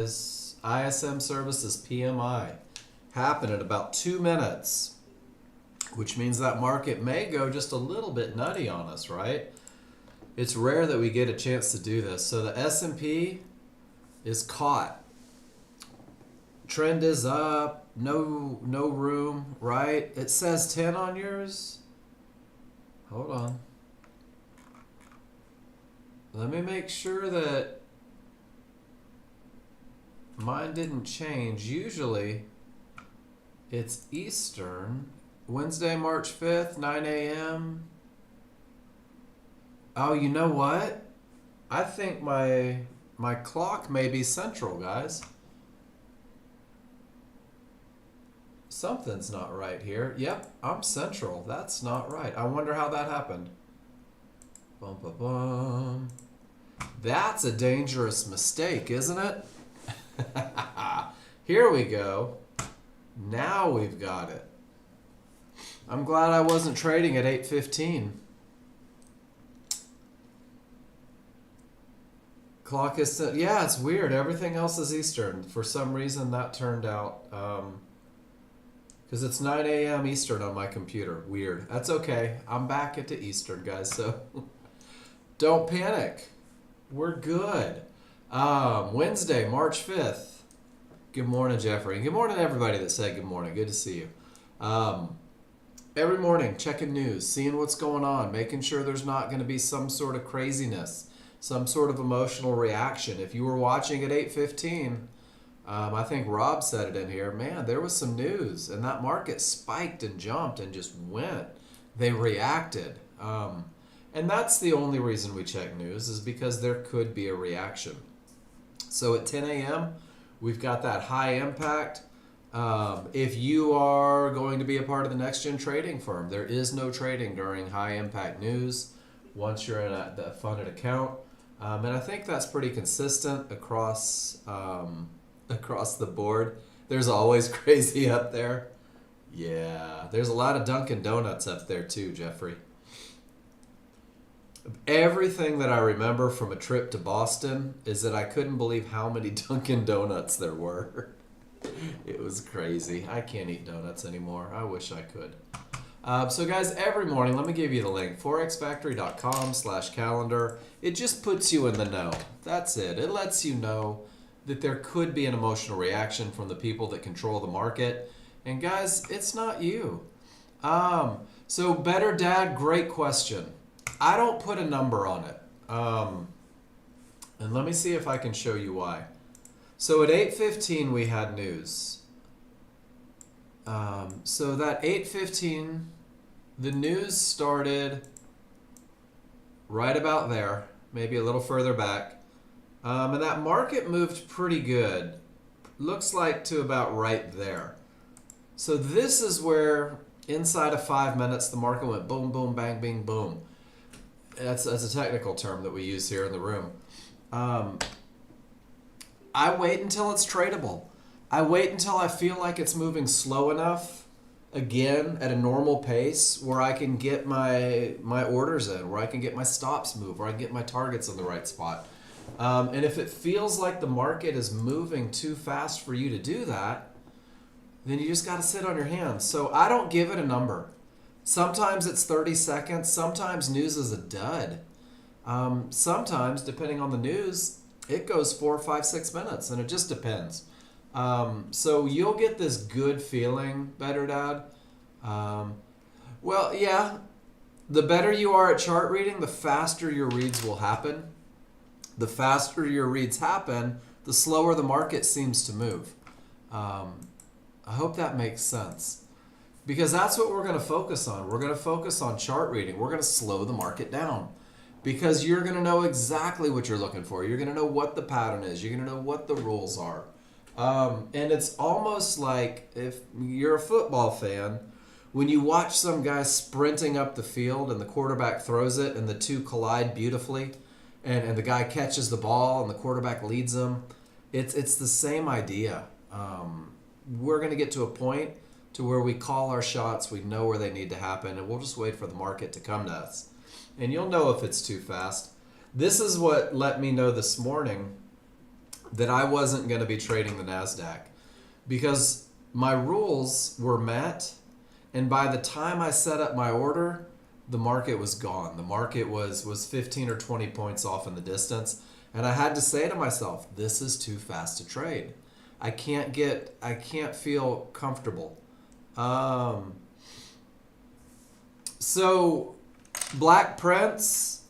This ISM services PMI happen in about 2 minutes, which means that market may go just a little bit nutty on us, right? It's rare that we get a chance to do this. So the S&P is caught. Trend is up, no room, right? It says 10 on yours. Hold on. Let me make sure that mine didn't change. Usually it's Eastern. Wednesday, March 5th, 9 a.m. Oh, you know what? I think my clock may be Central, guys. Something's not right here. Yep, I'm Central. That's not right. I wonder how that happened. Bum, bum, bum. That's a dangerous mistake, isn't it? Here we go. Now we've got it. I'm glad I wasn't trading at 8:15. Clock is set. Yeah, it's weird. Everything else is Eastern. For some reason, that turned out because it's 9 a.m. Eastern on my computer. Weird. That's okay. I'm back into Eastern, guys. So don't panic. We're good. Wednesday, March 5th. Good morning, Jeffrey. Good morning, everybody that said good morning. Good to see you. Every morning, checking news, seeing what's going on, making sure there's not going to be some sort of craziness, some sort of emotional reaction. If you were watching at 8:15, I think Rob said it in here, man, there was some news, and that market spiked and jumped and just went. They reacted. And that's the only reason we check news, is because there could be a reaction. So at 10 a.m., we've got that high impact. If you are going to be a part of the Nexgen trading firm, there is no trading during high impact news once you're in the funded account. And I think that's pretty consistent across the board. There's always crazy up there. Yeah, there's a lot of Dunkin' Donuts up there too, Jeffrey. Everything that I remember from a trip to Boston is that I couldn't believe how many Dunkin' Donuts there were. It was crazy. I can't eat donuts anymore. I wish I could. So guys, every morning, let me give you the link, forexfactory.com/calendar. It just puts you in the know. That's it. It lets you know that there could be an emotional reaction from the people that control the market. And guys, it's not you. So Better Dad, great question. I don't put a number on it. And let me see if I can show you why. So at 8:15 we had news. So that 8:15, the news started right about there, maybe a little further back. And that market moved pretty good. Looks like to about right there. So this is where inside of 5 minutes the market went boom, boom, bang, bing, boom. That's a technical term that we use here in the room. I wait until it's tradable. I wait until I feel like it's moving slow enough, again, at a normal pace, where I can get my orders in, where I can get my stops moved, where I can get my targets in the right spot. And if it feels like the market is moving too fast for you to do that, then you just got to sit on your hands. So I don't give it a number. Sometimes it's 30 seconds. Sometimes news is a dud. Sometimes, depending on the news, it goes 4, 5, 6 minutes, and it just depends. So you'll get this good feeling, Better Dad. Well, yeah, the better you are at chart reading, the faster your reads will happen. The faster your reads happen, the slower the market seems to move. I hope that makes sense. Because that's what we're going to focus on. We're going to focus on chart reading. We're going to slow the market down. Because you're going to know exactly what you're looking for. You're going to know what the pattern is. You're going to know what the rules are. And it's almost like, if you're a football fan, when you watch some guy sprinting up the field and the quarterback throws it and the two collide beautifully, and the guy catches the ball and the quarterback leads them, it's the same idea. We're going to get to a point to where we call our shots, we know where they need to happen, and we'll just wait for the market to come to us. And you'll know if it's too fast. This is what let me know this morning that I wasn't going to be trading the NASDAQ because my rules were met. And by the time I set up my order, the market was gone. The market was 15 or 20 points off in the distance. And I had to say to myself, this is too fast to trade. I can't feel comfortable. So Black Prince,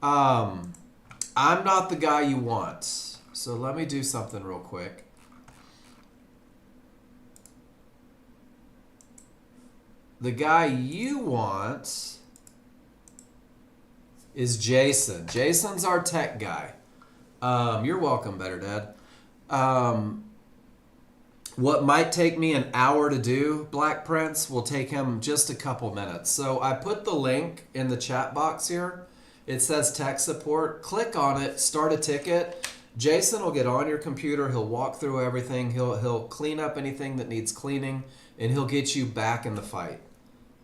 I'm not the guy you want. So let me do something real quick. The guy you want is Jason. Jason's our tech guy. You're welcome, Better Dad. What might take me an hour to do, Black Prince, will take him just a couple minutes. So I put the link in the chat box here. It says tech support. Click on it, start a ticket. Jason will get on your computer. He'll walk through everything. He'll clean up anything that needs cleaning, and he'll get you back in the fight.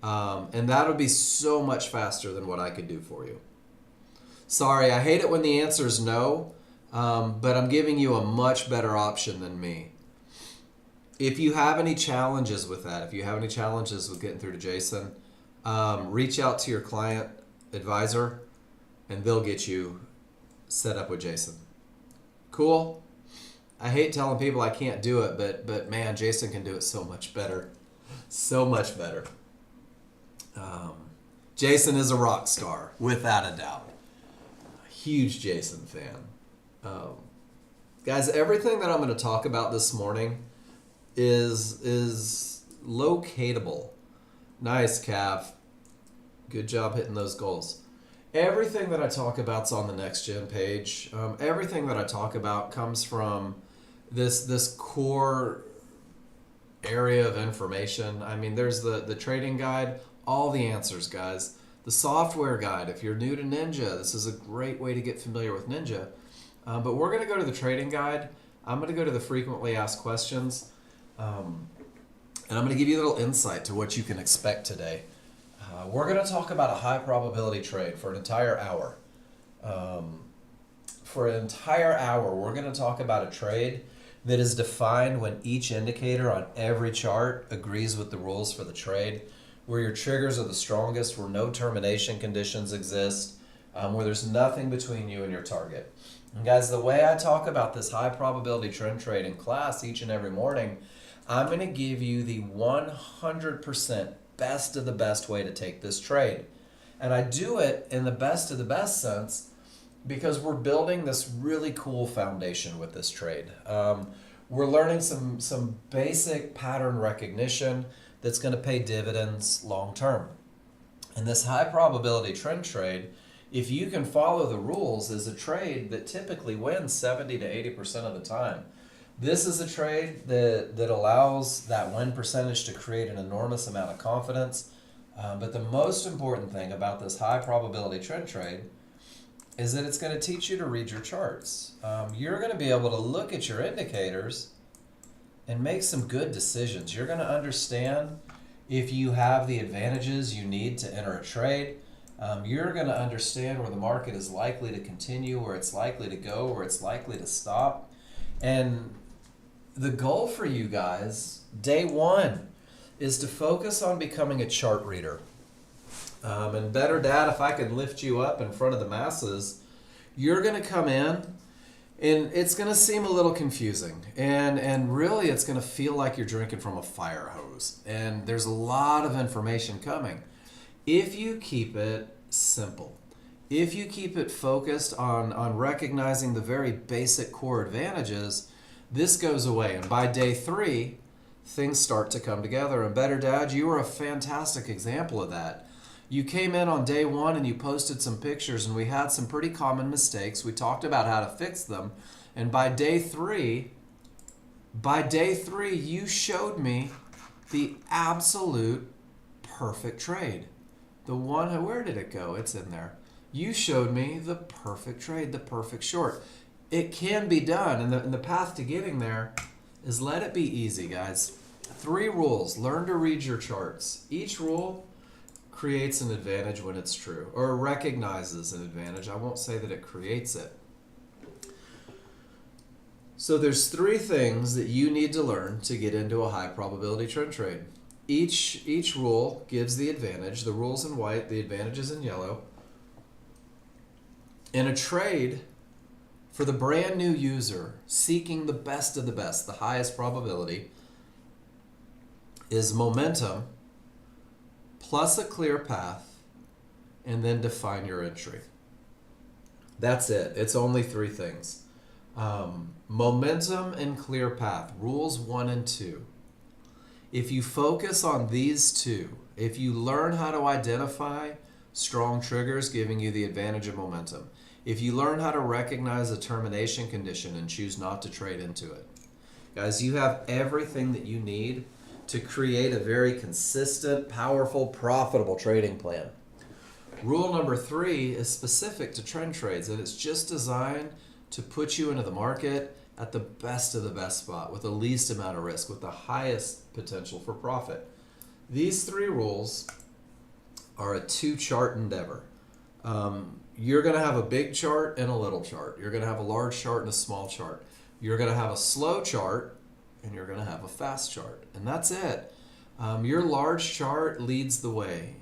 And that'll be so much faster than what I could do for you. Sorry, I hate it when the answer is no, but I'm giving you a much better option than me. If you have any challenges with that, if you have any challenges with getting through to Jason, reach out to your client advisor and they'll get you set up with Jason. Cool? I hate telling people I can't do it, but man, Jason can do it so much better. So much better. Jason is a rock star, without a doubt. A huge Jason fan. Guys, everything that I'm going to talk about this morning is locatable. Nice, Cav. Good job hitting those goals. Everything that I talk about's on the Nexgen page. Everything that I talk about comes from this core area of information. I mean, there's the trading guide, all the answers, guys. The software guide, if you're new to Ninja, this is a great way to get familiar with Ninja. But we're going to go to the trading guide. I'm going to go to the frequently asked questions. And I'm going to give you a little insight to what you can expect today. We're going to talk about a high probability trade for an entire hour. For an entire hour, we're going to talk about a trade that is defined when each indicator on every chart agrees with the rules for the trade, where your triggers are the strongest, where no termination conditions exist, where there's nothing between you and your target. And guys, the way I talk about this high probability trend trade in class each and every morning, I'm going to give you the 100% best of the best way to take this trade. And I do it in the best of the best sense because we're building this really cool foundation with this trade. We're learning some basic pattern recognition that's going to pay dividends long term. And this high probability trend trade, if you can follow the rules, is a trade that typically wins 70 to 80% of the time. This is a trade that allows that win percentage to create an enormous amount of confidence. But the most important thing about this high probability trend trade is that it's going to teach you to read your charts. You're going to be able to look at your indicators and make some good decisions. You're going to understand if you have the advantages you need to enter a trade. You're going to understand where the market is likely to continue, where it's likely to go, where it's likely to stop. And the goal for you guys, day one, is to focus on becoming a chart reader. And Better Dad, if I could lift you up in front of the masses, you're going to come in and it's going to seem a little confusing. And really it's going to feel like you're drinking from a fire hose. And there's a lot of information coming. If you keep it simple, if you keep it focused on recognizing the very basic core advantages, this goes away. And by day three, things start to come together. And Better Dad, you were a fantastic example of that. You came in on day one and you posted some pictures and we had some pretty common mistakes. We talked about how to fix them. And by day three, you showed me the absolute perfect trade. The one, where did it go? It's in there. You showed me the perfect trade, the perfect short. It can be done, and the path to getting there is let it be easy, guys. 3 rules. Learn to read your charts. Each rule creates an advantage when it's true, or recognizes an advantage. I won't say that it creates it. So there's three things that you need to learn to get into a high probability trend trade. Each rule gives the advantage. The rule's in white, the advantage is in yellow. In a trade, for the brand new user seeking the best of the best, the highest probability, is momentum plus a clear path, and then define your entry. That's it. It's only three things. Momentum and clear path, rules 1 and 2. If you focus on these two, if you learn how to identify strong triggers giving you the advantage of momentum, if you learn how to recognize a termination condition and choose not to trade into it, guys, you have everything that you need to create a very consistent, powerful, profitable trading plan. Rule number 3 is specific to trend trades, and it's just designed to put you into the market at the best of the best spot with the least amount of risk, with the highest potential for profit. These 3 rules are a 2-chart endeavor. You're going to have a big chart and a little chart. You're going to have a large chart and a small chart. You're going to have a slow chart and you're going to have a fast chart. And that's it. Your large chart leads the way.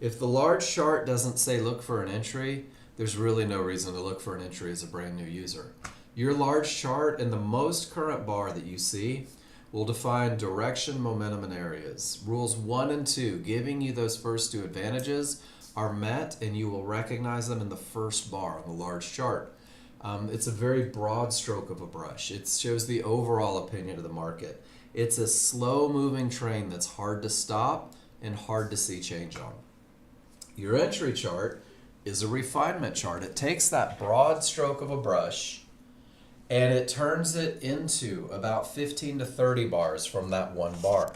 If the large chart doesn't say look for an entry, there's really no reason to look for an entry as a brand new user. Your large chart and the most current bar that you see will define direction, momentum, and areas. Rules 1 and 2, giving you those first 2 advantages, are met, and you will recognize them in the first bar on the large chart. It's a very broad stroke of a brush. It shows the overall opinion of the market. It's a slow-moving train that's hard to stop and hard to see change on. Your entry chart is a refinement chart. It takes that broad stroke of a brush and it turns it into about 15 to 30 bars from that one bar.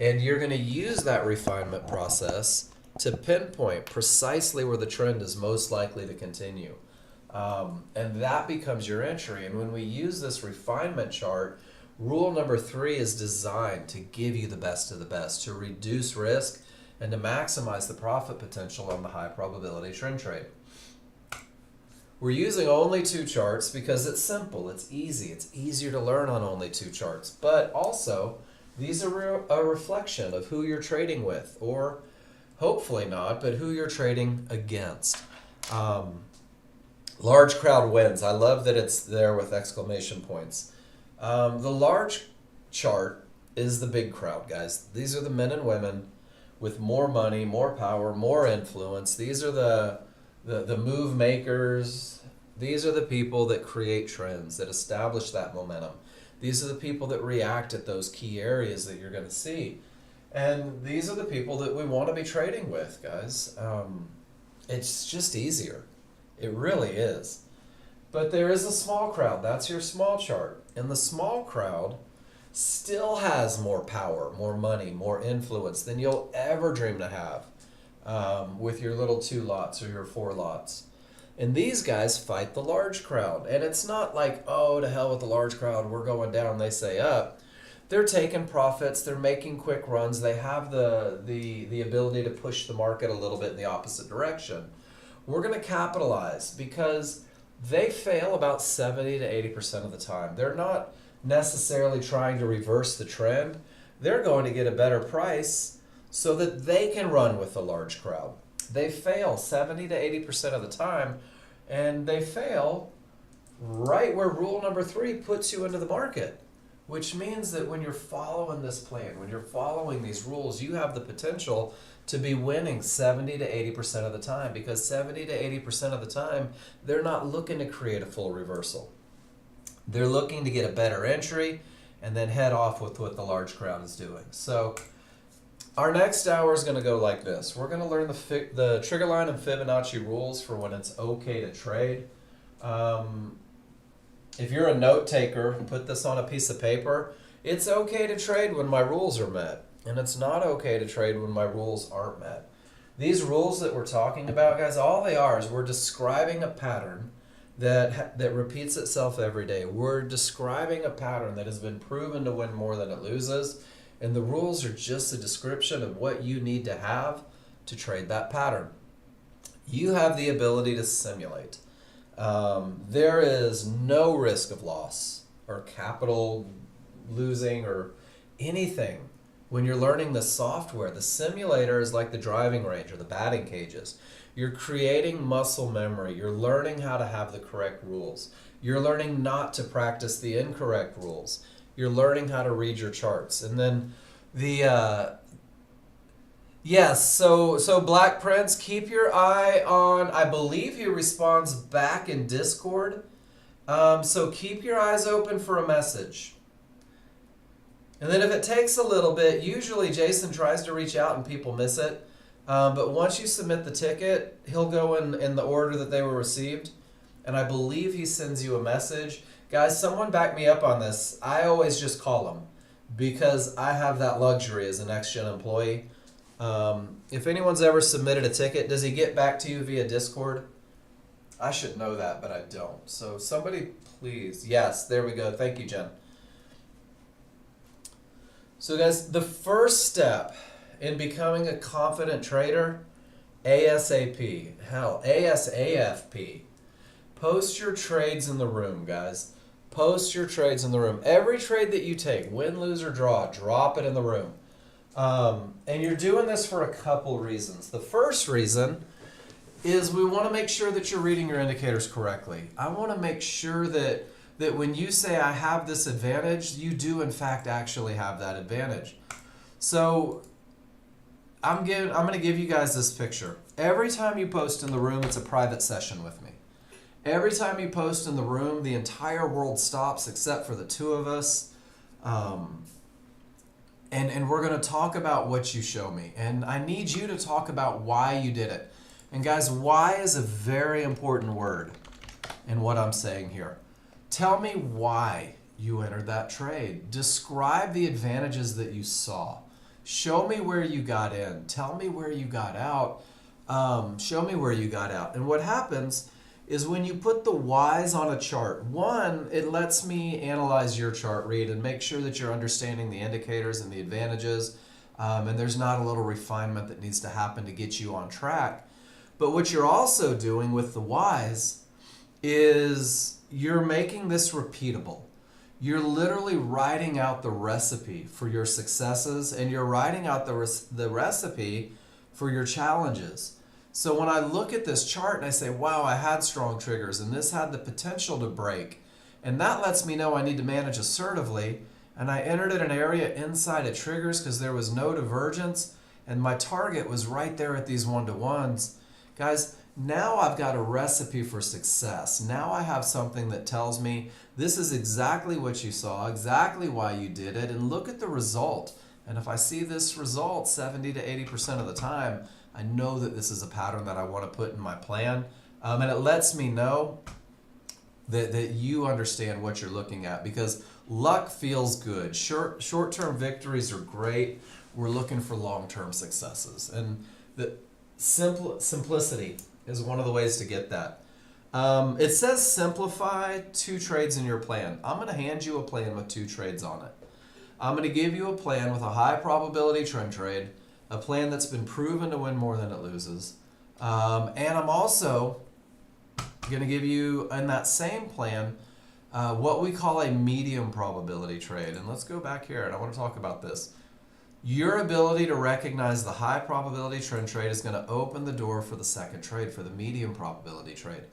And you're going to use that refinement process to pinpoint precisely where the trend is most likely to continue. And that becomes your entry. And when we use this refinement chart, rule number 3 is designed to give you the best of the best, to reduce risk and to maximize the profit potential on the high probability trend trade. We're using only 2 charts because it's simple, it's easy, it's easier to learn on only 2 charts. But also, these are a reflection of who you're trading with, or hopefully not, but who you're trading against. Large crowd wins. I love that it's there with exclamation points. The large chart is the big crowd, guys. These are the men and women with more money, more power, more influence. These are the move makers. These are the people that create trends, that establish that momentum. These are the people that react at those key areas that you're going to see. And these are the people that we want to be trading with, guys. It's just easier. It really is. But there is a small crowd. That's your small chart. And the small crowd still has more power, more money, more influence than you'll ever dream to have with your little 2 lots or your 4 lots. And these guys fight the large crowd. And it's not like, oh, to hell with the large crowd, we're going down, they say up. They're taking profits, they're making quick runs, they have the ability to push the market a little bit in the opposite direction. We're going to capitalize because they fail about 70 to 80% of the time. They're not necessarily trying to reverse the trend. They're going to get a better price so that they can run with the large crowd. They fail 70 to 80% of the time, and they fail right where rule number 3 puts you into the market, which means that when you're following this plan, when you're following these rules, you have the potential to be winning 70 to 80% of the time, because 70 to 80% of the time, they're not looking to create a full reversal. They're looking to get a better entry and then head off with what the large crowd is doing. So our next hour is going to go like this. We're going to learn the trigger line and Fibonacci rules for when it's okay to trade. If you're a note taker, put this on a piece of paper. It's okay to trade when my rules are met, and it's not okay to trade when my rules aren't met. These rules that we're talking about, guys, all they are is we're describing a pattern that repeats itself every day. We're describing a pattern that has been proven to win more than it loses, and the rules are just a description of what you need to have to trade that pattern. You have the ability to simulate. There is no risk of loss or capital losing or anything. When you're learning the software, the simulator is like the driving range or the batting cages. You're creating muscle memory. You're learning how to have the correct rules. You're learning not to practice the incorrect rules. You're learning how to read your charts. And then the yes, so Black Prince, keep your eye on, I believe he responds back in Discord. So keep your eyes open for a message. And then if it takes a little bit, usually Jason tries to reach out and people miss it. But once you submit the ticket, he'll go in the order that they were received. And I believe he sends you a message. Guys, someone back me up on this. I always just call him because I have that luxury as a Nexgen employee. If anyone's ever submitted a ticket, does he get back to you via Discord? I should know that, but I don't. So somebody please. Yes, there we go. Thank you, Jen. So guys, the first step in becoming a confident trader, ASAP, hell, ASAFP. Post your trades in the room, guys. Post your trades in the room. Every trade that you take, win, lose, or draw, drop it in the room. And you're doing this for a couple reasons. The first reason is we want to make sure that you're reading your indicators correctly. I want to make sure that when you say I have this advantage, you do in fact actually have that advantage. So I'm going to give you guys this picture. Every time you post in the room, it's a private session with me. Every time you post in the room, the entire world stops except for the two of us. And we're going to talk about what you show me. And I need you to talk about why you did it. And guys, why is a very important word in what I'm saying here. Tell me why you entered that trade. Describe the advantages that you saw. Show me where you got in. Tell me where you got out. Show me where you got out. And what happens is when you put the whys on a chart, one, it lets me analyze your chart read and make sure that you're understanding the indicators and the advantages, and there's not a little refinement that needs to happen to get you on track. But what you're also doing with the whys is you're making this repeatable. You're literally writing out the recipe for your successes, and you're writing out the recipe for your challenges. So when I look at this chart and I say, wow, I had strong triggers and this had the potential to break, and that lets me know I need to manage assertively, and I entered at an area inside of triggers because there was no divergence and my target was right there at these 1-to-1s. Guys, now I've got a recipe for success. Now I have something that tells me this is exactly what you saw, exactly why you did it, and look at the result. And if I see this result 70 to 80% of the time, I know that this is a pattern that I want to put in my plan. And it lets me know that you understand what you're looking at, because luck feels good. Short-term victories are great. We're looking for long-term successes. And the simplicity is one of the ways to get that. It says simplify 2 trades in your plan. I'm going to hand you a plan with 2 trades on it. I'm going to give you a plan with a high probability trend trade, a plan that's been proven to win more than it loses. And I'm also going to give you, in that same plan, what we call a medium probability trade. And let's go back here, and I want to talk about this. Your ability to recognize the high probability trend trade is going to open the door for the second trade, for the medium probability trade.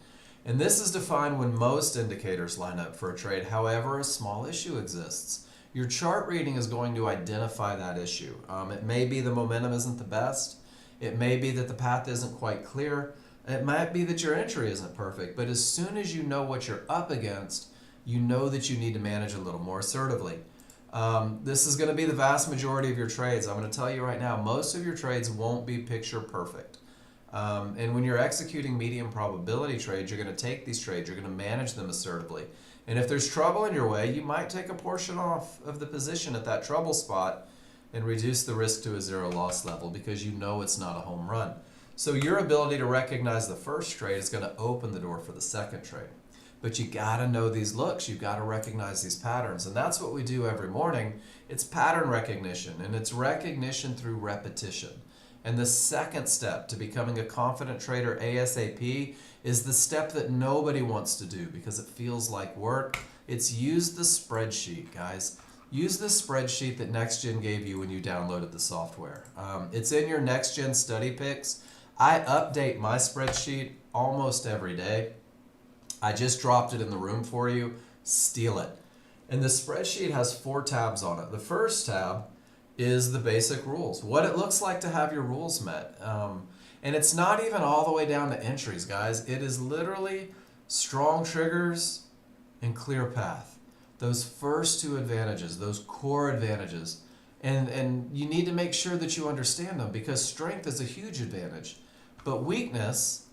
And this is defined when most indicators line up for a trade. However, a small issue exists. Your chart reading is going to identify that issue. It may be the momentum isn't the best. It may be that the path isn't quite clear. It might be that your entry isn't perfect. But as soon as you know what you're up against, you know that you need to manage a little more assertively. This is going to be the vast majority of your trades. I'm going to tell you right now, most of your trades won't be picture perfect. And when you're executing medium probability trades, you're going to take these trades, you're going to manage them assertively. And if there's trouble in your way, you might take a portion off of the position at that trouble spot and reduce the risk to a 0 loss level, because you know it's not a home run. So your ability to recognize the first trade is going to open the door for the second trade. But you got to know these looks. You've got to recognize these patterns. And that's what we do every morning. It's pattern recognition, and it's recognition through repetition. And the second step to becoming a confident trader ASAP is the step that nobody wants to do because it feels like work. It's use the spreadsheet, guys. Use the spreadsheet that Nexgen gave you when you downloaded the software. It's in your Nexgen study picks. I update my spreadsheet almost every day. I just dropped it in the room for you. Steal it. And the spreadsheet has 4 tabs on it. The first tab is the basic rules, what it looks like to have your rules met. And it's not even all the way down to entries, guys. It is literally strong triggers and clear path. Those first 2 advantages, those core advantages. And you need to make sure that you understand them, because strength is a huge advantage. But weakness,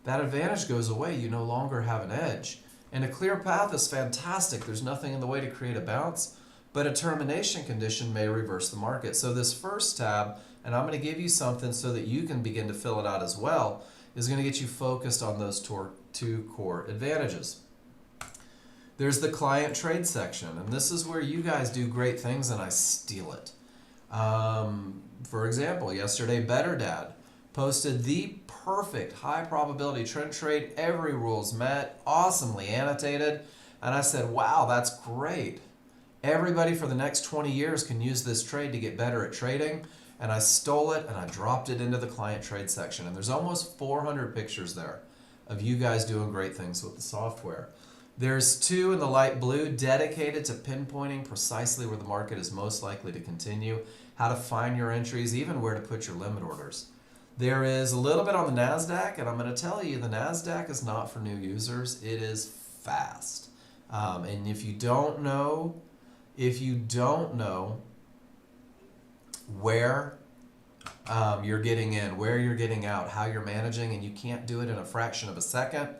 that advantage goes away. You no longer have an edge. And a clear path is fantastic. There's nothing in the way to create a bounce, but a termination condition may reverse the market. So this first tab, and I'm going to give you something so that you can begin to fill it out as well, is going to get you focused on those 2 core advantages. There's the client trade section, and this is where you guys do great things and I steal it. For example, yesterday Better Dad posted the perfect high probability trend trade, every rule's met, awesomely annotated, and I said, wow, that's great. Everybody for the next 20 years can use this trade to get better at trading, and I stole it and I dropped it into the client trade section, and there's almost 400 pictures there of you guys doing great things with the software. There's 2 in the light blue dedicated to pinpointing precisely where the market is most likely to continue, how to find your entries, even where to put your limit orders. There is a little bit on the NASDAQ, and I'm going to tell you the NASDAQ is not for new users. It is fast. And if you don't know where you're getting in, where you're getting out, how you're managing, and you can't do it in a fraction of a second,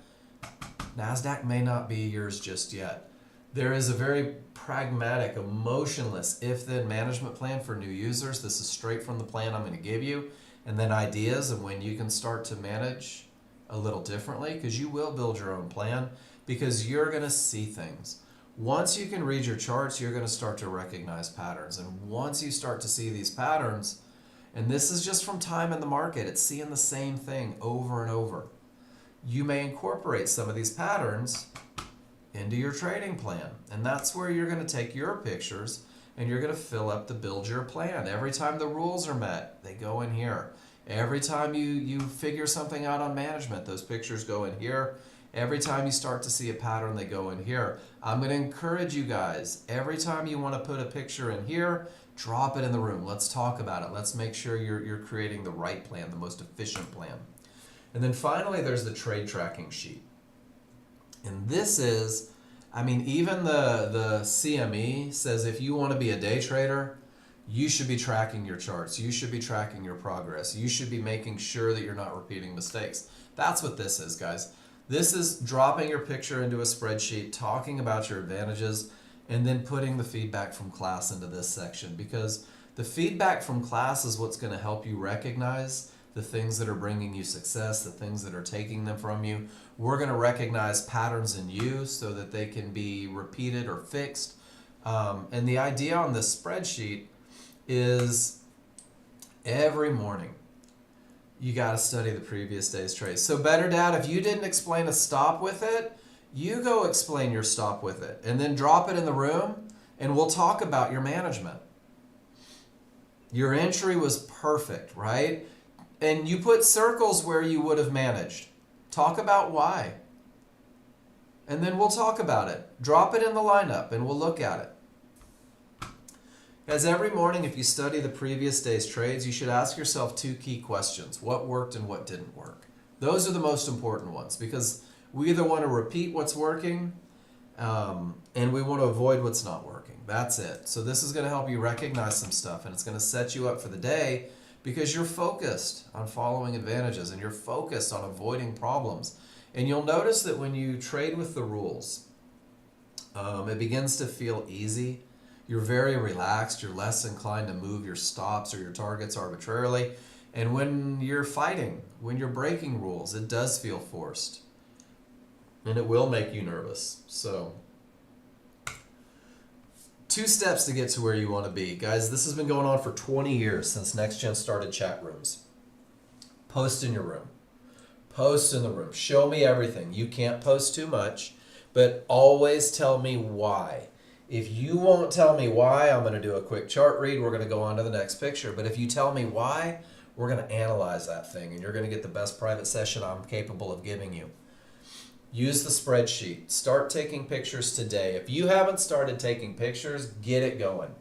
NASDAQ may not be yours just yet. There is a very pragmatic, emotionless if-then management plan for new users. This is straight from the plan I'm going to give you. And then ideas and when you can start to manage a little differently, because you will build your own plan, because you're going to see things. Once you can read your charts, you're going to start to recognize patterns. And once you start to see these patterns, and this is just from time in the market, it's seeing the same thing over and over. You may incorporate some of these patterns into your trading plan. And that's where you're going to take your pictures and you're going to fill up the build your plan. Every time the rules are met, they go in here. Every time you figure something out on management, those pictures go in here. Every time you start to see a pattern, they go in here. I'm going to encourage you guys, every time you want to put a picture in here, drop it in the room. Let's talk about it. Let's make sure you're creating the right plan, the most efficient plan. And then finally, there's the trade tracking sheet. And this is, I mean, even the CME says if you want to be a day trader, you should be tracking your charts. You should be tracking your progress. You should be making sure that you're not repeating mistakes. That's what this is, guys. This is dropping your picture into a spreadsheet, talking about your advantages, and then putting the feedback from class into this section, because the feedback from class is what's going to help you recognize the things that are bringing you success, the things that are taking them from you. We're going to recognize patterns in you so that they can be repeated or fixed. And the idea on this spreadsheet is every morning you got to study the previous day's trades. So Better Dad, if you didn't explain a stop with it, you go explain your stop with it and then drop it in the room and we'll talk about your management. Your entry was perfect, right? And you put circles where you would have managed. Talk about why. And then we'll talk about it. Drop it in the lineup and we'll look at it. As every morning, if you study the previous day's trades, you should ask yourself 2 key questions. What worked and what didn't work? Those are the most important ones, because we either want to repeat what's working and we want to avoid what's not working. That's it. So this is going to help you recognize some stuff, and it's going to set you up for the day because you're focused on following advantages and you're focused on avoiding problems. And you'll notice that when you trade with the rules, it begins to feel easy. You're very relaxed. You're less inclined to move your stops or your targets arbitrarily. And when you're fighting, when you're breaking rules, it does feel forced. And it will make you nervous. So, 2 steps to get to where you want to be. Guys, this has been going on for 20 years since Nexgen started chat rooms. Post in your room. Post in the room. Show me everything. You can't post too much, but always tell me why. If you won't tell me why, I'm going to do a quick chart read. We're going to go on to the next picture. But if you tell me why, we're going to analyze that thing, and you're going to get the best private session I'm capable of giving you. Use the spreadsheet. Start taking pictures today. If you haven't started taking pictures, get it going.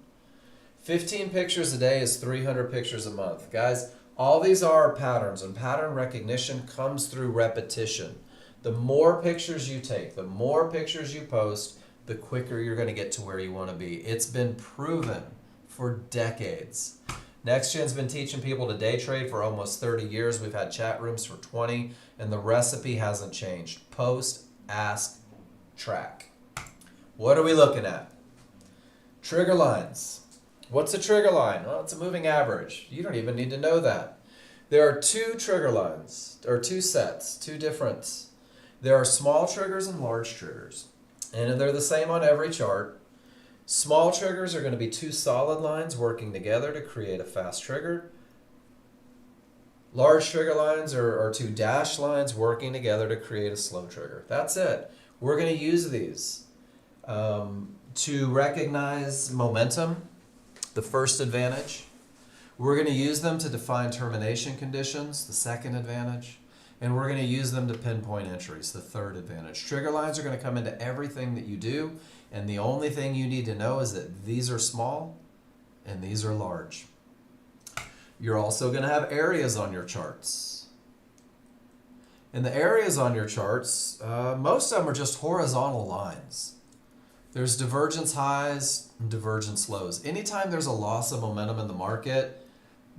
15 pictures a day is 300 pictures a month. Guys, all these are patterns, and pattern recognition comes through repetition. The more pictures you take, the more pictures you post, the quicker you're going to get to where you want to be. It's been proven for decades. Nexgen's been teaching people to day trade for almost 30 years. We've had chat rooms for 20, and the recipe hasn't changed. Post, ask, track. What are we looking at? Trigger lines. What's a trigger line? Well, it's a moving average. You don't even need to know that. There are two trigger lines, or two sets, two different. There are small triggers and large triggers, and they're the same on every chart. Small triggers are going to be two solid lines working together to create a fast trigger. Large trigger lines are two dashed lines working together to create a slow trigger. That's it. We're going to use these to recognize momentum, the first advantage. We're going to use them to define termination conditions, the second advantage. And we're going to use them to pinpoint entries, the third advantage. Trigger lines are going to come into everything that you do, and the only thing you need to know is that these are small and these are large. You're also going to have areas on your charts. And the areas on your charts, most of them are just horizontal lines. There's divergence highs and divergence lows. Anytime there's a loss of momentum in the market,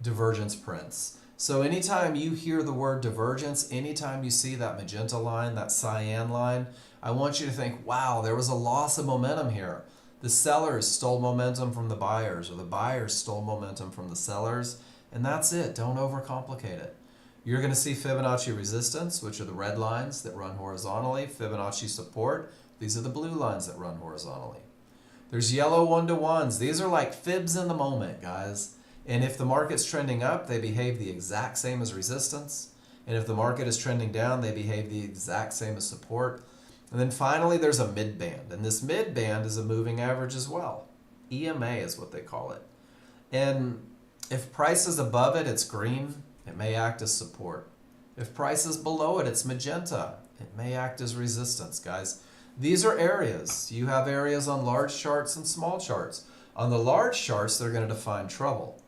divergence prints. So anytime you hear the word divergence, anytime you see that magenta line, that cyan line, I want you to think, wow, there was a loss of momentum here. The sellers stole momentum from the buyers, or the buyers stole momentum from the sellers, and that's it. Don't overcomplicate it. You're going to see Fibonacci resistance, which are the red lines that run horizontally. Fibonacci support, these are the blue lines that run horizontally. There's yellow one-to-ones. These are like fibs in the moment, guys. And if the market's trending up, they behave the exact same as resistance. And if the market is trending down, they behave the exact same as support. And then finally, there's a mid-band. And this mid-band is a moving average as well. EMA is what they call it. And if price is above it, it's green. It may act as support. If price is below it, it's magenta. It may act as resistance, guys. These are areas. You have areas on large charts and small charts. On the large charts, they're going to define trouble.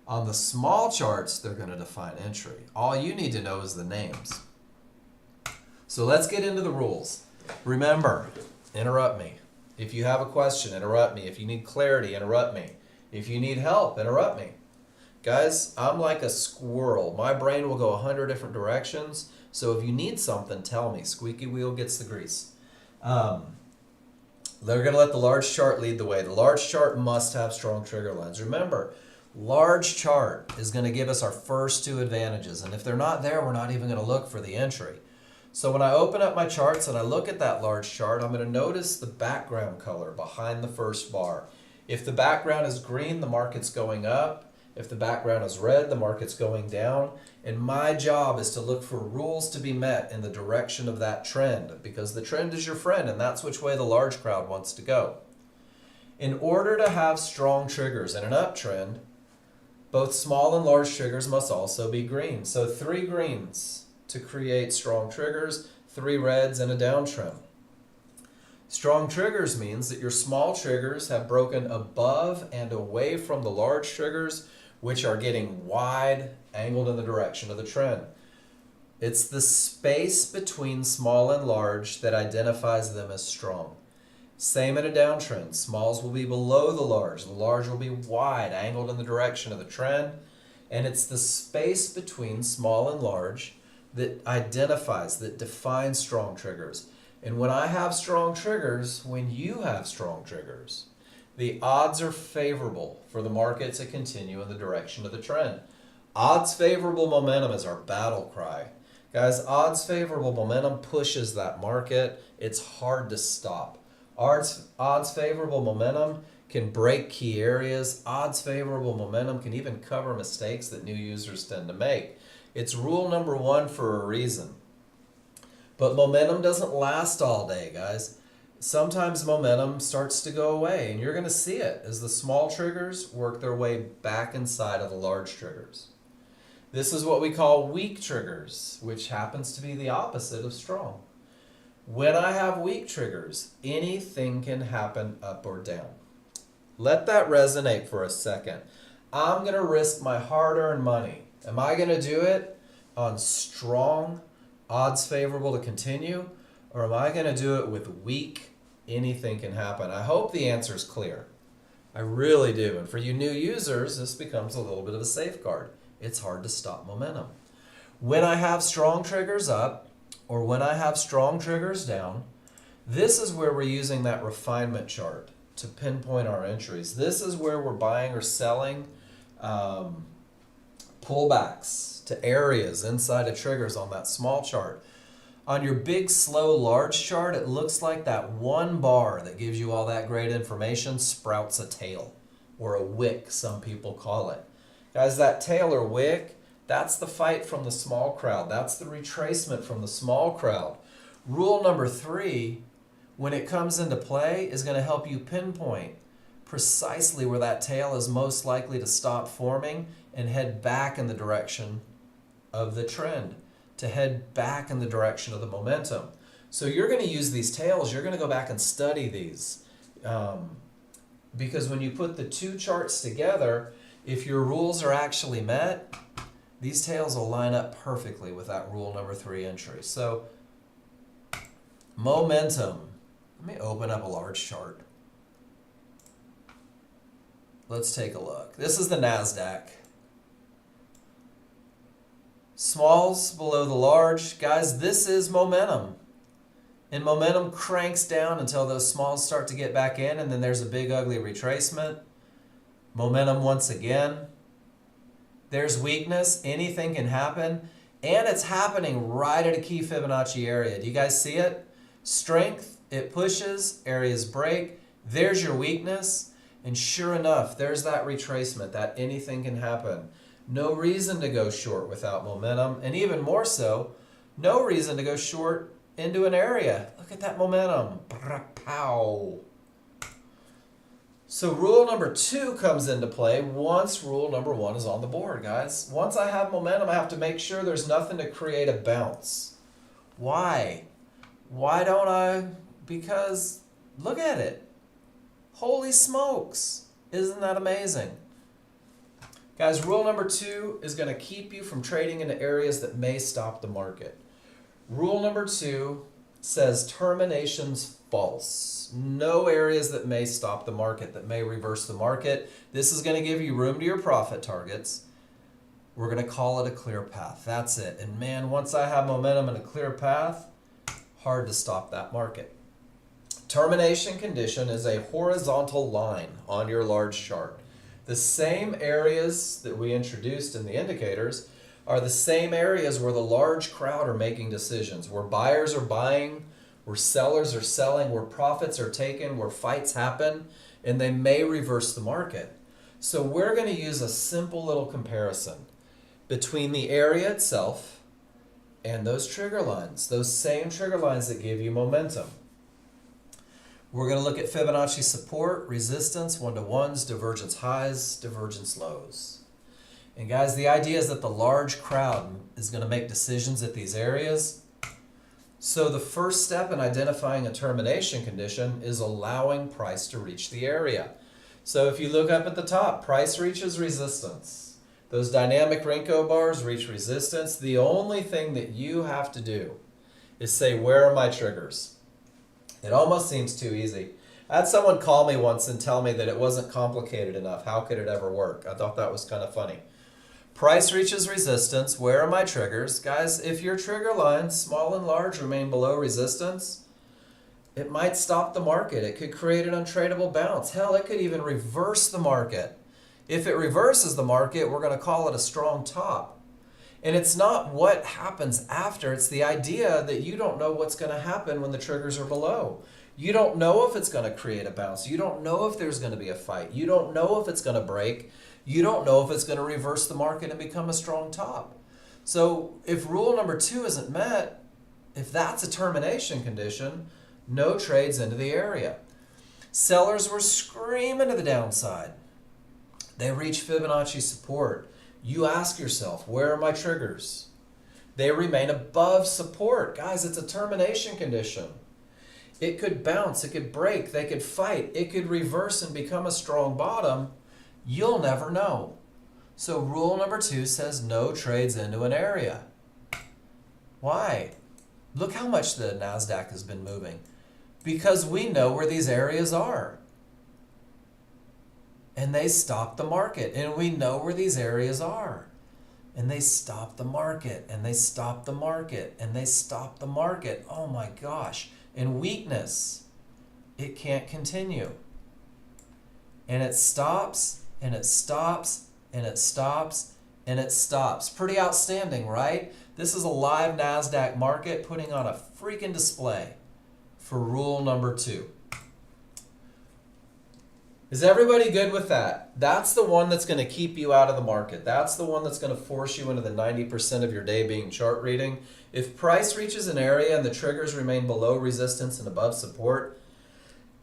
On the small charts, they're going to define entry. All you need to know is the names. So let's get into the rules. Remember, interrupt me. If you have a question, interrupt me. If you need clarity, interrupt me. If you need help, interrupt me. Guys, I'm like a squirrel. My brain will go 100 different directions. So if you need something, tell me. Squeaky wheel gets the grease. They're going to let the large chart lead the way. The large chart must have strong trigger lines. Remember, large chart is going to give us our first two advantages. And if they're not there, we're not even going to look for the entry. So when I open up my charts and I look at that large chart, I'm going to notice the background color behind the first bar. If the background is green, the market's going up. If the background is red, the market's going down. And my job is to look for rules to be met in the direction of that trend, because the trend is your friend, and that's which way the large crowd wants to go. In order to have strong triggers in an uptrend, both small and large triggers must also be green. So 3 greens to create strong triggers, 3 reds in a downtrend. Strong triggers means that your small triggers have broken above and away from the large triggers, which are getting wide, angled in the direction of the trend. It's the space between small and large that identifies them as strong. Same in a downtrend. Smalls will be below the large will be wide, angled in the direction of the trend, and it's the space between small and large that identifies, that defines strong triggers. And when I have strong triggers, when you have strong triggers, the odds are favorable for the market to continue in the direction of the trend. Odds favorable momentum is our battle cry. Guys, odds favorable momentum pushes that market. It's hard to stop. Odds favorable momentum can break key areas. Odds favorable momentum can even cover mistakes that new users tend to make. It's rule number 1 for a reason. But momentum doesn't last all day, guys. Sometimes momentum starts to go away, and you're going to see it as the small triggers work their way back inside of the large triggers. This is what we call weak triggers, which happens to be the opposite of strong. When I have weak triggers, anything can happen up or down. Let that resonate for a second. I'm going to risk my hard-earned money. Am I going to do it on strong, odds favorable to continue, or am I going to do it with weak, anything can happen? I hope the answer is clear. I really do. And for you new users, this becomes a little bit of a safeguard. It's hard to stop momentum. When I have strong triggers up, or when I have strong triggers down, this is where we're using that refinement chart to pinpoint our entries. This is where we're buying or selling pullbacks to areas inside of triggers on that small chart. On your big, slow, large chart, it looks like that one bar that gives you all that great information sprouts a tail, or a wick, some people call it. Guys, that tail or wick, that's the fight from the small crowd. That's the retracement from the small crowd. Rule number 3, when it comes into play, is going to help you pinpoint precisely where that tail is most likely to stop forming and head back in the direction of the trend, to head back in the direction of the momentum. So you're going to use these tails, you're going to go back and study these. Because when you put the two charts together, if your rules are actually met, these tails will line up perfectly with that rule number 3 entry. So momentum. Let me open up a large chart. Let's take a look. This is the NASDAQ. Smalls below the large. Guys, this is momentum. And momentum cranks down until those smalls start to get back in, and then there's a big ugly retracement. Momentum once again. There's weakness. Anything can happen. And it's happening right at a key Fibonacci area. Do you guys see it? Strength, it pushes, areas break. There's your weakness. And sure enough, there's that retracement, that anything can happen. No reason to go short without momentum. And even more so, no reason to go short into an area. Look at that momentum. Pow. So rule number 2 comes into play once rule number 1 is on the board, guys. Once I have momentum, I have to make sure there's nothing to create a bounce. Why? Why don't I? Because look at it. Holy smokes. Isn't that amazing? Guys, rule number 2 is going to keep you from trading into areas that may stop the market. Rule number 2 says terminations false. No areas that may stop the market, that may reverse the market. This is going to give you room to your profit targets. We're going to call it a clear path. That's it. And man, once I have momentum and a clear path, hard to stop that market. Termination condition is a horizontal line on your large chart. The same areas that we introduced in the indicators are the same areas where the large crowd are making decisions, where buyers are buying, where sellers are selling, where profits are taken, where fights happen, and they may reverse the market. So we're going to use a simple little comparison between the area itself and those trigger lines, those same trigger lines that give you momentum. We're going to look at Fibonacci support, resistance, one-to-ones, divergence highs, divergence lows. And guys, the idea is that the large crowd is going to make decisions at these areas. So the first step in identifying a termination condition is allowing price to reach the area. So if you look up at the top, price reaches resistance. Those dynamic Renko bars reach resistance. The only thing that you have to do is say, where are my triggers? It almost seems too easy. I had someone call me once and tell me that it wasn't complicated enough. How could it ever work? I thought that was kind of funny. Price reaches resistance. Where are my triggers? Guys, if your trigger lines, small and large, remain below resistance, it might stop the market. It could create an untradeable bounce. Hell, it could even reverse the market. If it reverses the market, we're going to call it a strong top. And it's not what happens after. It's the idea that you don't know what's going to happen when the triggers are below. You don't know if it's going to create a bounce. You don't know if there's going to be a fight. You don't know if it's going to break. You don't know if it's going to reverse the market and become a strong top. So if rule number 2 isn't met, If that's a termination condition, no trades into the area. Sellers were screaming to the downside. They reach Fibonacci support. You ask yourself, where are my triggers? They remain above support. Guys, it's a termination condition. It could bounce, it could break, they could fight, it could reverse and become a strong bottom. You'll never know. So rule number 2 says no trades into an area. Why? Look how much the NASDAQ has been moving. Because we know where these areas are. And they stop the market. And we know where these areas are. And they stop the market. And they stop the market. And they stop the market. Oh my gosh. And weakness. It can't continue. And it stops. And it stops. And it stops. And it stops. Pretty outstanding, right? This is a live NASDAQ market putting on a freaking display for rule number 2. Is everybody good with that? That's the one that's going to keep you out of the market. That's the one that's going to force you into the 90% of your day being chart reading. If price reaches an area and the triggers remain below resistance and above support,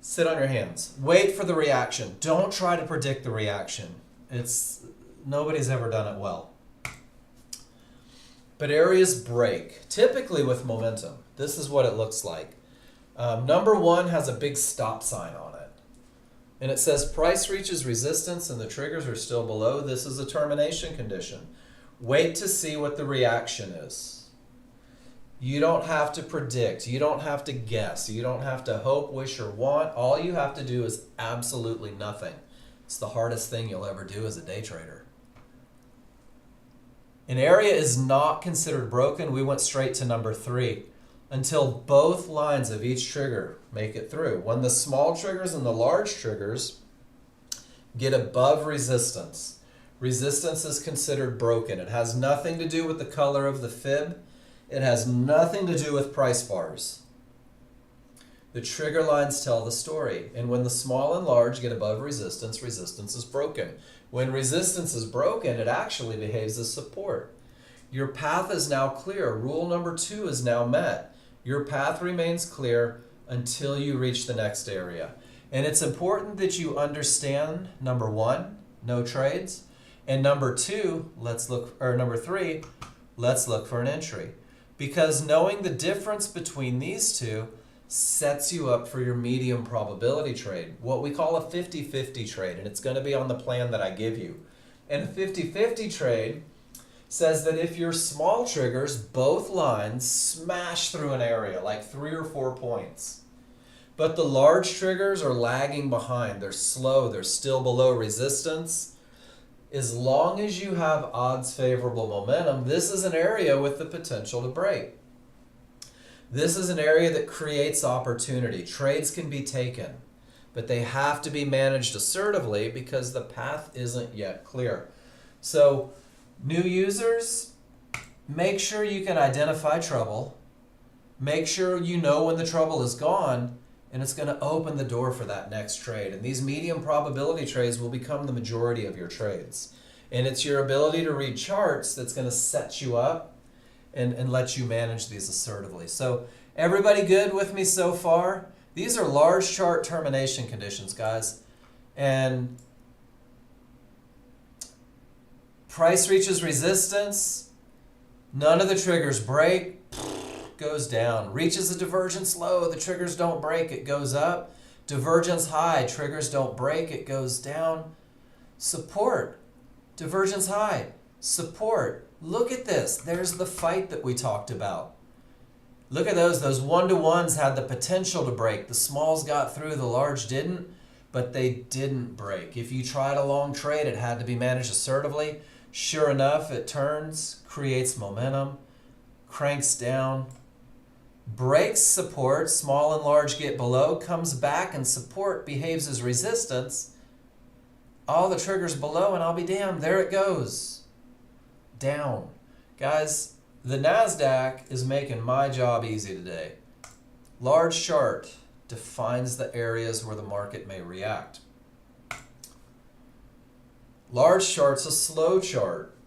sit on your hands. Wait for the reaction. Don't try to predict the reaction. Nobody's ever done it well. But areas break, typically with momentum. This is what it looks like. Number 1 has a big stop sign on it. And it says price reaches resistance and the triggers are still below. This is a termination condition. Wait to see what the reaction is. You don't have to predict. You don't have to guess. You don't have to hope, wish, or want. All you have to do is absolutely nothing. It's the hardest thing you'll ever do as a day trader. An area is not considered broken. We went straight to number 3 until both lines of each trigger make it through. When the small triggers and the large triggers get above resistance, resistance is considered broken. It has nothing to do with the color of the fib. It has nothing to do with price bars. The trigger lines tell the story. And when the small and large get above resistance, resistance is broken. When resistance is broken, it actually behaves as support. Your path is now clear. Rule number 2 is now met. Your path remains clear until you reach the next area. And it's important that you understand, number 1, no trades. And number 2, number 3, let's look for an entry. Because knowing the difference between these two sets you up for your medium probability trade, what we call a 50-50 trade, and it's going to be on the plan that I give you. And a 50-50 trade says that if your small triggers, both lines, smash through an area, like 3 or 4 points, but the large triggers are lagging behind, they're slow, they're still below resistance, as long as you have odds favorable momentum, this is an area with the potential to break. This is an area that creates opportunity. Trades can be taken, but they have to be managed assertively because the path isn't yet clear. So, new users, make sure you can identify trouble. Make sure you know when the trouble is gone, and it's going to open the door for that next trade. And these medium probability trades will become the majority of your trades. And it's your ability to read charts that's going to set you up and let you manage these assertively. So everybody good with me so far? These are large chart termination conditions, guys. And price reaches resistance, none of the triggers break, goes down. Reaches a divergence low, the triggers don't break, it goes up. Divergence high, triggers don't break, it goes down. Support, divergence high, support. Look at this. There's the fight that we talked about. Look at those. Those 1-to-1s had the potential to break. The smalls got through, the large didn't, but they didn't break. If you tried a long trade, it had to be managed assertively. Sure enough, it turns, creates momentum, cranks down, breaks support, small and large get below, comes back and support behaves as resistance. All the triggers below and I'll be damned, there it goes. Down. Guys, the NASDAQ is making my job easy today. Large chart defines the areas where the market may react. Large chart's a slow chart.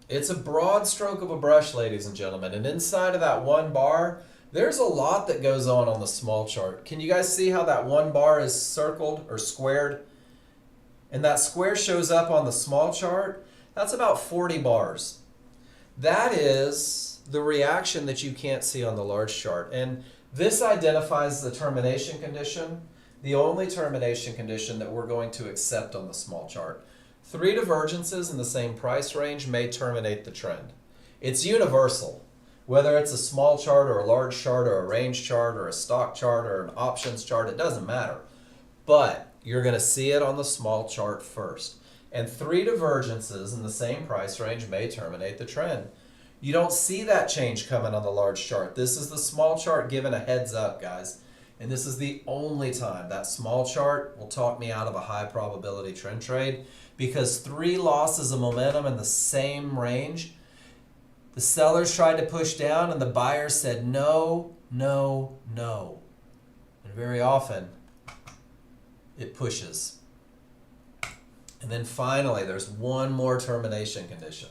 It's a broad stroke of a brush, ladies and gentlemen, and inside of that one bar, There's a lot that goes on the small chart. Can you guys see how that one bar is circled or squared? And that square shows up on the small chart? That's about 40 bars. That is the reaction that you can't see on the large chart. And this identifies the termination condition, the only termination condition that we're going to accept on the small chart. 3 divergences in the same price range may terminate the trend. It's universal. Whether it's a small chart or a large chart or a range chart or a stock chart or an options chart, it doesn't matter. But you're going to see it on the small chart first. And 3 divergences in the same price range may terminate the trend. You don't see that change coming on the large chart. This is the small chart giving a heads up, guys. And this is the only time that small chart will talk me out of a high probability trend trade, because 3 losses of momentum in the same range. The sellers tried to push down and the buyers said no, no, no. And very often it pushes. And then finally, there's one more termination condition.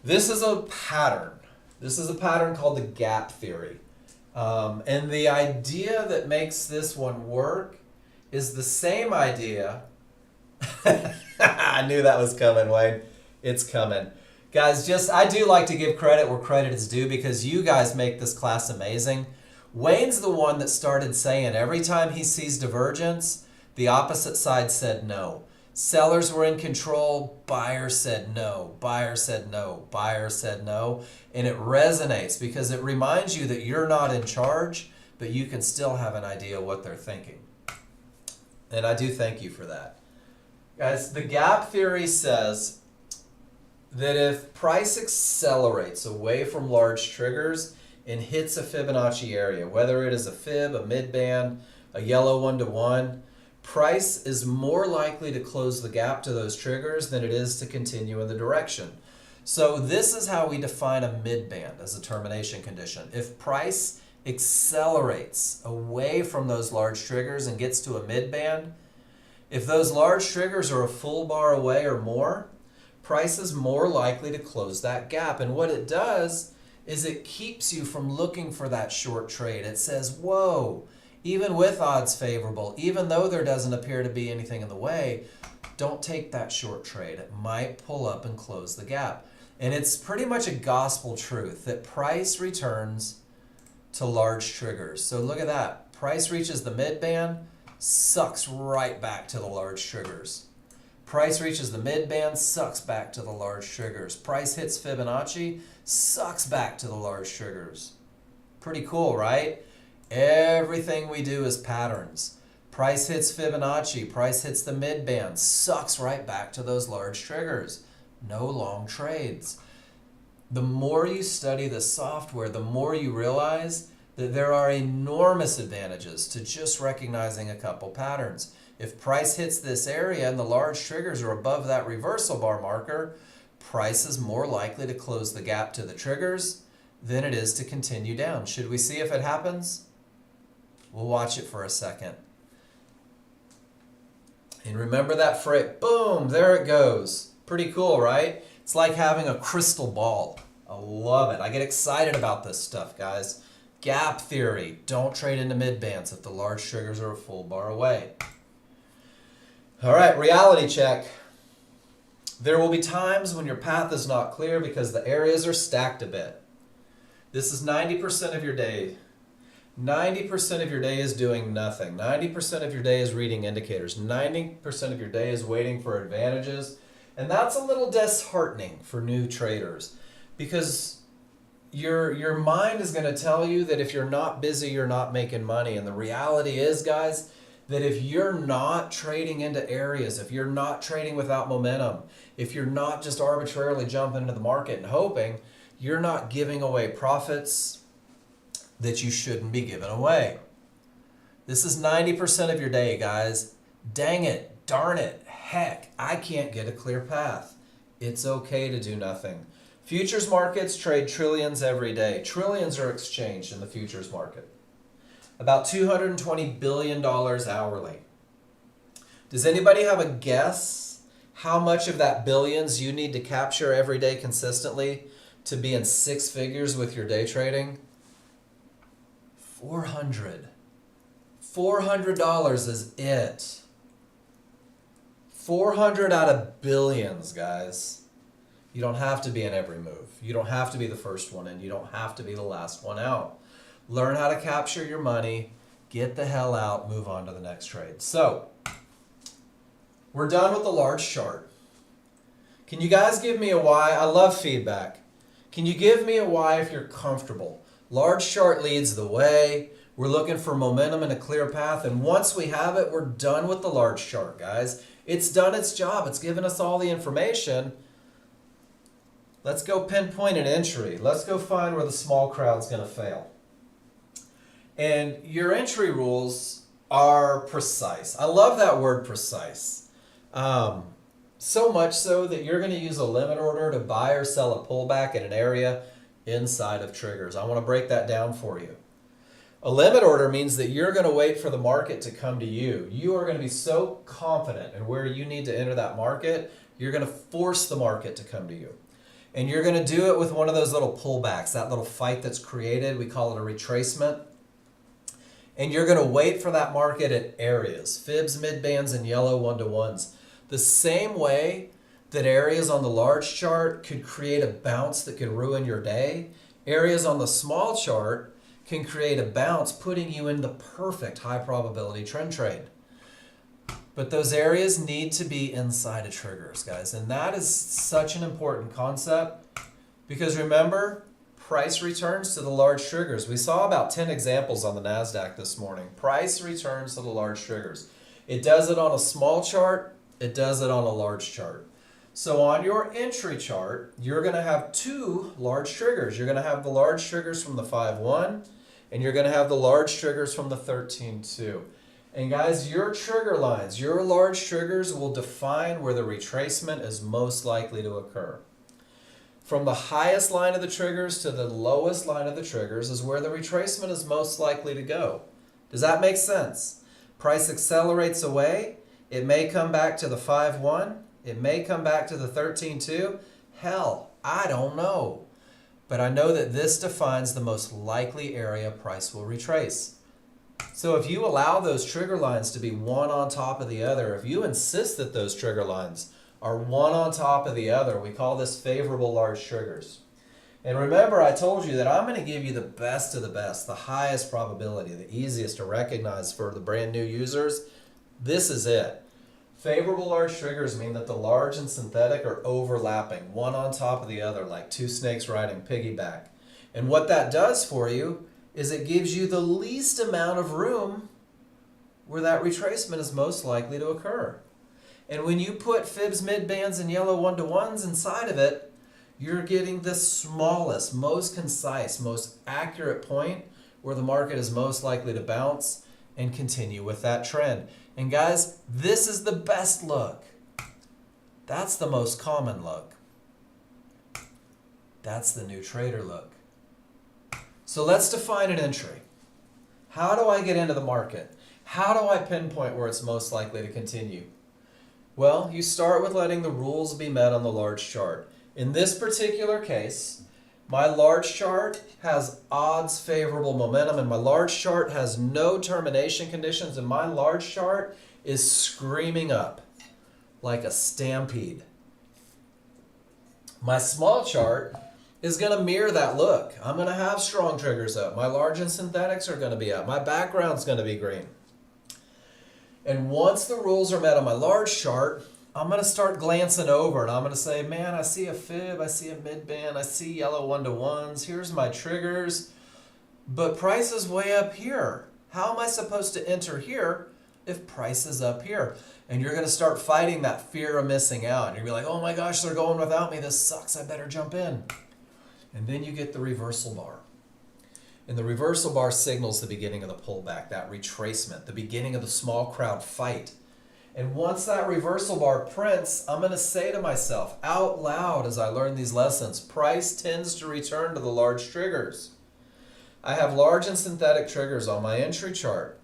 This is a pattern. This is a pattern called the gap theory. And the idea that makes this one work is the same idea. I knew that was coming, Wayne. It's coming. Guys, I do like to give credit where credit is due, because you guys make this class amazing. Wayne's the one that started saying every time he sees divergence, the opposite side said no. Sellers were in control, buyers said no, buyers said no, buyers said no. And it resonates because it reminds you that you're not in charge, but you can still have an idea what they're thinking. And I do thank you for that. Guys, the gap theory says that if price accelerates away from large triggers and hits a Fibonacci area, whether it is a fib, a mid-band, a yellow 1-to-1, price is more likely to close the gap to those triggers than it is to continue in the direction. So this is how we define a mid-band as a termination condition. If price accelerates away from those large triggers and gets to a mid-band, if those large triggers are a full bar away or more, price is more likely to close that gap. And what it does is it keeps you from looking for that short trade. It says, whoa, even with odds favorable, even though there doesn't appear to be anything in the way, don't take that short trade. It might pull up and close the gap. And it's pretty much a gospel truth that price returns to large triggers. So look at that. Price reaches the mid-band, sucks right back to the large triggers. Price reaches the mid-band, sucks back to the large triggers. Price hits Fibonacci, sucks back to the large triggers. Pretty cool, right? Everything we do is patterns. Price hits Fibonacci, price hits the mid-band, sucks right back to those large triggers. No long trades. The more you study the software, the more you realize that there are enormous advantages to just recognizing a couple patterns. If price hits this area and the large triggers are above that reversal bar marker, price is more likely to close the gap to the triggers than it is to continue down. Should we see if it happens? We'll watch it for a second. And remember that phrase, boom, there it goes. Pretty cool, right? It's like having a crystal ball. I love it. I get excited about this stuff, guys. Gap theory. Don't trade into mid-bands if the large triggers are a full bar away. All right, reality check. There will be times when your path is not clear because the areas are stacked a bit. This is 90% of your day. 90% of your day is doing nothing. 90% of your day is reading indicators. 90% of your day is waiting for advantages. And that's a little disheartening for new traders, because your mind is going to tell you that if you're not busy, you're not making money. And the reality is, guys, that if you're not trading into areas, if you're not trading without momentum, if you're not just arbitrarily jumping into the market and hoping, you're not giving away profits that you shouldn't be giving away. This is 90% of your day, guys. Dang it, darn it, heck, I can't get a clear path. It's okay to do nothing. Futures markets trade trillions every day. Trillions are exchanged in the futures market. About $220 billion hourly. Does anybody have a guess how much of that billions you need to capture every day consistently to be in 6 figures with your day trading? 400. $400 is it. 400 out of billions, guys. You don't have to be in every move. You don't have to be the first one in. You don't have to be the last one out. Learn how to capture your money. Get the hell out. Move on to the next trade. So, we're done with the large chart. Can you guys give me a why? I love feedback. Can you give me a why if you're comfortable? Large chart leads the way. We're looking for momentum and a clear path. And once we have it, we're done with the large chart, guys. It's done its job. It's given us all the information. Let's go pinpoint an entry. Let's go find where the small crowd's going to fail. And your entry rules are precise. I love that word precise. So much so that you're going to use a limit order to buy or sell a pullback in an area inside of triggers. I want to break that down for you. A limit order means that you're going to wait for the market to come to you. You are going to be so confident in where you need to enter that market, you're going to force the market to come to you. And you're going to do it with one of those little pullbacks, that little fight that's created. We call it a retracement. And you're going to wait for that market at areas, fibs, mid-bands, and yellow one-to-ones. The same way that areas on the large chart could create a bounce that could ruin your day, areas on the small chart can create a bounce, putting you in the perfect high probability trend trade. But those areas need to be inside of triggers, guys. And that is such an important concept because remember, price returns to the large triggers. We saw about 10 examples on the NASDAQ this morning. Price returns to the large triggers. It does it on a small chart. It does it on a large chart. So on your entry chart, you're going to have two large triggers. You're going to have the large triggers from the 5-1, and you're going to have the large triggers from the 13-2. And guys, your trigger lines, your large triggers will define where the retracement is most likely to occur. From the highest line of the triggers to the lowest line of the triggers is where the retracement is most likely to go. Does that make sense? Price accelerates away. It may come back to the 5-1. It may come back to the 13-2. Hell, I don't know. But I know that this defines the most likely area price will retrace. So if you allow those trigger lines to be one on top of the other, if you insist that those trigger lines are one on top of the other, we call this favorable large triggers. And remember, I told you that I'm going to give you the best of the best, the highest probability, the easiest to recognize for the brand new users. This is it. Favorable large triggers mean that the large and synthetic are overlapping, one on top of the other, like two snakes riding piggyback. And what that does for you is it gives you the least amount of room where that retracement is most likely to occur. And when you put fibs, mid-bands, and yellow one-to-ones inside of it, you're getting the smallest, most concise, most accurate point where the market is most likely to bounce and continue with that trend. And guys, this is the best look. That's the most common look. That's the new trader look. So let's define an entry. How do I get into the market? How do I pinpoint where it's most likely to continue? Well, you start with letting the rules be met on the large chart. In this particular case, my large chart has odds favorable momentum, and my large chart has no termination conditions, and my large chart is screaming up like a stampede. My small chart is going to mirror that look. I'm going to have strong triggers up. My large and synthetics are going to be up. My background's going to be green. And once the rules are met on my large chart, I'm going to start glancing over and I'm going to say, man, I see a fib, I see a mid-band, I see yellow one-to-ones, here's my triggers, but price is way up here. How am I supposed to enter here if price is up here? And you're going to start fighting that fear of missing out. And you're going to be like, oh my gosh, they're going without me, this sucks, I better jump in. And then you get the reversal bar. And the reversal bar signals the beginning of the pullback, that retracement, the beginning of the small crowd fight. And once that reversal bar prints, I'm going to say to myself out loud as I learn these lessons, price tends to return to the large triggers. I have large and synthetic triggers on my entry chart.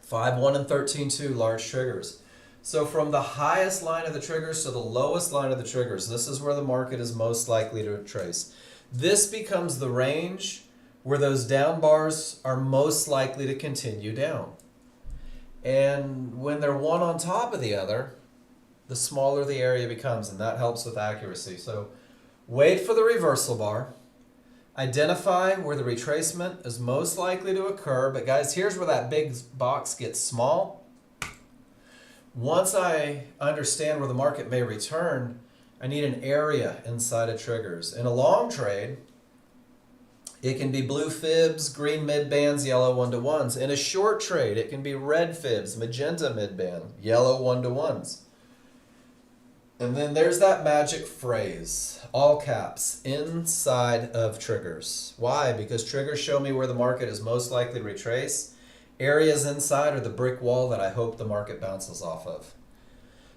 5-1 and 13-2 large triggers. So from the highest line of the triggers to the lowest line of the triggers, this is where the market is most likely to retrace. This becomes the range where those down bars are most likely to continue down. And when they're one on top of the other, the smaller the area becomes, and that helps with accuracy. So wait for the reversal bar. Identify where the retracement is most likely to occur. But guys, here's where that big box gets small. Once I understand where the market may return, I need an area inside of triggers. In a long trade, it can be blue fibs, green mid-bands, yellow 1-to-1s. In a short trade, it can be red fibs, magenta mid-band, yellow 1-to-1s. And then there's that magic phrase, all caps, inside of triggers. Why? Because triggers show me where the market is most likely to retrace. Areas inside are the brick wall that I hope the market bounces off of.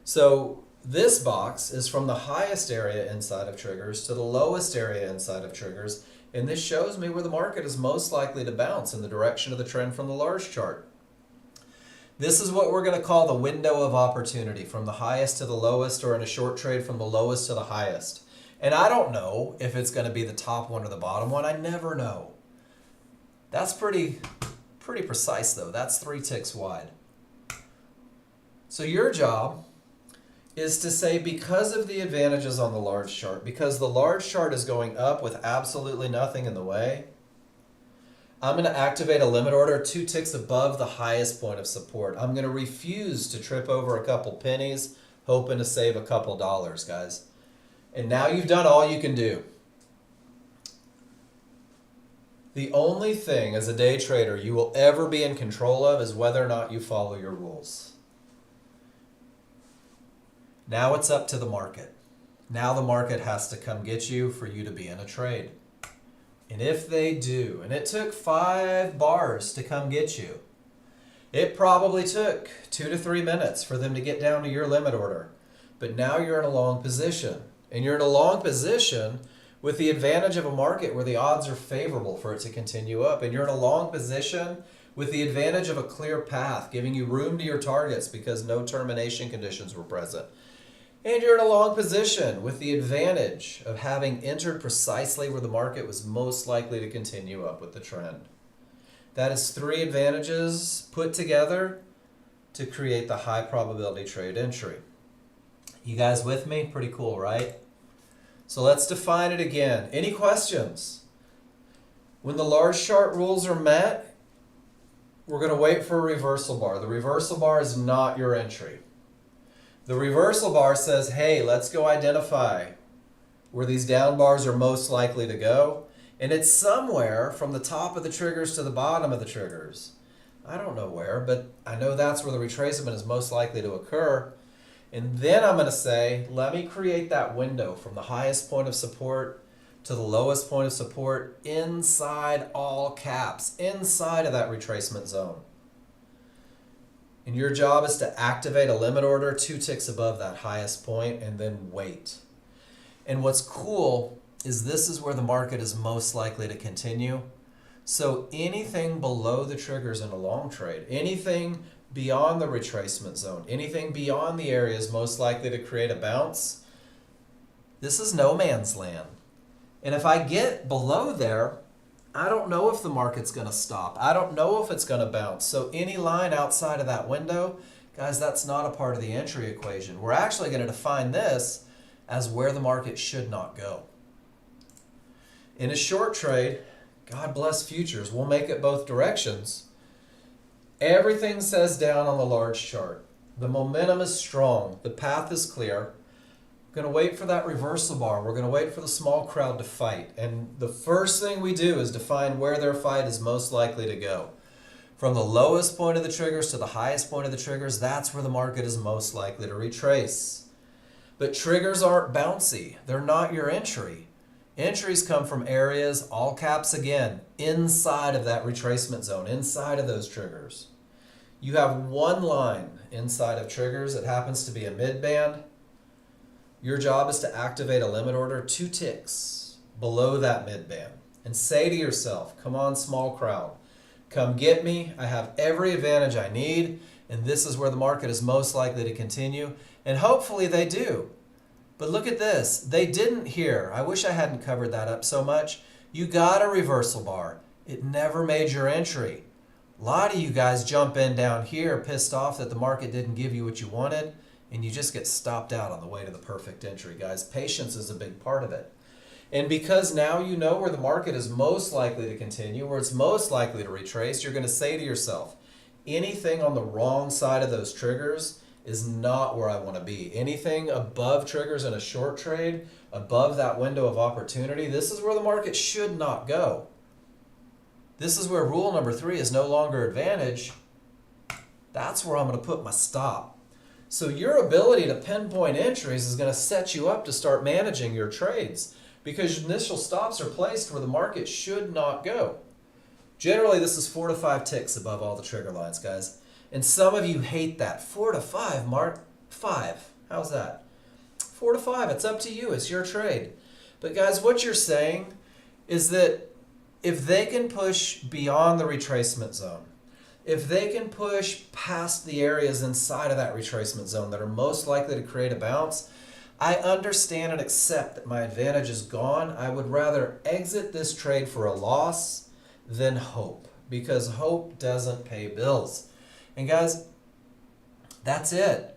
So this box is from the highest area inside of triggers to the lowest area inside of triggers. And this shows me where the market is most likely to bounce in the direction of the trend from the large chart. This is what we're going to call the window of opportunity, from the highest to the lowest, or in a short trade from the lowest to the highest. And I don't know if it's going to be the top one or the bottom one. I never know. That's pretty precise though. That's 3 ticks wide. So your job is to say, because of the advantages on the large chart, because the large chart is going up with absolutely nothing in the way, I'm going to activate a limit order 2 ticks above the highest point of support. I'm going to refuse to trip over a couple pennies, hoping to save a couple dollars, guys. And now you've done all you can do. The only thing as a day trader you will ever be in control of is whether or not you follow your rules. Now it's up to the market. Now the market has to come get you for you to be in a trade. And if they do, and it took 5 bars to come get you, it probably took 2 to 3 minutes for them to get down to your limit order. But now you're in a long position. And you're in a long position with the advantage of a market where the odds are favorable for it to continue up. And you're in a long position with the advantage of a clear path, giving you room to your targets because no termination conditions were present. And you're in a long position with the advantage of having entered precisely where the market was most likely to continue up with the trend. That is 3 advantages put together to create the high probability trade entry. You guys with me? Pretty cool, right? So let's define it again. Any questions? When the large chart rules are met, we're going to wait for a reversal bar. The reversal bar is not your entry. The reversal bar says, hey, let's go identify where these down bars are most likely to go. And it's somewhere from the top of the triggers to the bottom of the triggers. I don't know where, but I know that's where the retracement is most likely to occur. And then I'm going to say, let me create that window from the highest point of support to the lowest point of support inside all caps, inside of that retracement zone. And your job is to activate a limit order 2 ticks above that highest point and then wait. And what's cool is this is where the market is most likely to continue. So anything below the triggers in a long trade, anything beyond the retracement zone, anything beyond the areas most likely to create a bounce, this is no man's land. And if I get below there, I don't know if the market's going to stop. I don't know if it's going to bounce. So any line outside of that window, guys, that's not a part of the entry equation. We're actually going to define this as where the market should not go. In a short trade, God bless futures, we'll make it both directions. Everything says down on the large chart. The momentum is strong. The path is clear. We're going to wait for that reversal bar. We're going to wait for the small crowd to fight. And the first thing we do is define where their fight is most likely to go. From the lowest point of the triggers to the highest point of the triggers, that's where the market is most likely to retrace. But triggers aren't bouncy. They're not your entry. Entries come from areas, all caps again, inside of that retracement zone, inside of those triggers. You have one line inside of triggers. It happens to be a mid-band. Your job is to activate a limit order 2 ticks below that mid-band and say to yourself, come on, small crowd, come get me. I have every advantage I need, and this is where the market is most likely to continue. And hopefully they do. But look at this. They didn't here. I wish I hadn't covered that up so much. You got a reversal bar. It never made your entry. A lot of you guys jump in down here pissed off that the market didn't give you what you wanted, and you just get stopped out on the way to the perfect entry, guys. Patience is a big part of it. And because now you know where the market is most likely to continue, where it's most likely to retrace, you're going to say to yourself, anything on the wrong side of those triggers is not where I want to be. Anything above triggers in a short trade, above that window of opportunity, this is where the market should not go. This is where rule number 3 is no longer advantage. That's where I'm going to put my stop. So your ability to pinpoint entries is going to set you up to start managing your trades, because your initial stops are placed where the market should not go. Generally, this is 4 to 5 ticks above all the trigger lines, guys. And some of you hate that. 4 to 5, Mark. 5. How's that? 4 to 5. It's up to you. It's your trade. But guys, what you're saying is that if they can push beyond the retracement zone, if they can push past the areas inside of that retracement zone that are most likely to create a bounce, I understand and accept that my advantage is gone. I would rather exit this trade for a loss than hope, because hope doesn't pay bills. And guys, that's it.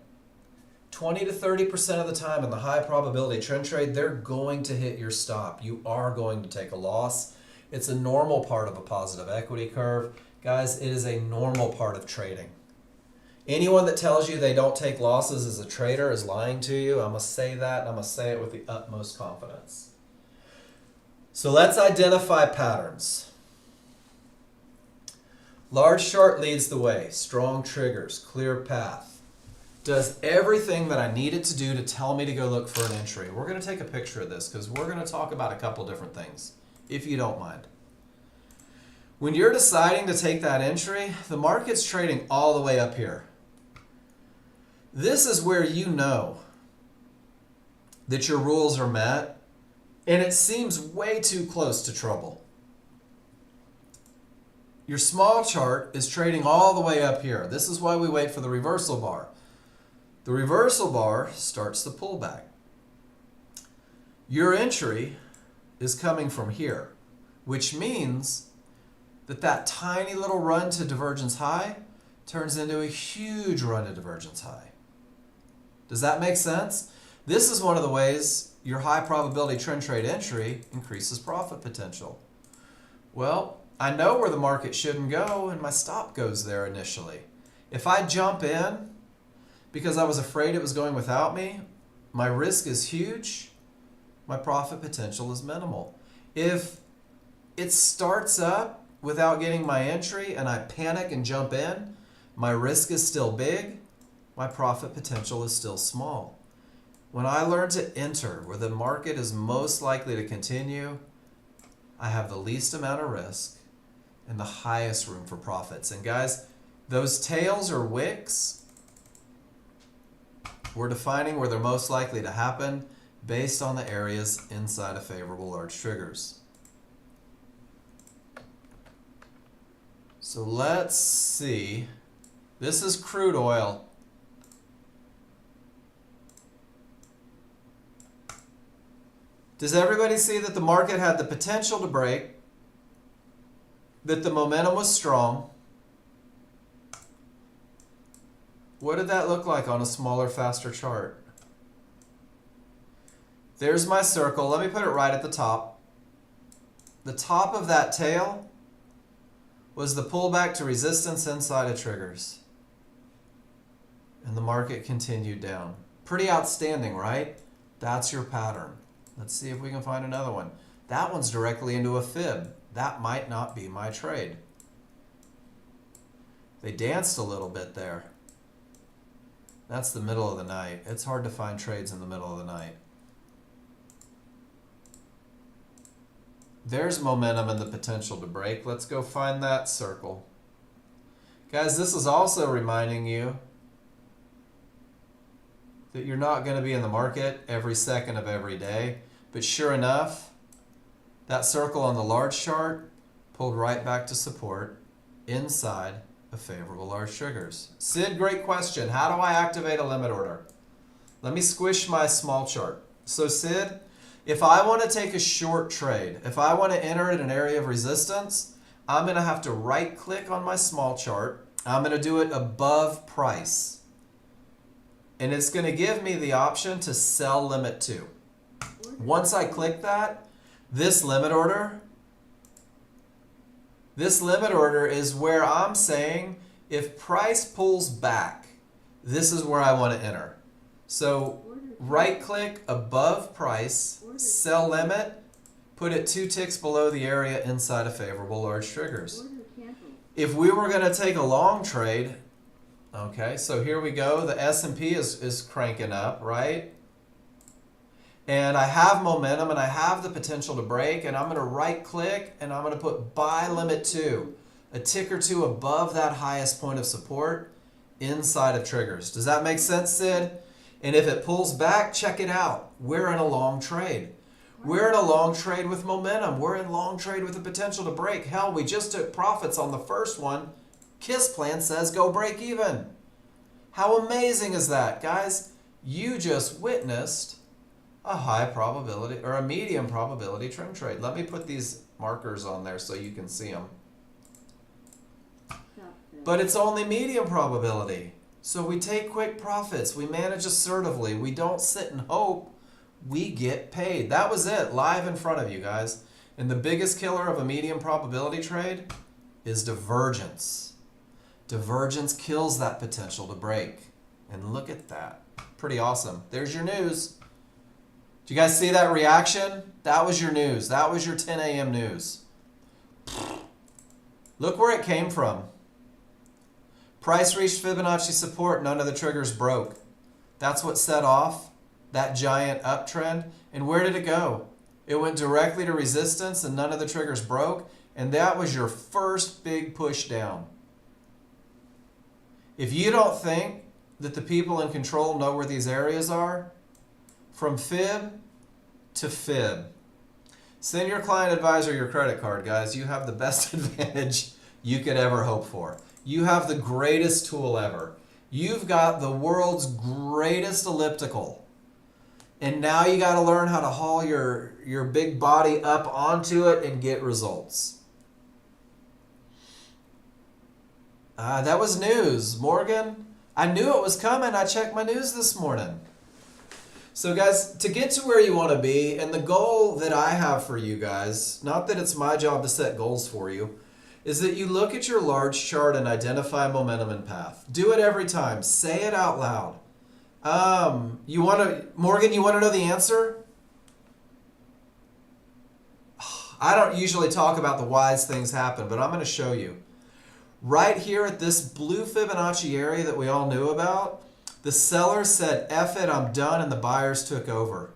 20 to 30% of the time in the high probability trend trade, they're going to hit your stop. You are going to take a loss. It's a normal part of a positive equity curve. Guys, it is a normal part of trading. Anyone that tells you they don't take losses as a trader is lying to you. I'm going to say that, and I'm going to say it with the utmost confidence. So let's identify patterns. Large short leads the way. Strong triggers, clear path. Does everything that I need it to do to tell me to go look for an entry. We're going to take a picture of this because we're going to talk about a couple different things, if you don't mind. When you're deciding to take that entry, the market's trading all the way up here. This is where you know that your rules are met, and it seems way too close to trouble. Your small chart is trading all the way up here. This is why we wait for the reversal bar. The reversal bar starts the pullback. Your entry is coming from here, which means that that tiny little run to divergence high turns into a huge run to divergence high. Does that make sense? This is one of the ways your high probability trend trade entry increases profit potential. Well, I know where the market shouldn't go, and my stop goes there initially. If I jump in because I was afraid it was going without me, my risk is huge, my profit potential is minimal. If it starts up without getting my entry and I panic and jump in, my risk is still big, my profit potential is still small. When I learn to enter where the market is most likely to continue, I have the least amount of risk and the highest room for profits. And guys, those tails or wicks, we're defining where they're most likely to happen based on the areas inside of favorable large triggers. So let's see. This is crude oil. Does everybody see that the market had the potential to break, that the momentum was strong? What did that look like on a smaller, faster chart? There's my circle. Let me put it right at the top. The top of that tail was the pullback to resistance inside of triggers. And the market continued down. Pretty outstanding, right? That's your pattern. Let's see if we can find another one. That one's directly into a fib. That might not be my trade. They danced a little bit there. That's the middle of the night. It's hard to find trades in the middle of the night. There's momentum and the potential to break. Let's go find that circle. Guys, this is also reminding you that you're not going to be in the market every second of every day. But sure enough, that circle on the large chart pulled right back to support inside of favorable large triggers. Sid, great question. How do I activate a limit order? Let me squish my small chart. So Sid, if I want to take a short trade, if I want to enter at an area of resistance, I'm going to have to right click on my small chart. I'm going to do it above price. And it's going to give me the option to sell limit to. Once I click that, this limit order is where I'm saying if price pulls back, this is where I want to enter. So right click above price, sell limit, put it 2 ticks below the area inside of favorable large triggers. If we were going to take a long trade, okay, so here we go. The S&P is cranking up, right? And I have momentum and I have the potential to break, and I'm going to right click and I'm going to put buy limit 2, a tick or 2 above that highest point of support inside of triggers. Does that make sense, Sid? And if it pulls back, check it out. We're in a long trade. We're in a long trade with momentum. We're in long trade with the potential to break. Hell, we just took profits on the first one. KISS plan says go break even. How amazing is that, guys? You just witnessed a high probability or a medium probability trend trade. Let me put these markers on there so you can see them. But it's only medium probability. So we take quick profits. We manage assertively. We don't sit and hope. We get paid. That was it, live in front of you guys. And the biggest killer of a medium probability trade is divergence. Divergence kills that potential to break. And look at that. Pretty awesome. There's your news. Do you guys see that reaction? That was your news. That was your 10 a.m. news. Look where it came from. Price reached Fibonacci support. None of the triggers broke. That's what set off that giant uptrend. And where did it go? It went directly to resistance and none of the triggers broke. And that was your first big push down. If you don't think that the people in control know where these areas are, from fib to fib, send your client advisor your credit card, guys. You have the best advantage you could ever hope for. You have the greatest tool ever. You've got the world's greatest elliptical. And now you got to learn how to haul your big body up onto it and get results. That was news, Morgan. I knew it was coming. I checked my news this morning. So guys, to get to where you want to be, and the goal that I have for you guys, not that it's my job to set goals for you, is that you look at your large chart and identify momentum and path. Do it every time. Say it out loud. Morgan, you want to know the answer? I don't usually talk about the wise things happen, but I'm going to show you. Right here at this blue Fibonacci area that we all knew about, the sellers said, F it, I'm done, and the buyers took over.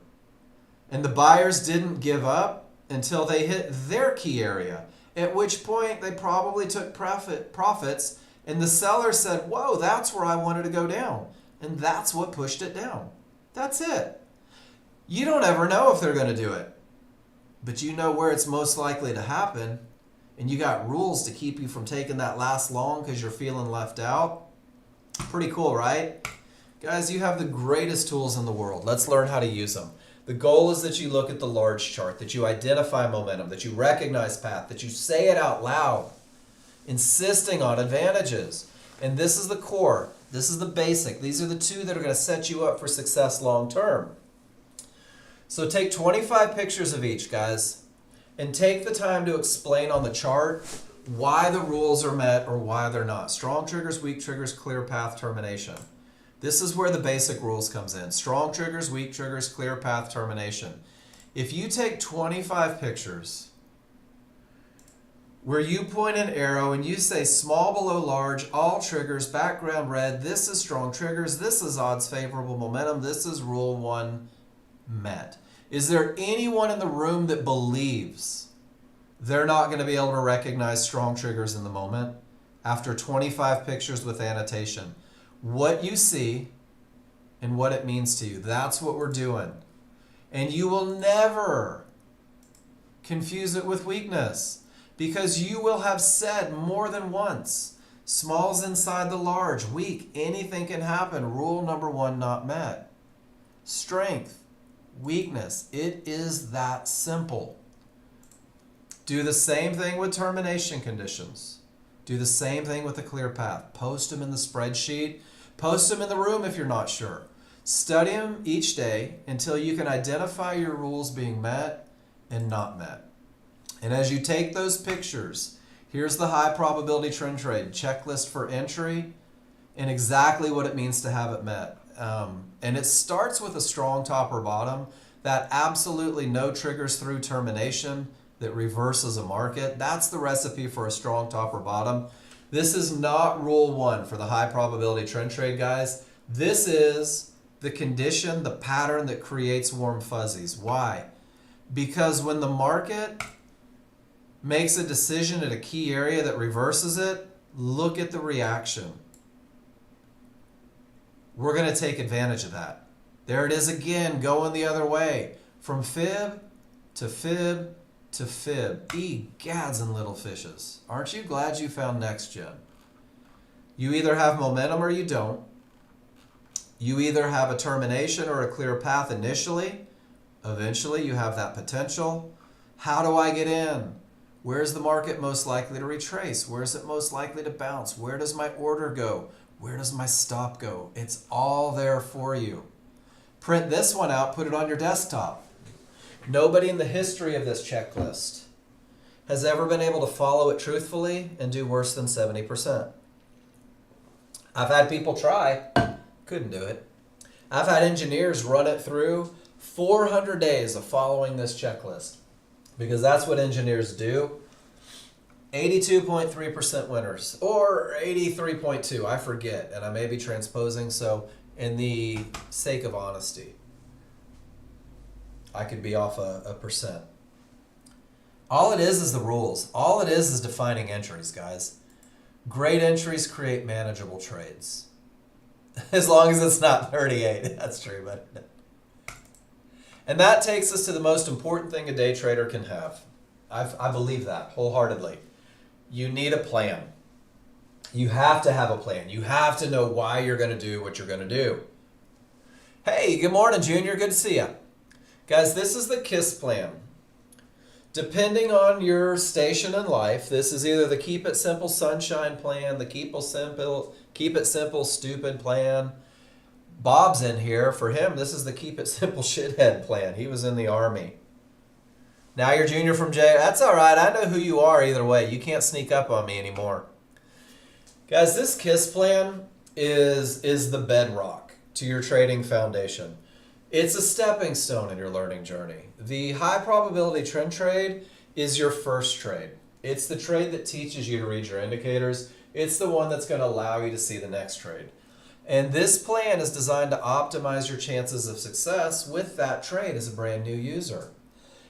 And the buyers didn't give up until they hit their key area, at which point they probably took profits, and the seller said, whoa, that's where I wanted to go down. And that's what pushed it down. That's it. You don't ever know if they're going to do it, but you know where it's most likely to happen, and you got rules to keep you from taking that last long because you're feeling left out. Pretty cool, right? Guys, you have the greatest tools in the world. Let's learn how to use them. The goal is that you look at the large chart, that you identify momentum, that you recognize path, that you say it out loud, insisting on advantages. And this is the core. This is the basic. These are the two that are going to set you up for success long term. So take 25 pictures of each, guys, and take the time to explain on the chart why the rules are met or why they're not. Strong triggers, weak triggers, clear path, termination. This is where the basic rules comes in. Strong triggers, weak triggers, clear path, termination. If you take 25 pictures where you point an arrow and you say small below large, all triggers, background red, this is strong triggers, this is odds favorable momentum, this is rule 1 met. Is there anyone in the room that believes they're not going to be able to recognize strong triggers in the moment after 25 pictures with annotation? What you see and what it means to you. That's what we're doing. And you will never confuse it with weakness, because you will have said more than once, small's inside the large, weak, anything can happen. Rule number 1 not met. Strength, weakness, it is that simple. Do the same thing with termination conditions. Do the same thing with a clear path. Post them in the spreadsheet. Post them in the room if you're not sure. Study them each day until you can identify your rules being met and not met. And as you take those pictures, here's the high probability trend trade checklist for entry and exactly what it means to have it met. And it starts with a strong top or bottom that absolutely no triggers through termination that reverses a market. That's the recipe for a strong top or bottom. This is not rule one for the high probability trend trade, guys. This is the condition, the pattern that creates warm fuzzies. Why? Because when the market makes a decision at a key area that reverses it, look at the reaction. We're going to take advantage of that. There it is again, going the other way. From fib to fib to fib. Egads and little fishes. Aren't you glad you found Nexgen? You either have momentum or you don't. You either have a termination or a clear path initially. Eventually you have that potential. How do I get in? Where's the market most likely to retrace? Where's it most likely to bounce? Where does my order go? Where does my stop go? It's all there for you. Print this one out, put it on your desktop. Nobody in the history of this checklist has ever been able to follow it truthfully and do worse than 70%. I've had people try, couldn't do it. I've had engineers run it through 400 days of following this checklist because that's what engineers do. 82.3% winners, or 83.2, I forget, and I may be transposing, so in the sake of honesty, I could be off a percent. All it is the rules. All it is defining entries, guys. Great entries create manageable trades. As long as it's not 38, that's true, but. And that takes us to the most important thing a day trader can have. I believe that wholeheartedly. You need a plan. You have to have a plan. You have to know why you're going to do what you're going to do. Hey, good morning, Junior. Good to see you. Guys, this is the KISS plan. Depending on your station in life, this is either the Keep It Simple Sunshine plan, the Keep It Simple Stupid plan. Bob's in here. For him, this is the Keep It Simple Shithead plan. He was in the Army. Now you're Junior from J. That's all right. I know who you are either way. You can't sneak up on me anymore. Guys, this KISS plan is the bedrock to your trading foundation. It's a stepping stone in your learning journey. The high probability trend trade is your first trade. It's the trade that teaches you to read your indicators. It's the one that's going to allow you to see the next trade. And this plan is designed to optimize your chances of success with that trade as a brand new user.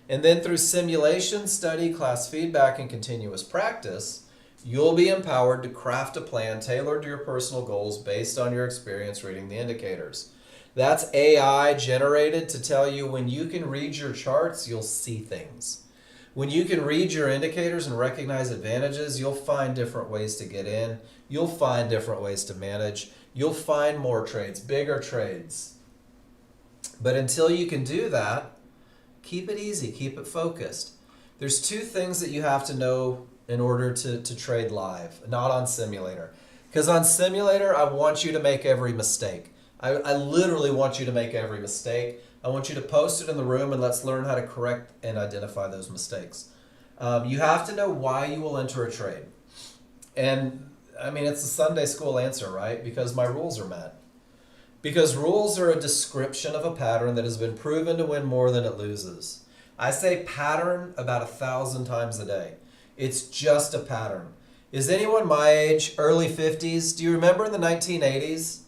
And then through simulation, study, class feedback, and continuous practice, you'll be empowered to craft a plan tailored to your personal goals based on your experience reading the indicators. That's AI generated to tell you when you can read your charts, you'll see things. When you can read your indicators and recognize advantages, you'll find different ways to get in. You'll find different ways to manage. You'll find more trades, bigger trades. But until you can do that, keep it easy, keep it focused. There's two things that you have to know in order to trade live, not on simulator. Because on simulator, I want you to make every mistake. I literally want you to make every mistake. I want you to post it in the room and let's learn how to correct and identify those mistakes. You have to know why you will enter a trade. And I mean, it's a Sunday school answer, right? Because my rules are met. Because rules are a description of a pattern that has been proven to win more than it loses. I say pattern about 1,000 times a day. It's just a pattern. Is anyone my age, early 50s? Do you remember in the 1980s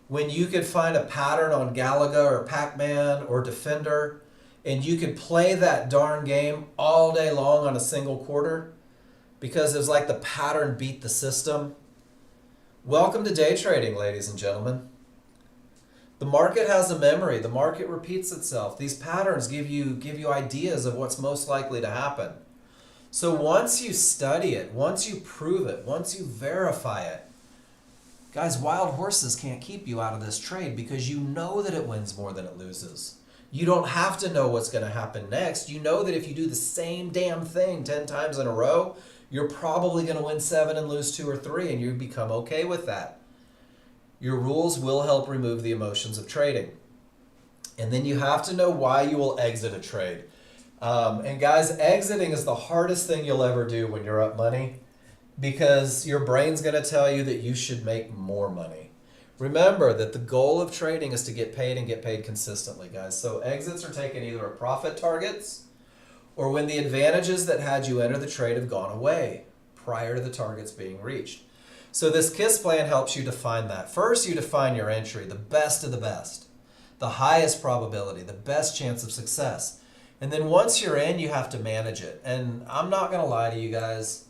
when you could find a pattern on Galaga or Pac-Man or Defender and you could play that darn game all day long on a single quarter because it was like the pattern beat the system? Welcome to day trading, ladies and gentlemen. The market has a memory. The market repeats itself. These patterns give you ideas of what's most likely to happen. So once you study it, once you prove it, once you verify it, guys, wild horses can't keep you out of this trade because you know that it wins more than it loses. You don't have to know what's going to happen next. You know that if you do the same damn thing 10 times in a row, you're probably going to win 7 and lose 2 or 3, and you become okay with that. Your rules will help remove the emotions of trading. And then you have to know why you will exit a trade. And guys, exiting is the hardest thing you'll ever do when you're up money, because your brain's going to tell you that you should make more money. Remember that the goal of trading is to get paid and get paid consistently, guys. So exits are taken either at profit targets or when the advantages that had you enter the trade have gone away prior to the targets being reached. So this KISS plan helps you define that. First, you define your entry, the best of the best, the highest probability, the best chance of success. And then once you're in, you have to manage it. And I'm not going to lie to you guys.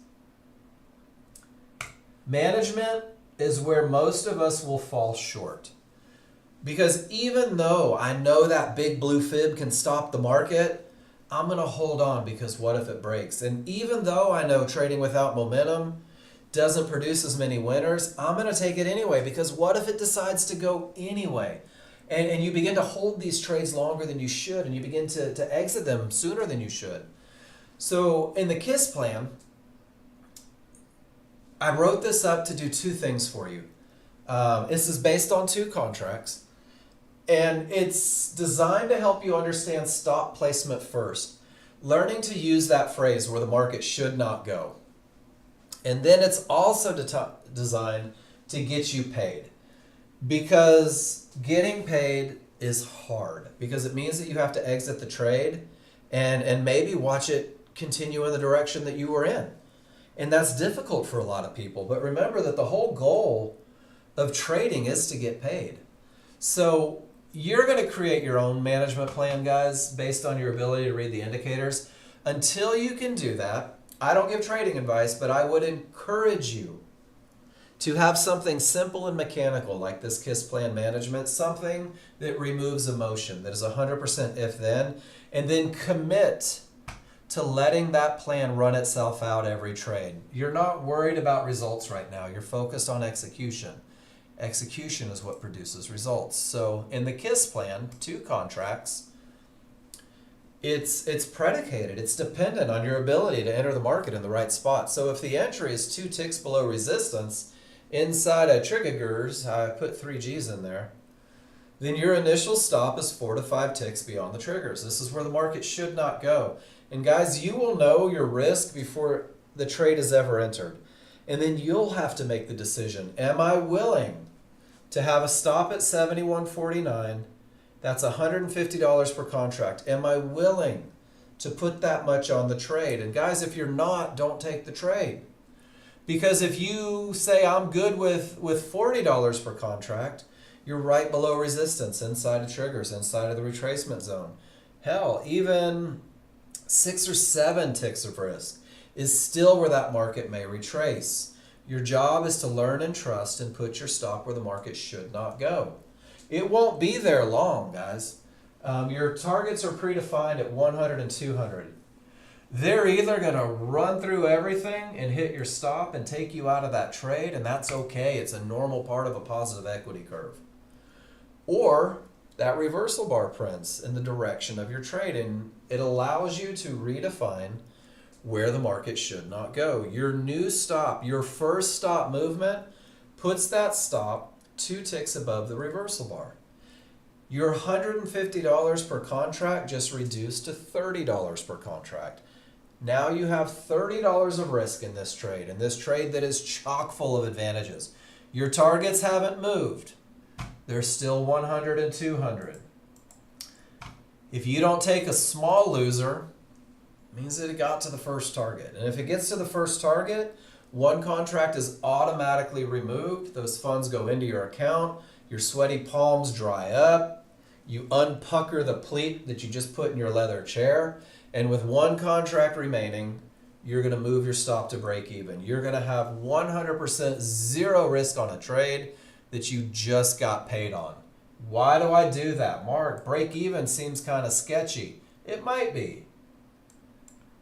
Management is where most of us will fall short. Because even though I know that big blue fib can stop the market, I'm going to hold on because what if it breaks? And even though I know trading without momentum doesn't produce as many winners, I'm going to take it anyway because what if it decides to go anyway? And you begin to hold these trades longer than you should, and you begin to exit them sooner than you should. So in the KISS plan, I wrote this up to do 2 things for you. This is based on 2 contracts, and it's designed to help you understand stop placement first, learning to use that phrase where the market should not go. And then it's also designed to get you paid, because getting paid is hard, because it means that you have to exit the trade and maybe watch it continue in the direction that you were in. And that's difficult for a lot of people. But remember that the whole goal of trading is to get paid. So you're going to create your own management plan, guys, based on your ability to read the indicators. Until you can do that, I don't give trading advice, but I would encourage you to have something simple and mechanical like this KISS plan management, something that removes emotion, that is 100% if-then, and then commit to letting that plan run itself out every trade. You're not worried about results right now. You're focused on execution. Execution is what produces results. So in the KISS plan, 2 contracts, it's predicated, it's dependent on your ability to enter the market in the right spot. So if the entry is 2 ticks below resistance inside a triggers, I put 3 G's in there, then your initial stop is 4 to 5 ticks beyond the triggers. This is where the market should not go. And guys, you will know your risk before the trade is ever entered. And then you'll have to make the decision. Am I willing to have a stop at 71.49? That's $150 per contract. Am I willing to put that much on the trade? And guys, if you're not, don't take the trade. Because if you say I'm good with $40 per contract, you're right below resistance, inside of triggers, inside of the retracement zone. Hell, even 6 or 7 ticks of risk is still where that market may retrace. Your job is to learn and trust and put your stop where the market should not go. It won't be there long, guys. Your targets are predefined at 100 and 200. They're either going to run through everything and hit your stop and take you out of that trade, and that's okay. It's a normal part of a positive equity curve. Or that reversal bar prints in the direction of your trade, and it allows you to redefine where the market should not go. Your new stop, your first stop movement, puts that stop 2 ticks above the reversal bar. Your $150 per contract just reduced to $30 per contract. Now you have $30 of risk in this trade that is chock full of advantages. Your targets haven't moved. They're still 100 and 200. If you don't take a small loser, it means that it got to the first target. And if it gets to the first target, 1 contract is automatically removed. Those funds go into your account. Your sweaty palms dry up. You unpucker the pleat that you just put in your leather chair. And with 1 contract remaining, you're going to move your stop to break even. You're going to have 100% zero risk on a trade that you just got paid on. Why do I do that? Mark, break even seems kind of sketchy. It might be.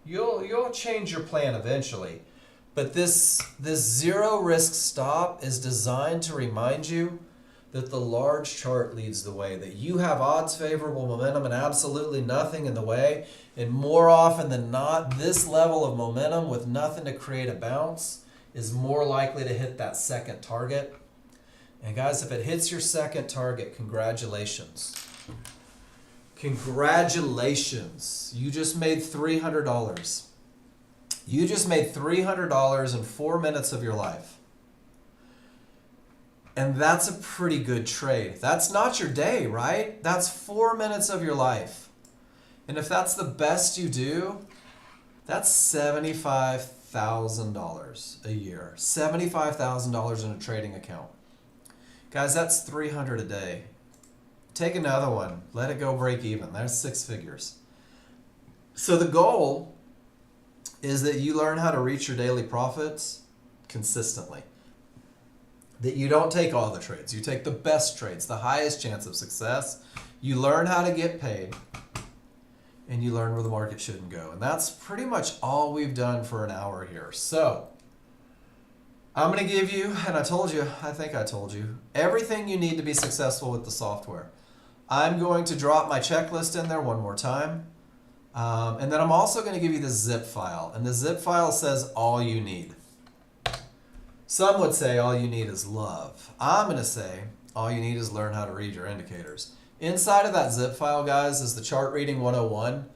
You'll change your plan eventually. But this zero risk stop is designed to remind you that the large chart leads the way, that you have odds favorable momentum and absolutely nothing in the way. And more often than not, this level of momentum with nothing to create a bounce is more likely to hit that second target. And guys, if it hits your second target, congratulations. Congratulations. You just made $300. You just made $300 in 4 minutes of your life. And that's a pretty good trade. That's not your day, right? That's 4 minutes of your life. And if that's the best you do, that's $75,000 a year. $75,000 in a trading account. Guys, that's $300 a day. Take another one. Let it go break even. That's 6 figures. So the goal is that you learn how to reach your daily profits consistently. That you don't take all the trades. You take the best trades, the highest chance of success. You learn how to get paid, and you learn where the market shouldn't go. And that's pretty much all we've done for an hour here. So I'm going to give you, and I think I told you, everything you need to be successful with the software. I'm going to drop my checklist in there one more time. And then I'm also going to give you the zip file. And the zip file says all you need. Some would say all you need is love. I'm going to say all you need is learn how to read your indicators. Inside of that zip file, guys, is the chart reading 101.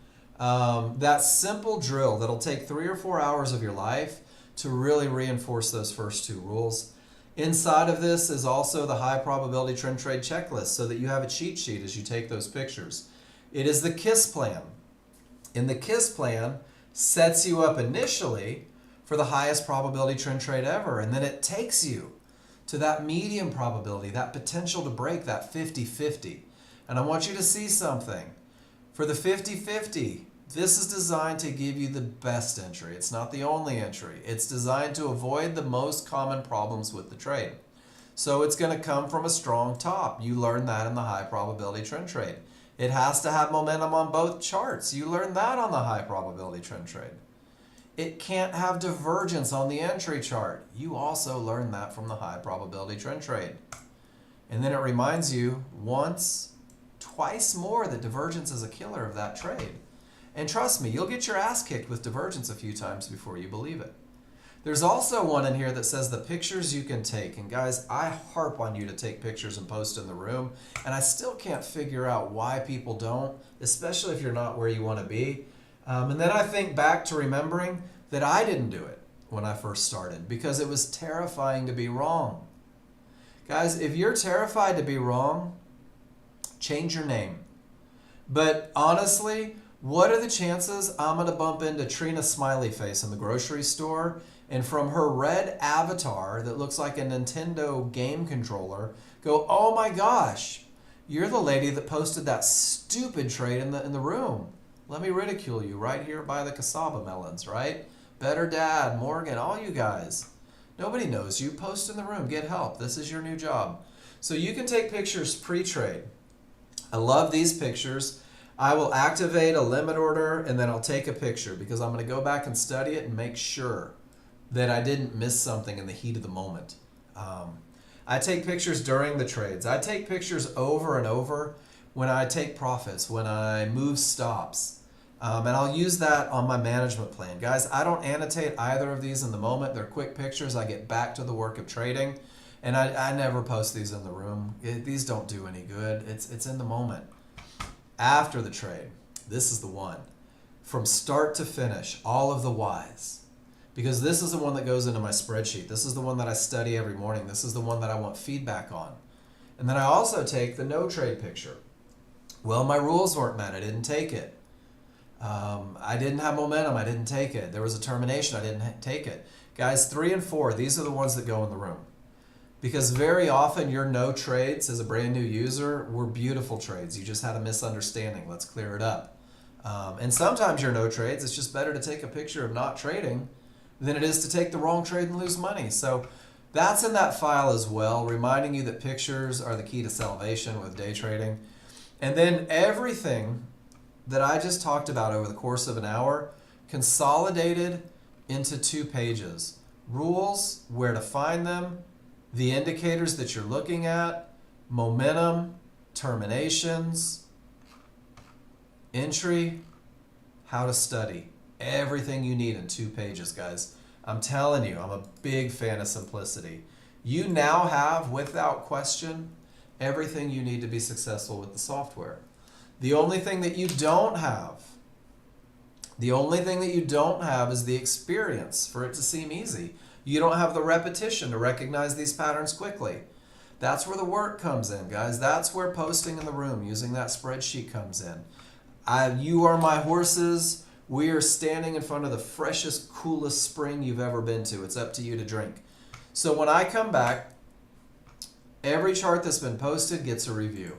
That simple drill that'll take 3 or 4 hours of your life to really reinforce those first 2 rules. Inside of this is also the high probability trend trade checklist so that you have a cheat sheet as you take those pictures. It is the KISS plan. And the KISS plan sets you up initially for the highest probability trend trade ever. And then it takes you to that medium probability, that potential to break that 50-50. And I want you to see something. For the 50-50, this is designed to give you the best entry. It's not the only entry. It's designed to avoid the most common problems with the trade. So it's going to come from a strong top. You learn that in the high probability trend trade. It has to have momentum on both charts. You learn that on the high probability trend trade. It can't have divergence on the entry chart. You also learn that from the high probability trend trade. And then it reminds you once, twice more that divergence is a killer of that trade. And trust me, you'll get your ass kicked with divergence a few times before you believe it. There's also one in here that says the pictures you can take. And guys, I harp on you to take pictures and post in the room. And I still can't figure out why people don't, especially if you're not where you want to be. And then I think back to remembering that I didn't do it when I first started because it was terrifying to be wrong. Guys, if you're terrified to be wrong, change your name. But honestly, what are the chances I'm going to bump into Trina Smiley Face in the grocery store and from her red avatar that looks like a Nintendo game controller go, oh my gosh, you're the lady that posted that stupid trade in the room. Let me ridicule you right here by the cassava melons, right? Better Dad, Morgan, all you guys. Nobody knows you. Post in the room. Get help. This is your new job. So you can take pictures pre-trade. I love these pictures. I will activate a limit order and then I'll take a picture because I'm going to go back and study it and make sure that I didn't miss something in the heat of the moment. I take pictures during the trades. I take pictures over and over when I take profits, when I move stops. And I'll use that on my management plan. Guys, I don't annotate either of these in the moment. They're quick pictures. I get back to the work of trading. And I never post these in the room. These don't do any good. It's in the moment. After the trade, this is the one. From start to finish, all of the whys. Because this is the one that goes into my spreadsheet. This is the one that I study every morning. This is the one that I want feedback on. And then I also take the no trade picture. Well, my rules weren't met. I didn't take it. I didn't have momentum. I didn't take it. There was a termination. I didn't take it. Guys, 3 and 4, these are the ones that go in the room. Because very often your no trades as a brand new user were beautiful trades. You just had a misunderstanding. Let's clear it up. And sometimes your no trades, it's just better to take a picture of not trading than it is to take the wrong trade and lose money. So that's in that file as well, reminding you that pictures are the key to salvation with day trading. And then everything that I just talked about over the course of an hour consolidated into 2 pages. Rules, where to find them, the indicators that you're looking at, momentum, terminations, entry, how to study. Everything you need in 2 pages, guys. I'm telling you, I'm a big fan of simplicity. You now have, without question, everything you need to be successful with the software. The only thing that you don't have, is the experience for it to seem easy. You don't have the repetition to recognize these patterns quickly. That's where the work comes in, guys. That's where posting in the room, using that spreadsheet comes in. You are my horses. We are standing in front of the freshest, coolest spring you've ever been to. It's up to you to drink. So when I come back, every chart that's been posted gets a review.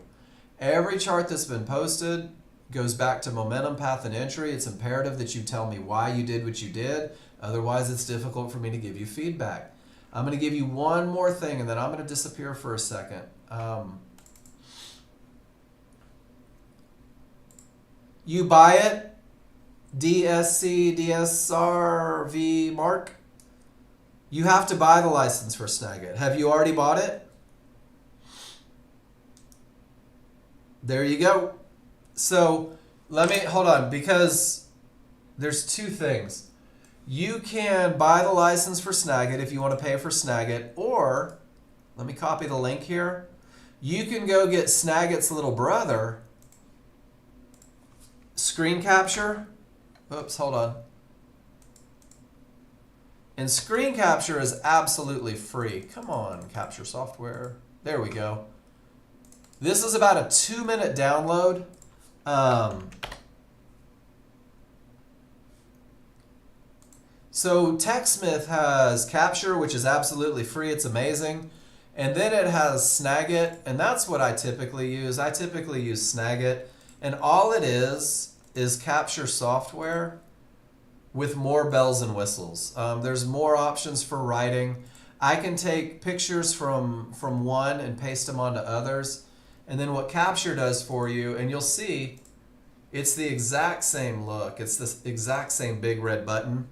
Every chart that's been posted goes back to momentum, path, and entry. It's imperative that you tell me why you did what you did. Otherwise, it's difficult for me to give you feedback. I'm going to give you one more thing, and then I'm going to disappear for a second. You buy it, DSC, DSRV Mark. You have to buy the license for Snagit. Have you already bought it? There you go. So hold on, because there's 2 things. You can buy the license for Snagit if you want to pay for Snagit, or let me copy the link here. You can go get Snagit's little brother, screen capture. Oops, hold on. And screen capture is absolutely free. Come on, capture software. There we go. This is about a 2-minute download. So TechSmith has Capture, which is absolutely free. It's amazing. And then it has Snagit, and that's what I typically use. I typically use Snagit, and all it is Capture software with more bells and whistles. There's more options for writing. I can take pictures from one and paste them onto others. And then what Capture does for you, and you'll see, it's the exact same look. It's the exact same big red button.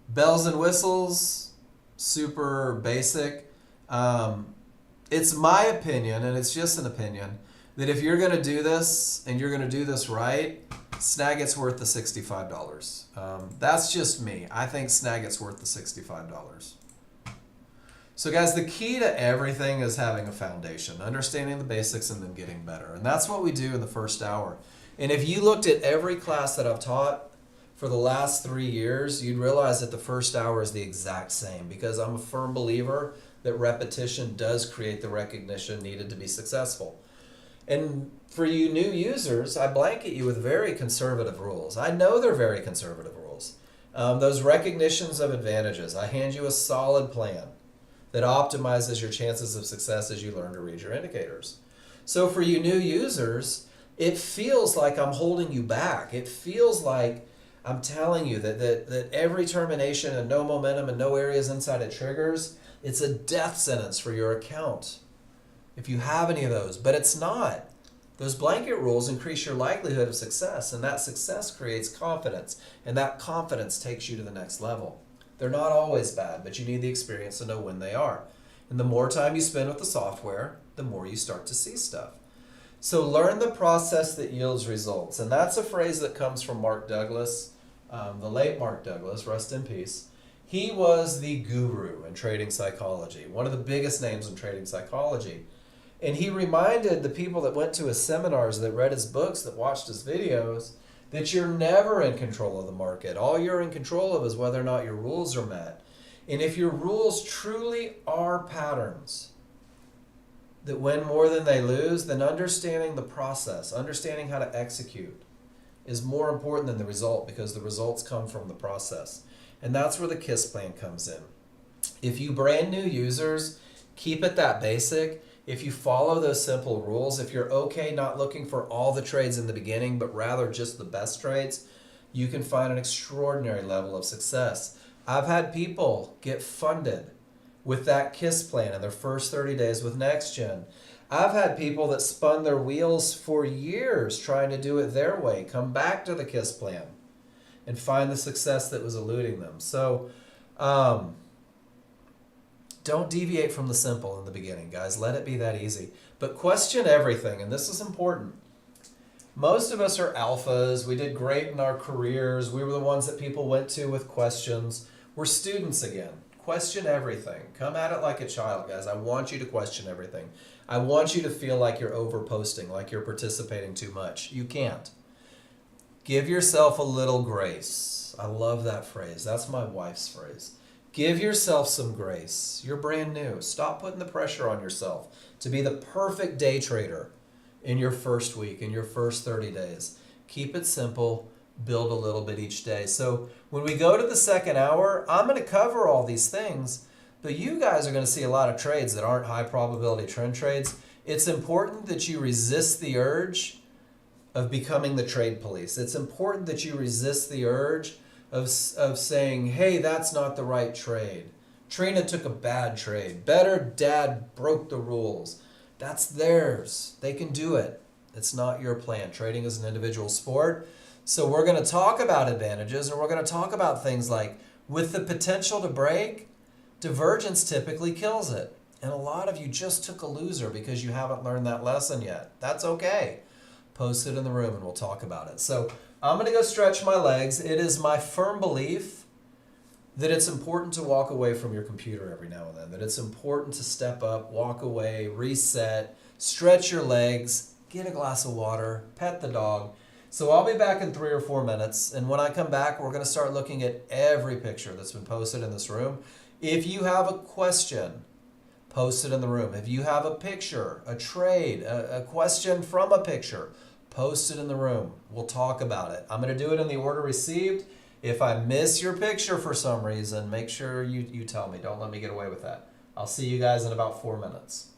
Bells and whistles, super basic. It's my opinion, and it's just an opinion, that if you're going to do this, and you're going to do this right, Snagit's worth the $65. That's just me. I think Snagit's worth the $65. So guys, the key to everything is having a foundation, understanding the basics, and then getting better. And that's what we do in the first hour. And if you looked at every class that I've taught for the last 3 years, you'd realize that the first hour is the exact same, because I'm a firm believer that repetition does create the recognition needed to be successful. And for you new users, I blanket you with very conservative rules. I know they're very conservative rules. Those recognitions of advantages. I hand you a solid plan that optimizes your chances of success as you learn to read your indicators. So for you new users, it feels like I'm holding you back. It feels like I'm telling you that every termination and no momentum and no areas inside it triggers, it's a death sentence for your account if you have any of those. But it's not. Those blanket rules increase your likelihood of success, and that success creates confidence, and that confidence takes you to the next level. They're not always bad, but you need the experience to know when they are. And the more time you spend with the software, the more you start to see stuff. So learn the process that yields results. And that's a phrase that comes from Mark Douglas, the late Mark Douglas, rest in peace. He was the guru in trading psychology, one of the biggest names in trading psychology. And he reminded the people that went to his seminars, that read his books, that watched his videos, that you're never in control of the market. All you're in control of is whether or not your rules are met. And if your rules truly are patterns that win more than they lose, then understanding the process, understanding how to execute, is more important than the result, because the results come from the process. And that's where the KISS plan comes in. If you brand new users, keep it that basic. If you follow those simple rules, if you're okay not looking for all the trades in the beginning, but rather just the best trades, you can find an extraordinary level of success. I've had people get funded with that KISS plan in their first 30 days with Nexgen. I've had people that spun their wheels for years trying to do it their way, come back to the KISS plan and find the success that was eluding them. So Don't deviate from the simple in the beginning, guys. Let it be that easy. But question everything, and this is important. Most of us are alphas. We did great in our careers. We were the ones that people went to with questions. We're students again. Question everything. Come at it like a child, guys. I want you to question everything. I want you to feel like you're overposting, like you're participating too much. You can't. Give yourself a little grace. I love that phrase. That's my wife's phrase. Give yourself some grace. You're brand new. Stop putting the pressure on yourself to be the perfect day trader in your first week, in your first 30 days. Keep it simple. Build a little bit each day. So when we go to the second hour, I'm going to cover all these things, but you guys are going to see a lot of trades that aren't high probability trend trades. It's important that you resist the urge of becoming the trade police. It's important that you resist the urge of saying, hey, that's not the right trade. Trina took a bad trade. Better dad broke the rules. That's theirs. They can do it. It's not your plan. Trading is an individual sport. So we're going to talk about advantages, and we're going to talk about things like with the potential to break, divergence typically kills it. And a lot of you just took a loser because you haven't learned that lesson yet. That's okay. Post it in the room and we'll talk about it. So I'm going to go stretch my legs. It is my firm belief that it's important to walk away from your computer every now and then, that it's important to step up, walk away, reset, stretch your legs, get a glass of water, pet the dog. So I'll be back in 3 or 4 minutes, and when I come back, we're going to start looking at every picture that's been posted in this room. If you have a question, post it in the room. If you have a picture, a trade, a question from a picture, post it in the room. We'll talk about it. I'm going to do it in the order received. If I miss your picture for some reason, make sure you tell me. Don't let me get away with that. I'll see you guys in about 4 minutes.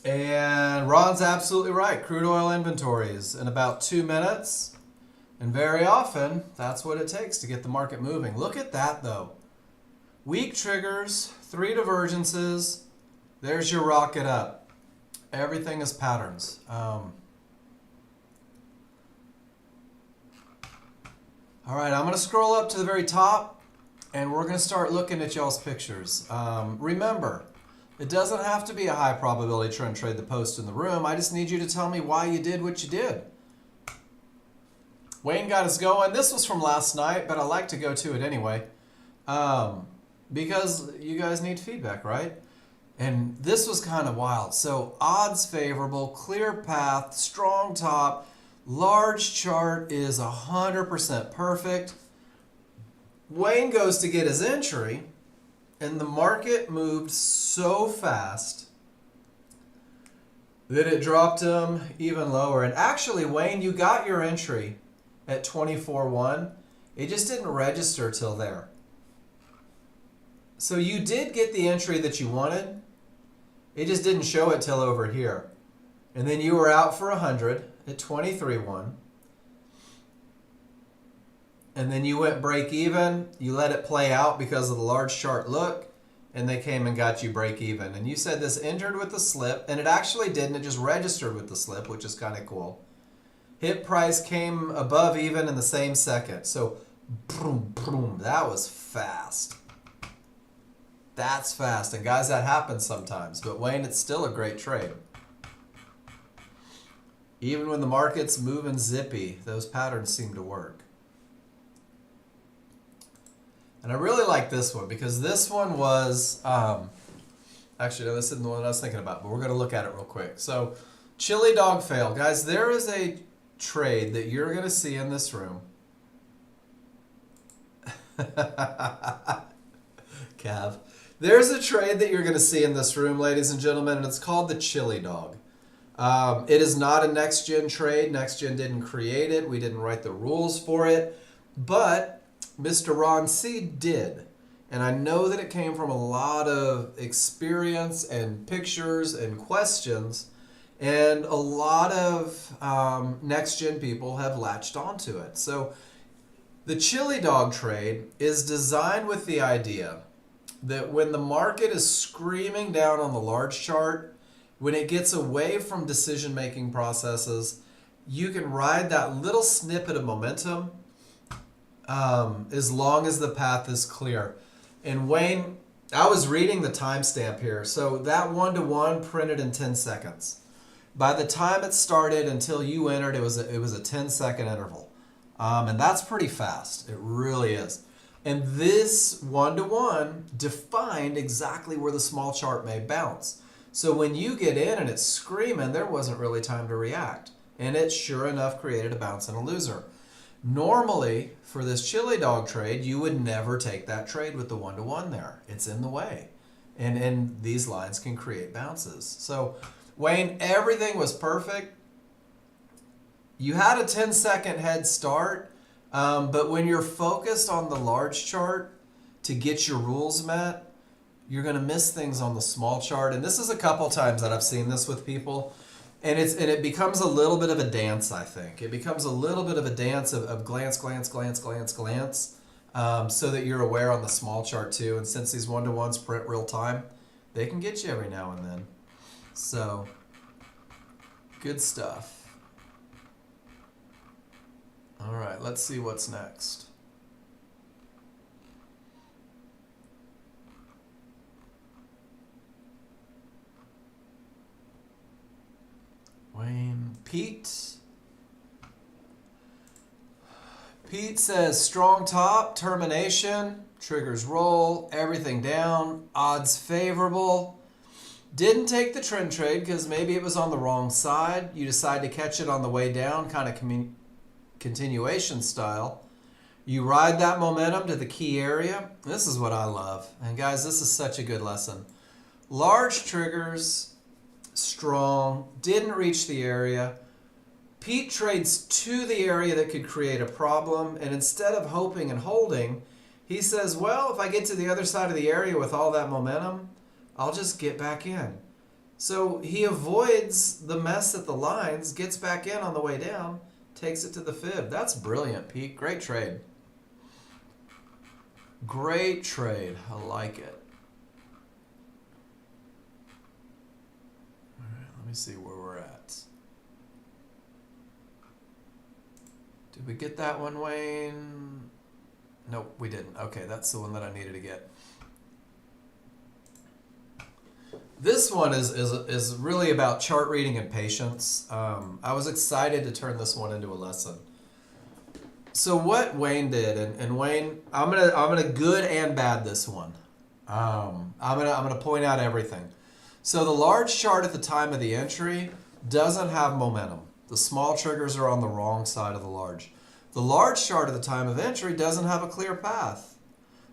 And Ron's absolutely right. Crude oil inventories in about 2 minutes. And very often, that's what it takes to get the market moving. Look at that, though. Weak triggers, 3 divergences. There's your rocket up. Everything is patterns. All right, I'm going to scroll up to the very top, and we're going to start looking at y'all's pictures. Remember, it doesn't have to be a high probability trend trade to post in the room. I just need you to tell me why you did what you did. Wayne got us going. This was from last night, but I like to go to it anyway because you guys need feedback, right? And this was kind of wild. So odds favorable, clear path, strong top, large chart is 100% perfect. Wayne goes to get his entry, and the market moved so fast that it dropped him even lower. And actually, Wayne, you got your entry at 24.1. It just didn't register till there. So you did get the entry that you wanted. It just didn't show it till over here. And then you were out for 100 at 23.1. And then you went break even. You let it play out because of the large chart look. And they came and got you break even. And you said this entered with the slip. And it actually didn't. It just registered with the slip, which is kind of cool. Hit price came above even in the same second. So, boom, boom. That was fast. That's fast. And guys, that happens sometimes. But Wayne, it's still a great trade. Even when the market's moving zippy, those patterns seem to work. And I really like this one because this one was, actually, no, this isn't the one I was thinking about, but we're going to look at it real quick. So, chili dog fail. Guys, there is a trade that you're going to see in this room. Cav. There's a trade that you're going to see in this room, ladies and gentlemen, and it's called the chili dog. It is not a Nexgen trade. Nexgen didn't create it. We didn't write the rules for it. But Mr. Ron C. did. And I know that it came from a lot of experience and pictures and questions. And a lot of Nexgen people have latched onto it. So the chili dog trade is designed with the idea that when the market is screaming down on the large chart, when it gets away from decision-making processes, you can ride that little snippet of momentum as long as the path is clear. And Wayne, I was reading the timestamp here. So that 1-to-1 printed in 10 seconds. By the time it started until you entered, it was a 10-second interval. And that's pretty fast. It really is. And this 1-to-1 defined exactly where the small chart may bounce. So when you get in and it's screaming, there wasn't really time to react. And it sure enough created a bounce and a loser. Normally, for this chili dog trade, you would never take that trade with the 1-to-1 there. It's in the way. And these lines can create bounces. So, Wayne, everything was perfect. You had a 10-second head start. But when you're focused on the large chart to get your rules met, you're going to miss things on the small chart. And this is a couple times that I've seen this with people. And it becomes a little bit of a dance, I think. It becomes a little bit of a dance of glance, glance, glance, glance, glance, so that you're aware on the small chart too. And since these 1-to-1s print real time, they can get you every now and then. So, good stuff. All right, let's see what's next. Wayne, Pete says strong top, termination, triggers roll, everything down, odds favorable. Didn't take the trend trade because maybe it was on the wrong side. You decide to catch it on the way down, kind of continuation style. You ride that momentum to the key area. This is what I love. And guys, this is such a good lesson. Large triggers, strong, didn't reach the area. Pete trades to the area that could create a problem, and instead of hoping and holding, he says, well, if I get to the other side of the area with all that momentum, I'll just get back in. So he avoids the mess at the lines, gets back in on the way down, takes it to the fib. That's brilliant, Pete. Great trade. Great trade. I like it. All right, let me see where we're at. Did we get that one, Wayne? Nope, we didn't. Okay, that's the one that I needed to get. This one is really about chart reading and patience. I was excited to turn this one into a lesson. So what Wayne did, and Wayne, I'm gonna good and bad this one. I'm gonna point out everything. So the large chart at the time of the entry doesn't have momentum. The small triggers are on the wrong side of the large. The large chart at the time of entry doesn't have a clear path.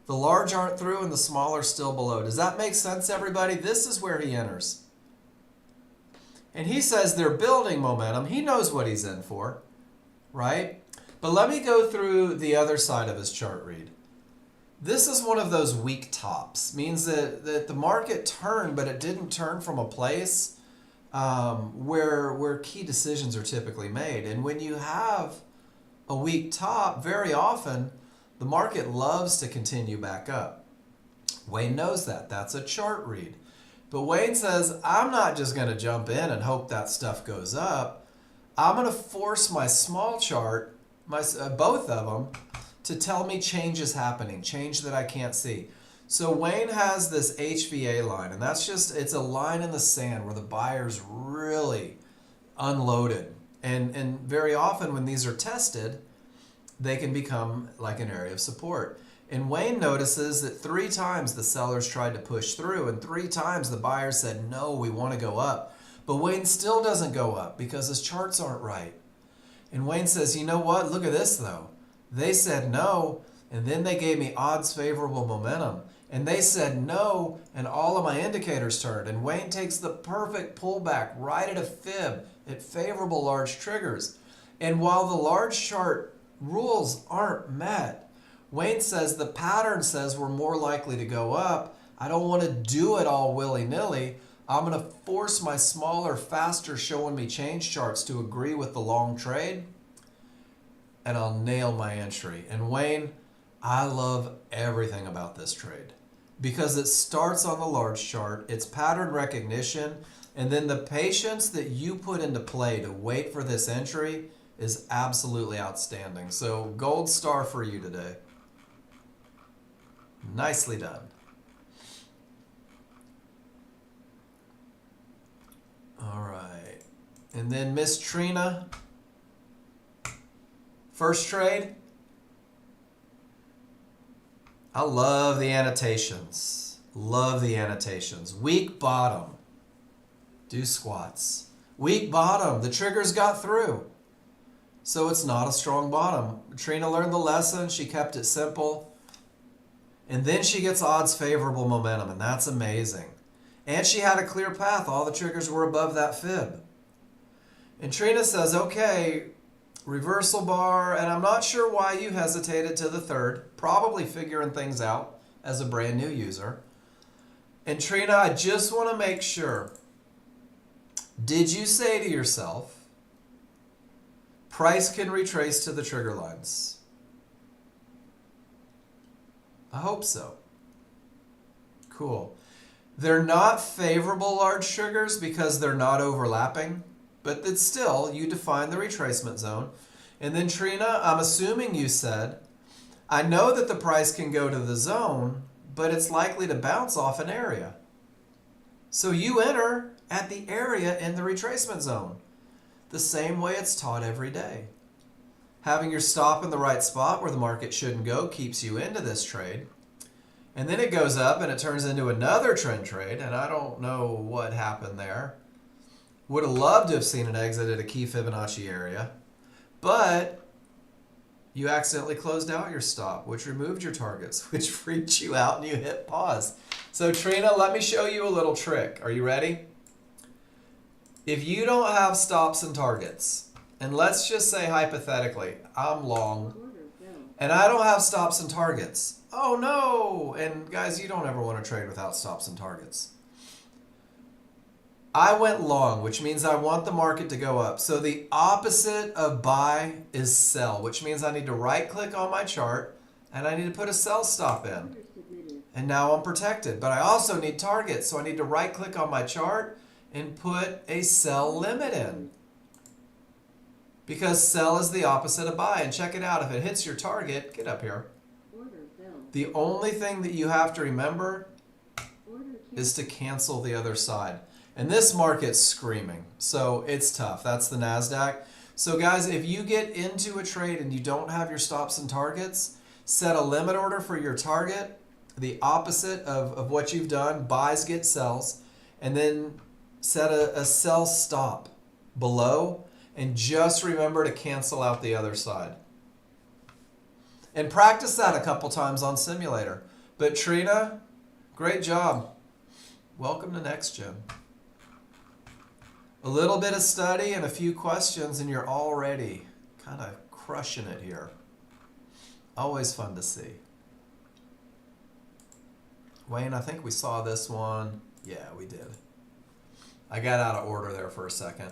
The large aren't through and the small are still below. Does that make sense, everybody? This is where he enters. And he says they're building momentum. He knows what he's in for, right? But let me go through the other side of his chart read. This is one of those weak tops. Means that the market turned, but it didn't turn from a place where key decisions are typically made. And when you have a weak top, very often the market loves to continue back up. Wayne knows that. That's a chart read. But Wayne says, I'm not just going to jump in and hope that stuff goes up. I'm going to force my small chart, both of them, to tell me change is happening, change that I can't see. So Wayne has this HVA line, and that's just, it's a line in the sand where the buyer's really unloaded. And very often when these are tested, they can become like an area of support. And Wayne notices that 3 times the sellers tried to push through, and 3 times the buyers said, no, we want to go up. But Wayne still doesn't go up because his charts aren't right. And Wayne says, you know what? Look at this though. They said no, and then they gave me odds favorable momentum. And they said no, and all of my indicators turned. And Wayne takes the perfect pullback right at a fib at favorable large triggers. And while the large chart rules aren't met, Wayne says the pattern says we're more likely to go up. I don't want to do it all willy-nilly. I'm going to force my smaller, faster showing me change charts to agree with the long trade, and I'll nail my entry. And Wayne, I love everything about this trade because it starts on the large chart, it's pattern recognition, and then the patience that you put into play to wait for this entry is absolutely outstanding. So gold star for you today. Nicely done. All right. And then Miss Trina, first trade. I love the annotations. Love the annotations. Weak bottom. Do squats. Weak bottom. The triggers got through. So it's not a strong bottom. Trina learned the lesson. She kept it simple. And then she gets odds favorable momentum, and that's amazing. And she had a clear path. All the triggers were above that fib. And Trina says, okay, reversal bar, and I'm not sure why you hesitated to the third, probably figuring things out as a brand new user. And Trina, I just want to make sure, did you say to yourself, price can retrace to the trigger lines? I hope so. Cool. They're not favorable large triggers because they're not overlapping, but it's still, you define the retracement zone. And then Trina, I'm assuming you said, I know that the price can go to the zone, but it's likely to bounce off an area. So you enter at the area in the retracement zone, the same way it's taught every day. Having your stop in the right spot where the market shouldn't go keeps you into this trade. And then it goes up and it turns into another trend trade, and I don't know what happened there. Would have loved to have seen an exit at a key Fibonacci area, but you accidentally closed out your stop, which removed your targets, which freaked you out, and you hit pause. So Trina, let me show you a little trick. Are you ready? If you don't have stops and targets, and let's just say hypothetically, I'm long, and I don't have stops and targets. Oh no! And guys, you don't ever want to trade without stops and targets. I went long, which means I want the market to go up. So the opposite of buy is sell, which means I need to right click on my chart and I need to put a sell stop in. And now I'm protected. But I also need targets, so I need to right click on my chart and put a sell limit in. Because sell is the opposite of buy. And check it out, if it hits your target, get up here. The only thing that you have to remember is to cancel the other side. And this market's screaming, so it's tough. That's the NASDAQ. So guys, if you get into a trade and you don't have your stops and targets, set a limit order for your target, the opposite of what you've done, buys get sells, and then set a sell stop below, and just remember to cancel out the other side. And practice that a couple times on simulator. But Trina, great job. Welcome to Nexgen. A little bit of study and a few questions and you're already kind of crushing it here. Always fun to see. Wayne, I think we saw this one. Yeah, we did. I got out of order there for a second.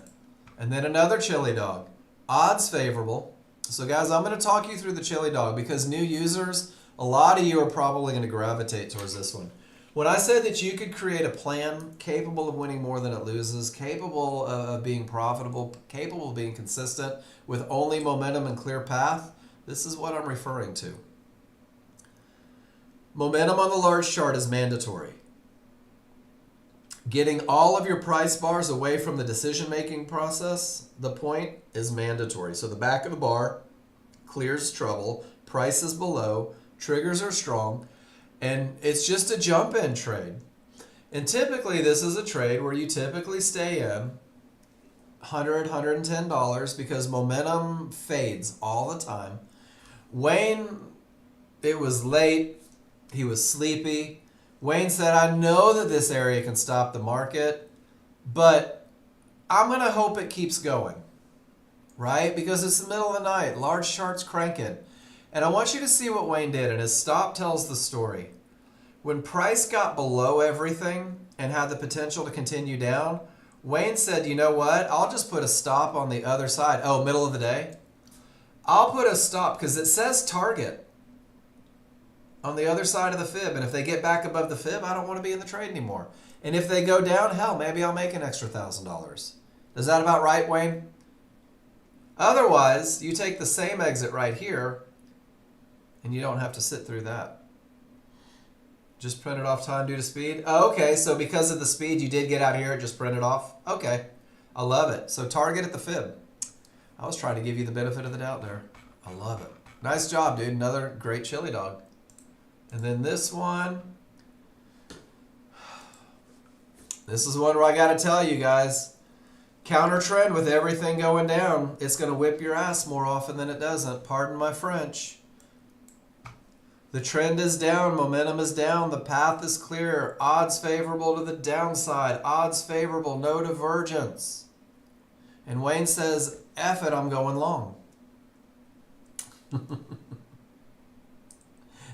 And then another chili dog. Odds favorable. So guys, I'm going to talk you through the chili dog because new users, a lot of you are probably going to gravitate towards this one. When I said that you could create a plan capable of winning more than it loses, capable of being profitable, capable of being consistent with only momentum and clear path, this is what I'm referring to. Momentum on the large chart is mandatory. Getting all of your price bars away from the decision-making process, the point, is mandatory. So the back of the bar clears trouble, price is below, triggers are strong, and it's just a jump-in trade. And typically this is a trade where you typically stay in $100, $110 because momentum fades all the time. Wayne, it was late, he was sleepy. Wayne said, I know that this area can stop the market, but I'm going to hope it keeps going, right? Because it's the middle of the night, large charts cranking. And I want you to see what Wayne did, and his stop tells the story. When price got below everything and had the potential to continue down, Wayne said, you know what? I'll just put a stop on the other side. Oh, middle of the day? I'll put a stop because it says target on the other side of the fib. And if they get back above the fib, I don't want to be in the trade anymore. And if they go down, hell, maybe I'll make an extra $1,000. Is that about right, Wayne? Otherwise, you take the same exit right here and you don't have to sit through that. Just printed off time due to speed. Oh, okay, so because of the speed you did get out here, it just printed off. Okay, I love it. So target at the fib. I was trying to give you the benefit of the doubt there. I love it. Nice job, dude. Another great chili dog. And then this one. This is one where I got to tell you guys. Counter trend with everything going down. It's going to whip your ass more often than it doesn't. Pardon my French. The trend is down. Momentum is down. The path is clear. Odds favorable to the downside. Odds favorable. No divergence. And Wayne says, F it, I'm going long.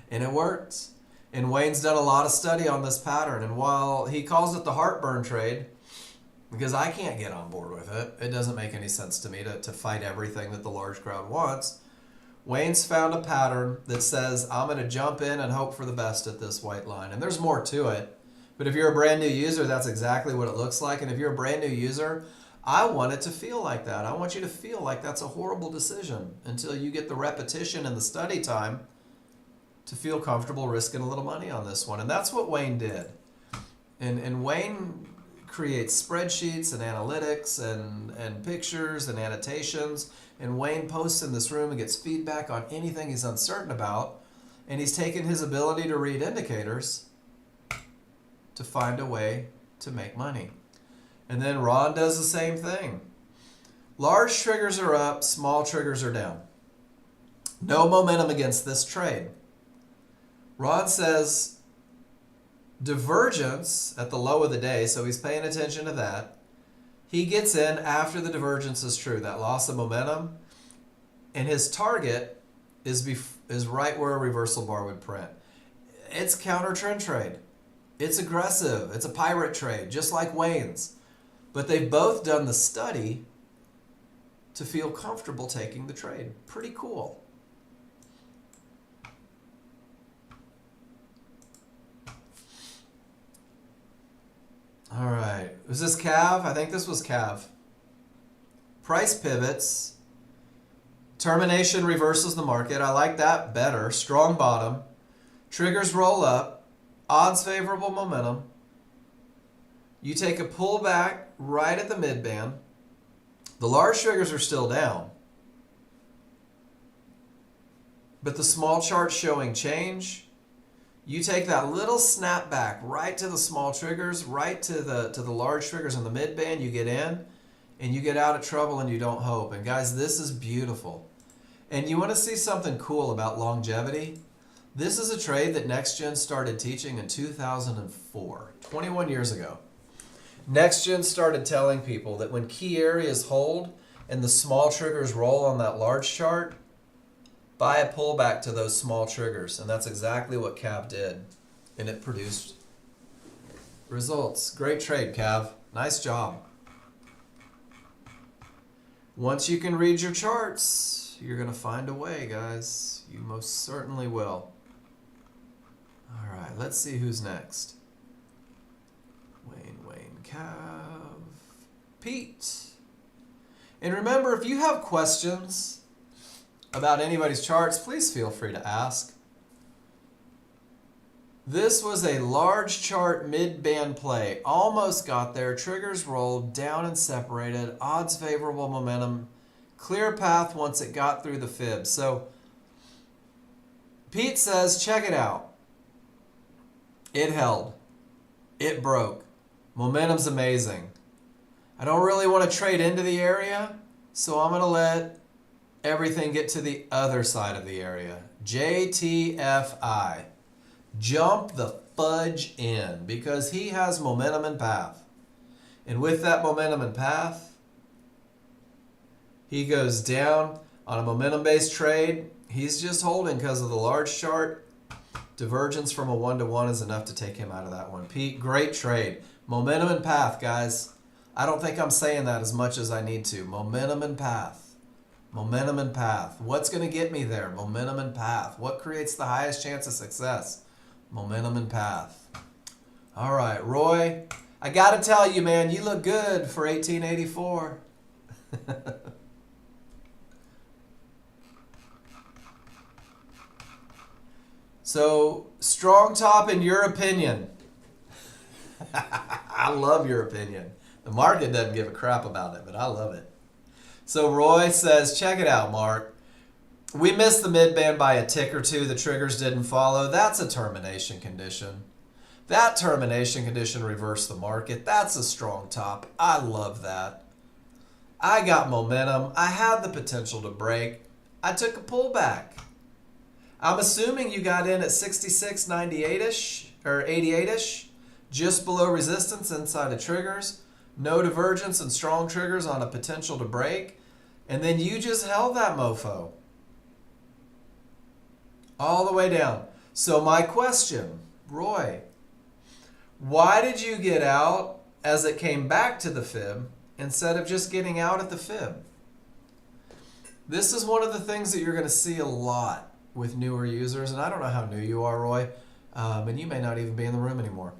And it works. And Wayne's done a lot of study on this pattern. And while he calls it the heartburn trade, because I can't get on board with it, it doesn't make any sense to me to fight everything that the large crowd wants. Wayne's found a pattern that says, I'm going to jump in and hope for the best at this white line. And there's more to it. But if you're a brand new user, that's exactly what it looks like. And if you're a brand new user, I want it to feel like that. I want you to feel like that's a horrible decision until you get the repetition and the study time to feel comfortable risking a little money on this one. And that's what Wayne did. And Wayne creates spreadsheets and analytics and pictures and annotations. And Wayne posts in this room and gets feedback on anything he's uncertain about. And he's taken his ability to read indicators to find a way to make money. And then Ron does the same thing. Large triggers are up, small triggers are down. No momentum against this trade. Ron says divergence at the low of the day, so he's paying attention to that. He gets in after the divergence is true, that loss of momentum, and his target is right where a reversal bar would print. It's counter trend trade. It's aggressive. It's a pirate trade, just like Wayne's. But they've both done the study to feel comfortable taking the trade. Pretty cool. All right. Was this Cav? I think this was Cav. Price pivots. Termination reverses the market. I like that better. Strong bottom. Triggers roll up. Odds favorable momentum. You take a pullback right at the mid-band. The large triggers are still down. But the small chart's showing change. You take that little snapback right to the small triggers, right to the large triggers in the mid-band. You get in, and you get out of trouble, and you don't hope. And guys, this is beautiful. And you want to see something cool about longevity? This is a trade that Nexgen started teaching in 2004, 21 years ago. Nexgen started telling people that when key areas hold and the small triggers roll on that large chart, buy a pullback to those small triggers. And that's exactly what Cav did. And it produced results. Great trade, Cav. Nice job. Once you can read your charts, you're going to find a way, guys. You most certainly will. All right, let's see who's next. Wayne, Cav, Pete. And remember, if you have questions about anybody's charts, please feel free to ask. This was a large chart mid-band play. Almost got there. Triggers rolled, down and separated. Odds favorable momentum. Clear path once it got through the fib. So Pete says, check it out. It held. It broke. Momentum's amazing. I don't really want to trade into the area, so I'm going to let everything get to the other side of the area. JTFI. Jump the fudge in, because he has momentum and path. And with that momentum and path, he goes down on a momentum-based trade. He's just holding because of the large chart. Divergence from a 1-to-1 is enough to take him out of that one. Pete, great trade. Momentum and path, guys. I don't think I'm saying that as much as I need to. Momentum and path. Momentum and path. What's going to get me there? Momentum and path. What creates the highest chance of success? Momentum and path. All right, Roy, I got to tell you, man, you look good for 1884. So, strong top in your opinion. I love your opinion. The market doesn't give a crap about it, but I love it. So Roy says, check it out, Mark. We missed the mid-band by a tick or two. The triggers didn't follow. That's a termination condition. That termination condition reversed the market. That's a strong top. I love that. I got momentum. I had the potential to break. I took a pullback. I'm assuming you got in at 66.98-ish or 88-ish, just below resistance inside of triggers. No divergence and strong triggers on a potential to break. And then you just held that mofo all the way down. So my question, Roy, why did you get out as it came back to the fib instead of just getting out at the fib? This is one of the things that you're going to see a lot with newer users, and I don't know how new you are, Roy, and you may not even be in the room anymore.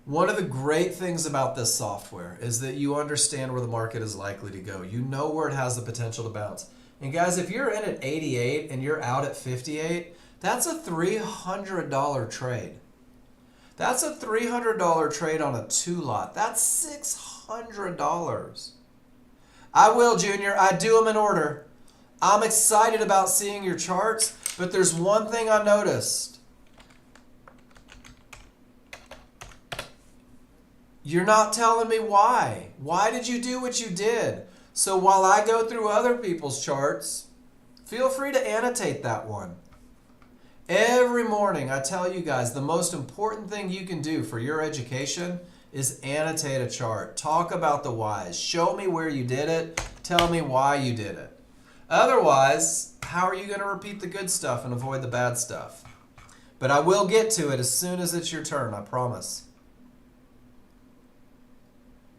One of the great things about this software is that you understand where the market is likely to go. You know where it has the potential to bounce. And guys, if you're in at 88 and you're out at 58, that's a $300 trade. That's a $300 trade on a 2-lot. That's $600. I will, Junior. I do them in order. I'm excited about seeing your charts, but there's one thing I noticed. You're not telling me why. Why did you do what you did? So while I go through other people's charts, feel free to annotate that one. Every morning I tell you guys the most important thing you can do for your education is annotate a chart. Talk about the whys. Show me where you did it. Tell me why you did it. Otherwise, how are you going to repeat the good stuff and avoid the bad stuff? But I will get to it as soon as it's your turn, I promise.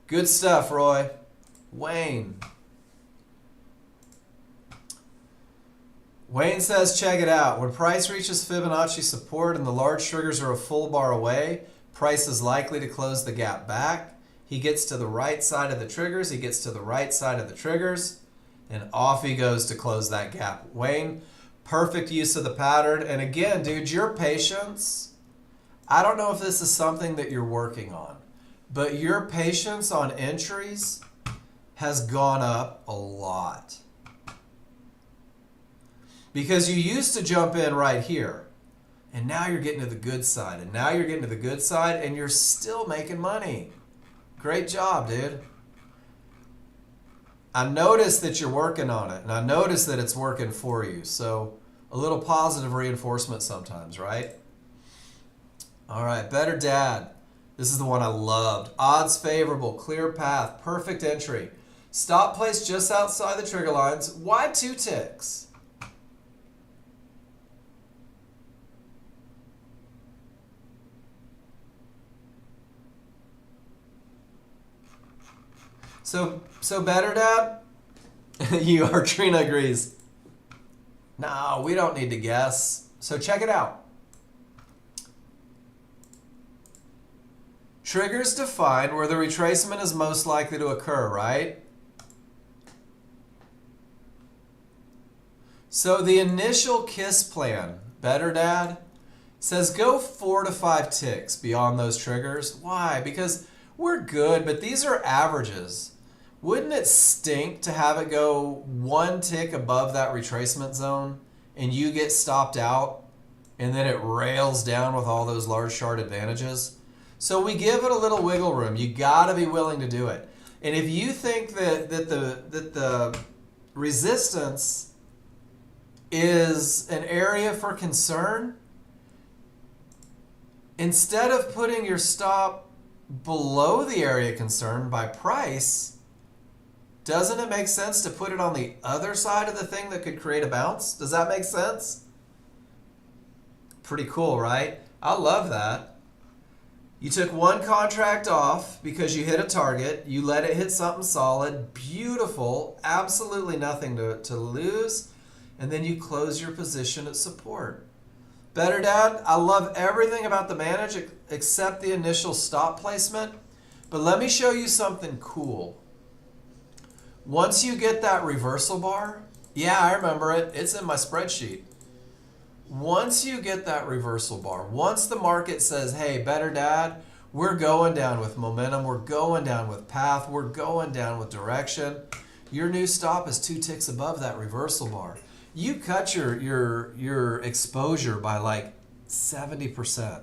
Good stuff, Roy. Wayne. Wayne says, check it out. When price reaches Fibonacci support and the large triggers are a full bar away, price is likely to close the gap back. He gets to the right side of the triggers. He gets to the right side of the triggers. And off he goes to close that gap. Wayne, perfect use of the pattern. And again, dude, your patience, I don't know if this is something that you're working on, but your patience on entries has gone up a lot. Because you used to jump in right here, and now you're getting to the good side, and now you're getting to the good side, and you're still making money. Great job, dude. I noticed that you're working on it, and I noticed that it's working for you. So a little positive reinforcement sometimes, right? All right, better dad. This is the one I loved. Odds favorable, clear path, perfect entry. Stop placed just outside the trigger lines. Why 2 ticks? So better, Dad? You are, Trina agrees. No, we don't need to guess. So check it out. Triggers define where the retracement is most likely to occur, right? So the initial KISS plan, better, Dad, says go 4 to 5 ticks beyond those triggers. Why? Because we're good, but these are averages. Wouldn't it stink to have it go 1 tick above that retracement zone and you get stopped out and then it rails down with all those large shard advantages? So we give it a little wiggle room. You got to be willing to do it. And if you think that the resistance is an area for concern, instead of putting your stop below the area of concern by price, doesn't it make sense to put it on the other side of the thing that could create a bounce? Does that make sense? Pretty cool, right? I love that. You took 1 contract off because you hit a target. You let it hit something solid. Beautiful. Absolutely nothing to lose. And then you close your position at support. Better, Dad, I love everything about the manage except the initial stop placement. But let me show you something cool. Once you get that reversal bar, yeah, I remember it. It's in my spreadsheet. Once you get that reversal bar, once the market says, hey, better, Dad, we're going down with momentum, we're going down with path, we're going down with direction, your new stop is 2 ticks above that reversal bar. You cut your exposure by like 70%.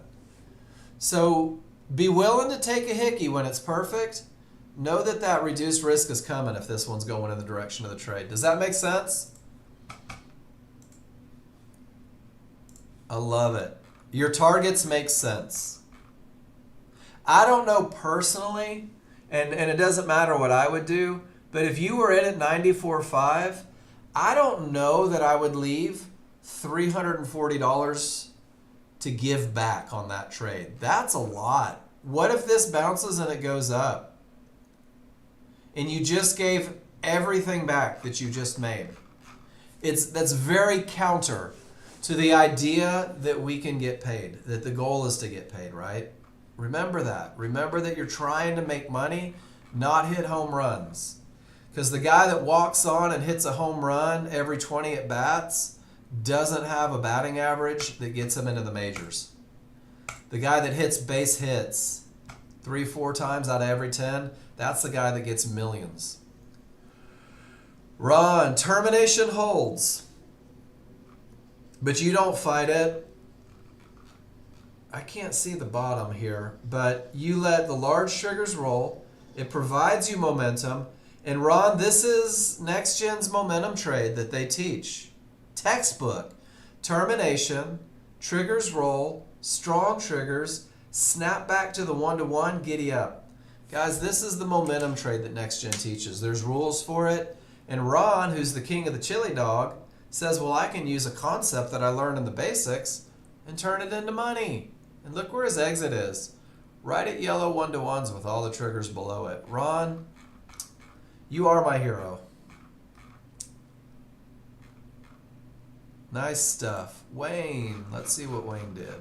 So be willing to take a hickey when it's perfect. Know that that reduced risk is coming if this one's going in the direction of the trade. Does that make sense? I love it. Your targets make sense. I don't know personally, and it doesn't matter what I would do, but if you were in at 94.5, I don't know that I would leave $340 to give back on that trade. That's a lot. What if this bounces and it goes up? And you just gave everything back that you just made. That's very counter to the idea that we can get paid, that the goal is to get paid, right? Remember that. Remember that you're trying to make money, not hit home runs. Because the guy that walks on and hits a home run every 20 at bats doesn't have a batting average that gets him into the majors. The guy that hits base hits 3-4 times out of every 10, that's the guy that gets millions. Ron, termination holds, but you don't fight it. I can't see the bottom here, but you let the large triggers roll. It provides you momentum. And Ron, this is Nexgen's momentum trade that they teach. Textbook. Termination, triggers roll, strong triggers, snap back to the 1-to-1, giddy up. Guys, this is the momentum trade that Nexgen teaches. There's rules for it. And Ron, who's the king of the chili dog, says, well, I can use a concept that I learned in the basics and turn it into money. And look where his exit is. Right at yellow 1-to-1s with all the triggers below it. Ron, you are my hero. Nice stuff. Wayne, let's see what Wayne did.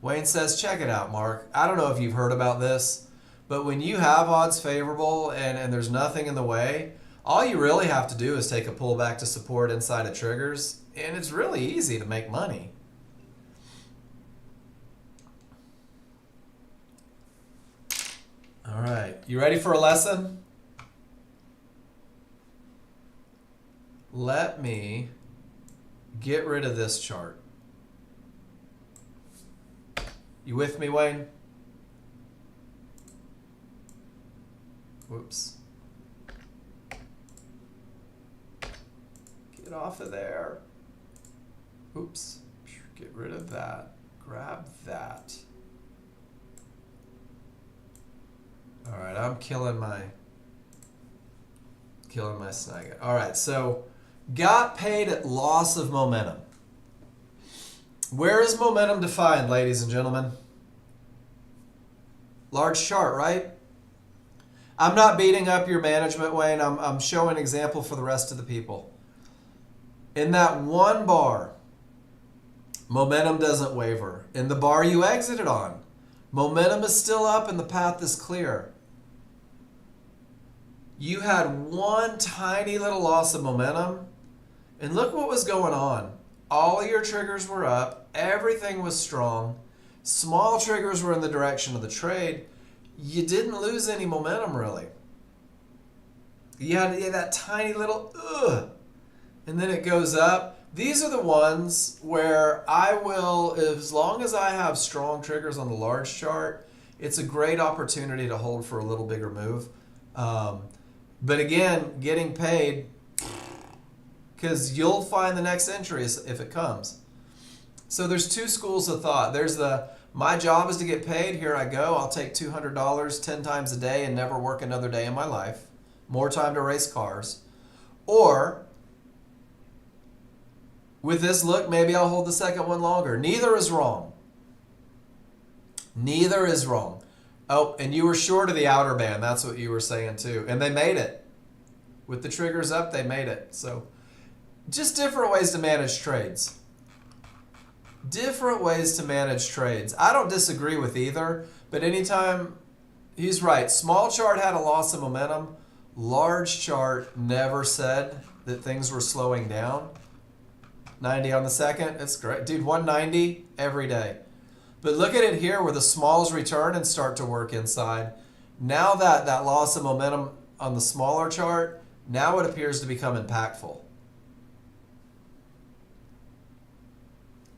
Wayne says, check it out, Mark. I don't know if you've heard about this, but when you have odds favorable and there's nothing in the way, all you really have to do is take a pullback to support inside of triggers, and it's really easy to make money. All right, you ready for a lesson? Let me get rid of this chart. You with me, Wayne? Whoops. Get off of there. Oops. Get rid of that. Grab that. All right, I'm killing my snag. All right, so got paid at loss of momentum. Where is momentum defined, ladies and gentlemen? Large chart, right? I'm not beating up your management, Wayne. I'm showing an example for the rest of the people. In that one bar, momentum doesn't waver. In the bar you exited on, momentum is still up and the path is clear. You had one tiny little loss of momentum, and look what was going on. All your triggers were up. Everything was strong. Small triggers were in the direction of the trade. You didn't lose any momentum, really. You had that tiny little and then it goes up. These are the ones where I will, as long as I have strong triggers on the large chart, it's a great opportunity to hold for a little bigger move. But again, getting paid, because you'll find the next entry if it comes. So there's two schools of thought. There's the, my job is to get paid, here I go, I'll take $200 10 times a day and never work another day in my life. More time to race cars. Or, with this look, maybe I'll hold the second one longer. Neither is wrong. Neither is wrong. Oh, and you were short of the outer band. That's what you were saying too. And they made it. With the triggers up, they made it. So, just different ways to manage trades. Different ways to manage trades. I don't disagree with either, but anytime, he's right. Small chart had a loss of momentum. Large chart never said that things were slowing down. 90 on the second, it's great. Dude, 190 every day. But look at it here where the smalls return and start to work inside. Now that loss of momentum on the smaller chart, now it appears to become impactful.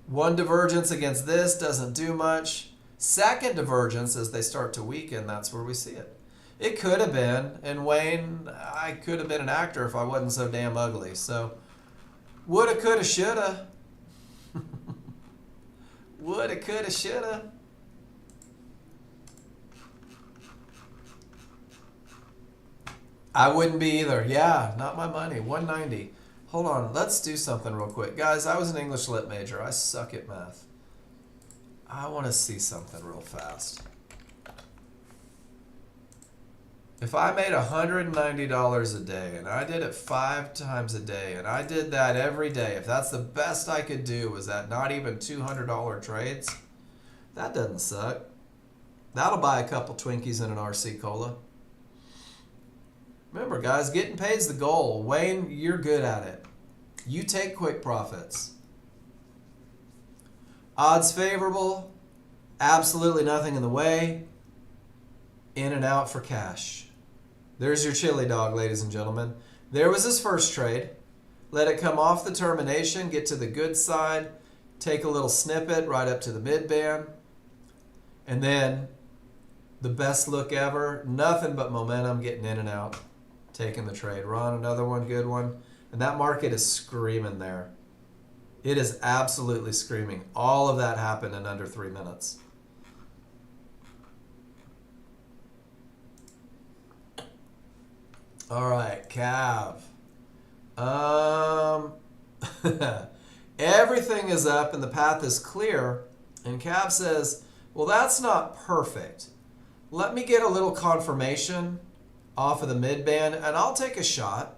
One divergence against this doesn't do much. Second divergence, as they start to weaken, that's where we see it. It could have been, and Wayne, I could have been an actor if I wasn't so damn ugly. So, woulda, coulda, shoulda. Woulda, coulda, shoulda. I wouldn't be either. Yeah, not my money. 190. Hold on. Let's do something real quick. Guys, I was an English lit major. I suck at math. I want to see something real fast. If I made $190 a day and I did it 5 times a day and I did that every day, if that's the best I could do, was that not even $200 trades? That doesn't suck. That'll buy a couple Twinkies and an RC Cola. Remember, guys, getting paid is the goal. Wayne, you're good at it. You take quick profits. Odds favorable. Absolutely nothing in the way. In and out for cash. There's your chili dog, ladies and gentlemen. There was his first trade. Let it come off the termination, get to the good side, take a little snippet right up to the mid band, and then the best look ever. Nothing but momentum, getting in and out, taking the trade. Ron, another one, good one. And that market is screaming there. It is absolutely screaming. All of that happened in under 3 minutes. All right, Cav. Everything is up and the path is clear. And Cav says, Well, that's not perfect. Let me get a little confirmation off of the mid-band, and I'll take a shot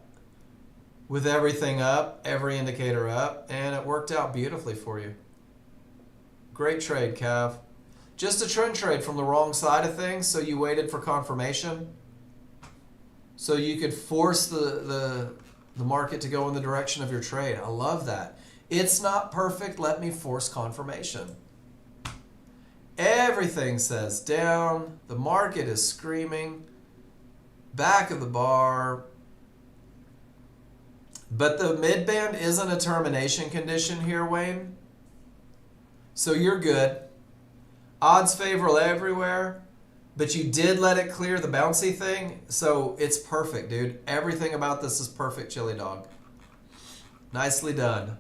with everything up, every indicator up, and it worked out beautifully for you. Great trade, Cav. Just a trend trade from the wrong side of things, so you waited for confirmation. So you could force the market to go in the direction of your trade. I love that. It's not perfect. Let me force confirmation. Everything says down. The market is screaming. Back of the bar. But the mid-band isn't a termination condition here, Wayne. So you're good. Odds favorable everywhere. But you did let it clear the bouncy thing. So it's perfect, dude. Everything about this is perfect, Chili Dog. Nicely done.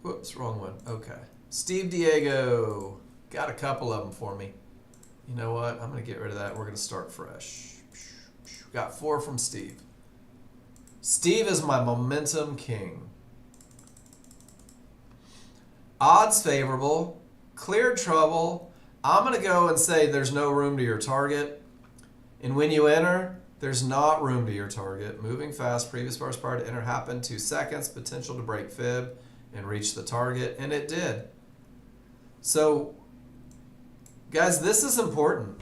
Whoops, wrong one. Okay. Steve Diego. Got a couple of them for me. You know what? I'm going to get rid of that. We're going to start fresh. Got 4 from Steve. Steve is my momentum king. Odds favorable. Cleared trouble. I'm going to go and say there's no room to your target. And when you enter, there's not room to your target. Moving fast. Previous bars prior to enter happened. 2 seconds. Potential to break fib and reach the target. And it did. So, guys, this is important.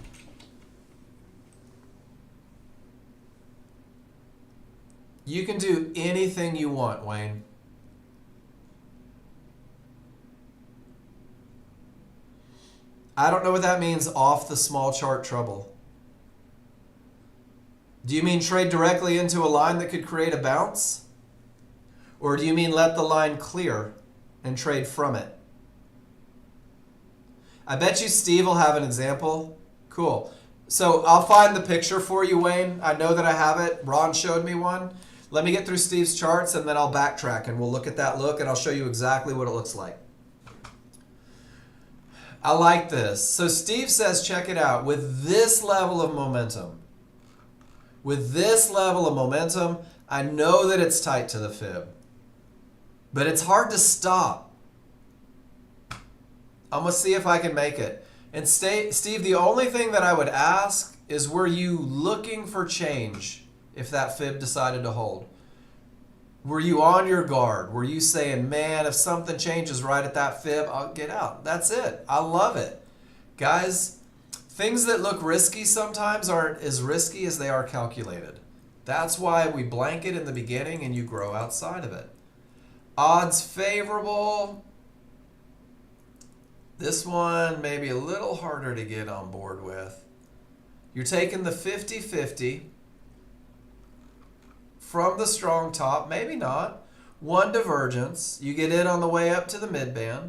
You can do anything you want, Wayne. I don't know what that means off the small chart trouble. Do you mean trade directly into a line that could create a bounce? Or do you mean let the line clear and trade from it? I bet you Steve will have an example. Cool. So I'll find the picture for you, Wayne. I know that I have it. Ron showed me one. Let me get through Steve's charts and then I'll backtrack and we'll look at that look and I'll show you exactly what it looks like. I like this. So Steve says, check it out. With this level of momentum, I know that it's tight to the fib. But it's hard to stop. I'm going to see if I can make it. And Steve, the only thing that I would ask is, were you looking for change if that fib decided to hold? Were you on your guard? Were you saying, man, if something changes right at that fib, I'll get out? That's it. I love it. Guys, things that look risky sometimes aren't as risky as they are calculated. That's why we blanket in the beginning and you grow outside of it. Odds favorable. This one may be a little harder to get on board with. You're taking the 50-50 from the strong top, maybe not. One divergence. You get in on the way up to the mid-band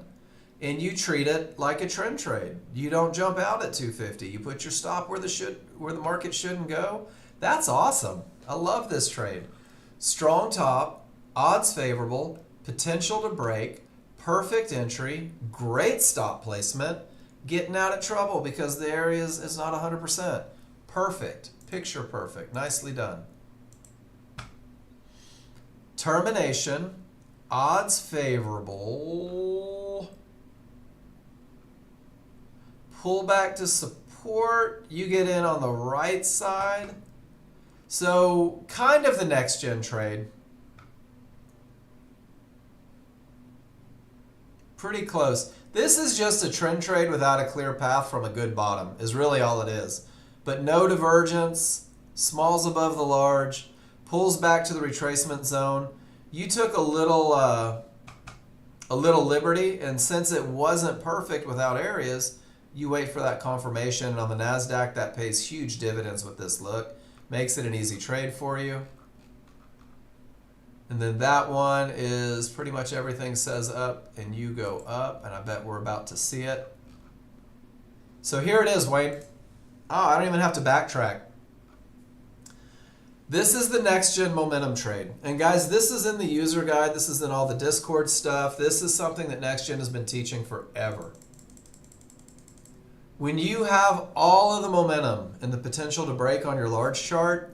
and you treat it like a trend trade. You don't jump out at 250. You put your stop where the market shouldn't go. That's awesome. I love this trade. Strong top, odds favorable, potential to break, perfect entry, great stop placement, getting out of trouble because the area is not 100%. Perfect. Picture perfect. Nicely done. Termination, odds favorable, pull back to support, you get in on the right side. So kind of the Nexgen trade. Pretty close. This is just a trend trade without a clear path from a good bottom is really all it is. But no divergence, smalls above the large, pulls back to the retracement zone. You took a little liberty, and since it wasn't perfect without areas, you wait for that confirmation. And on the NASDAQ, that pays huge dividends with this look. Makes it an easy trade for you. And then that one is pretty much everything says up, and you go up, and I bet we're about to see it. So here it is, Wayne. Oh, I don't even have to backtrack. This is the Nexgen momentum trade. And guys, this is in the user guide. This is in all the Discord stuff. This is something that Nexgen has been teaching forever. When you have all of the momentum and the potential to break on your large chart,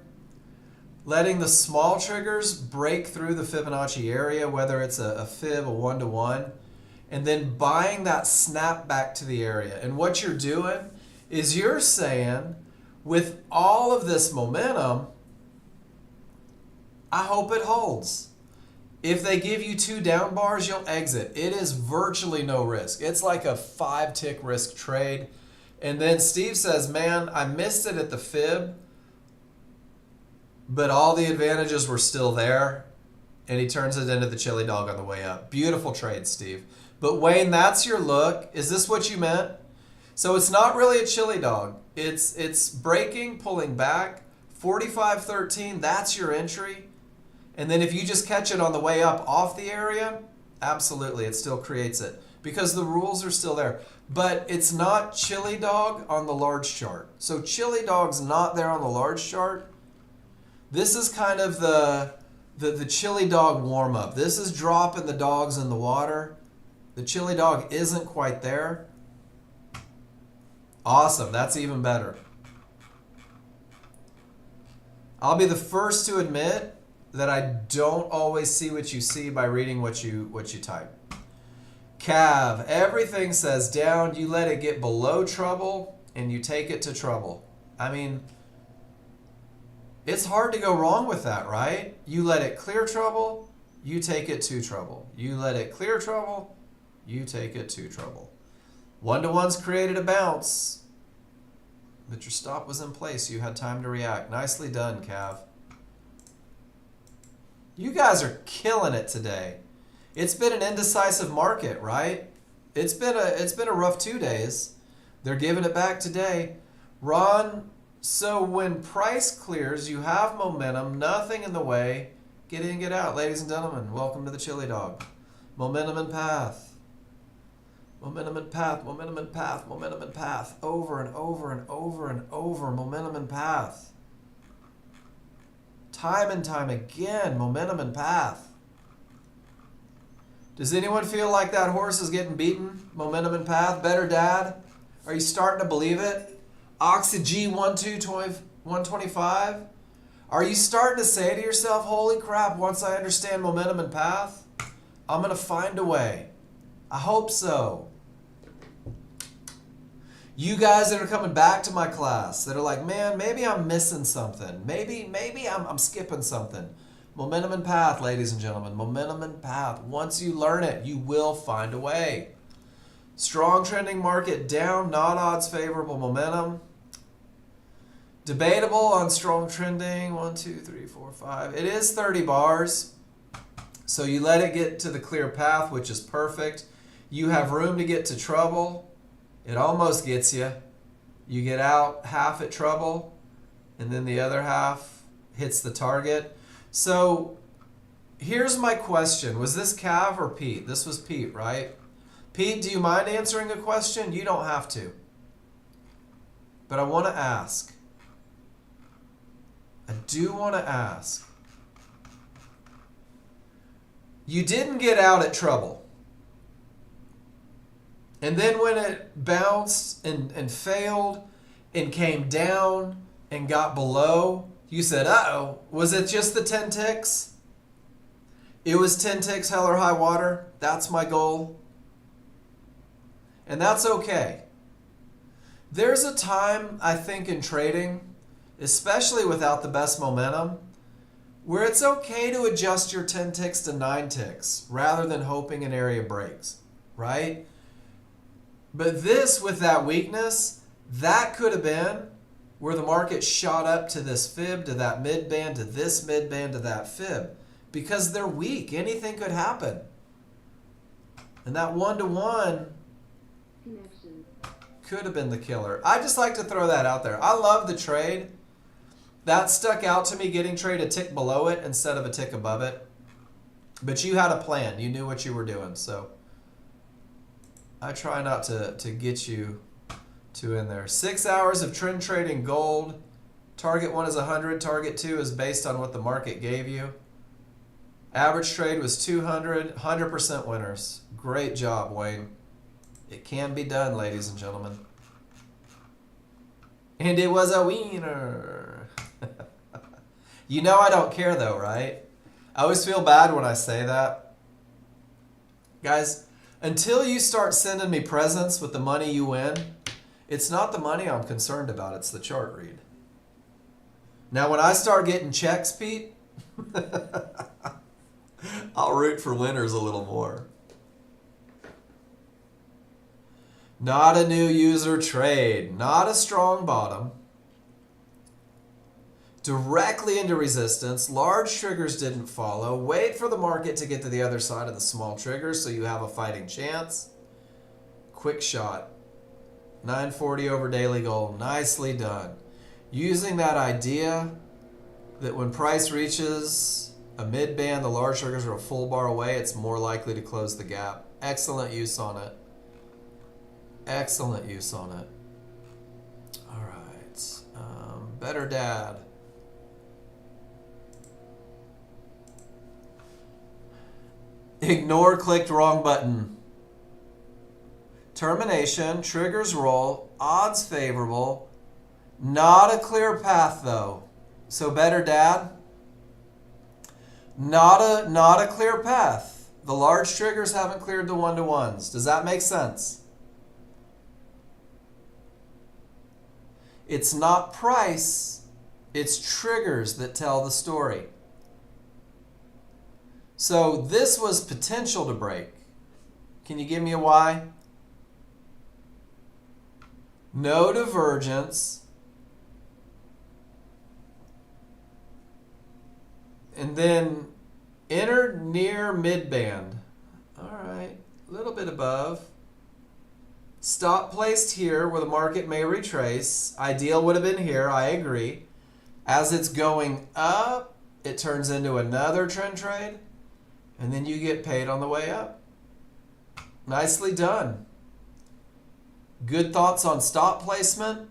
letting the small triggers break through the Fibonacci area, whether it's a fib, a 1-to-1, and then buying that snap back to the area. And what you're doing is you're saying, with all of this momentum, I hope it holds. If they give you 2 down bars, you'll exit. It is virtually no risk. It's like a 5-tick risk trade. And then Steve says, man, I missed it at the fib, but all the advantages were still there. And he turns it into the chili dog on the way up. Beautiful trade, Steve. But Wayne, that's your look. Is this what you meant? So it's not really a chili dog. It's breaking, pulling back. 45.13, that's your entry. And then if you just catch it on the way up off the area, absolutely, it still creates it. Because the rules are still there. But it's not chili dog on the large chart. So chili dog's not there on the large chart. This is kind of the chili dog warm-up. This is dropping the dogs in the water. The chili dog isn't quite there. Awesome, that's even better. I'll be the first to admit that I don't always see what you see by reading what you type. Cav, everything says down, you let it get below trouble and you take it to trouble. I mean, it's hard to go wrong with that, right? You let it clear trouble, you take it to trouble. You let it clear trouble, you take it to trouble. 1-to-one's created a bounce, but your stop was in place. You had time to react. Nicely done, Cav. You guys are killing it today. It's been an indecisive market, right? It's been a rough 2 days. They're giving it back today. Ron, so when price clears, you have momentum, nothing in the way. Get in, get out. Ladies and gentlemen, welcome to the Chili Dog. Momentum and path. Momentum and path, momentum and path, momentum and path. Over and over and over and over, momentum and path. Time and time again, momentum and path. Does anyone feel like that horse is getting beaten? Momentum and path, better dad? Are you starting to believe it? Oxy 125? Are you starting to say to yourself, holy crap, once I understand momentum and path, I'm going to find a way. I hope so. You guys that are coming back to my class that are like, man, maybe I'm missing something. Maybe I'm skipping something. Momentum and path, ladies and gentlemen. Momentum and path. Once you learn it, you will find a way. Strong trending market down, not odds favorable momentum. Debatable on strong trending. 1, 2, 3, 4, 5. It is 30 bars. So you let it get to the clear path, which is perfect. You have room to get to trouble. It almost gets you. You get out half at trouble, and then the other half hits the target. So here's my question. Was this Cav or Pete? This was Pete, right? Pete, do you mind answering a question? You don't have to. But I want to ask. I do want to ask. You didn't get out at trouble. And then when it bounced and failed and came down and got below, you said, uh-oh, was it just the 10 ticks? It was 10 ticks, hell or high water. That's my goal. And that's okay. There's a time, I think, in trading, especially without the best momentum, where it's okay to adjust your 10 ticks to 9 ticks rather than hoping an area breaks, right? But this, with that weakness, that could have been where the market shot up to this fib, to that mid-band, to this mid-band, to that fib. Because they're weak. Anything could happen. And that 1-to-1 could have been the killer. I just like to throw that out there. I love the trade. That stuck out to me, getting trade a tick below it instead of a tick above it. But you had a plan. You knew what you were doing. So I try not to get you to in there. 6 hours of trend trading gold. Target 1 is 100. Target 2 is based on what the market gave you. Average trade was 200. 100% winners. Great job, Wayne. It can be done, ladies and gentlemen. And it was a winner. You know I don't care though, right? I always feel bad when I say that. Guys, until you start sending me presents with the money you win, it's not the money I'm concerned about, it's the chart read. Now when I start getting checks, Pete, I'll root for winners a little more. Not a new user trade, not a strong bottom. Directly into resistance, large triggers didn't follow. Wait for the market to get to the other side of the small triggers so you have a fighting chance. Quick shot. 940 over daily goal, nicely done. Using that idea that when price reaches a mid band, the large triggers are a full bar away, it's more likely to close the gap. Excellent use on it. Excellent use on it. All right. Better dad. Ignore clicked wrong button. Termination, triggers roll, odds favorable. Not a clear path though. So better dad. Not a clear path. The large triggers haven't cleared the one-to-ones. Does that make sense? It's not price, it's triggers that tell the story. So this was potential to break. Can you give me a why? No divergence. And then entered near midband. All right, a little bit above. Stop placed here where the market may retrace. Ideal would have been here, I agree. As it's going up, it turns into another trend trade, and then you get paid on the way up. Nicely done. Good thoughts on stop placement.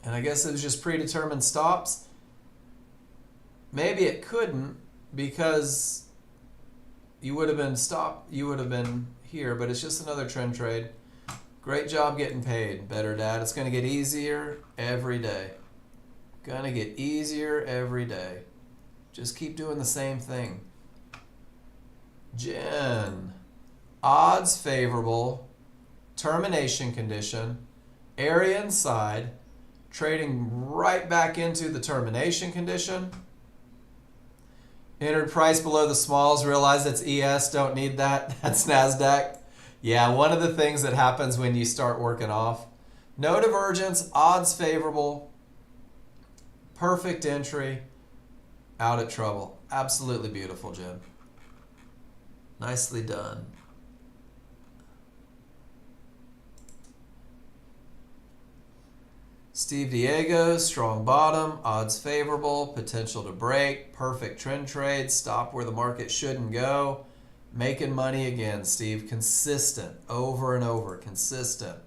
And I guess it was just predetermined stops. Maybe it couldn't because you would have been stopped. You would have been here, but it's just another trend trade. Great job getting paid, better dad. It's going to get easier every day. Going to get easier every day. Just keep doing the same thing. Jen. Odds favorable. Termination condition. Area inside. Trading right back into the termination condition. Entered price below the smalls. Realize it's ES. Don't need that. That's NASDAQ. Yeah, one of the things that happens when you start working off. No divergence. Odds favorable. Perfect entry. Out of trouble. Absolutely beautiful, Jim. Nicely done. Steve Diego, strong bottom, odds favorable, potential to break, perfect trend trade, stop where the market shouldn't go, making money again, Steve. Consistent, over and over, consistent.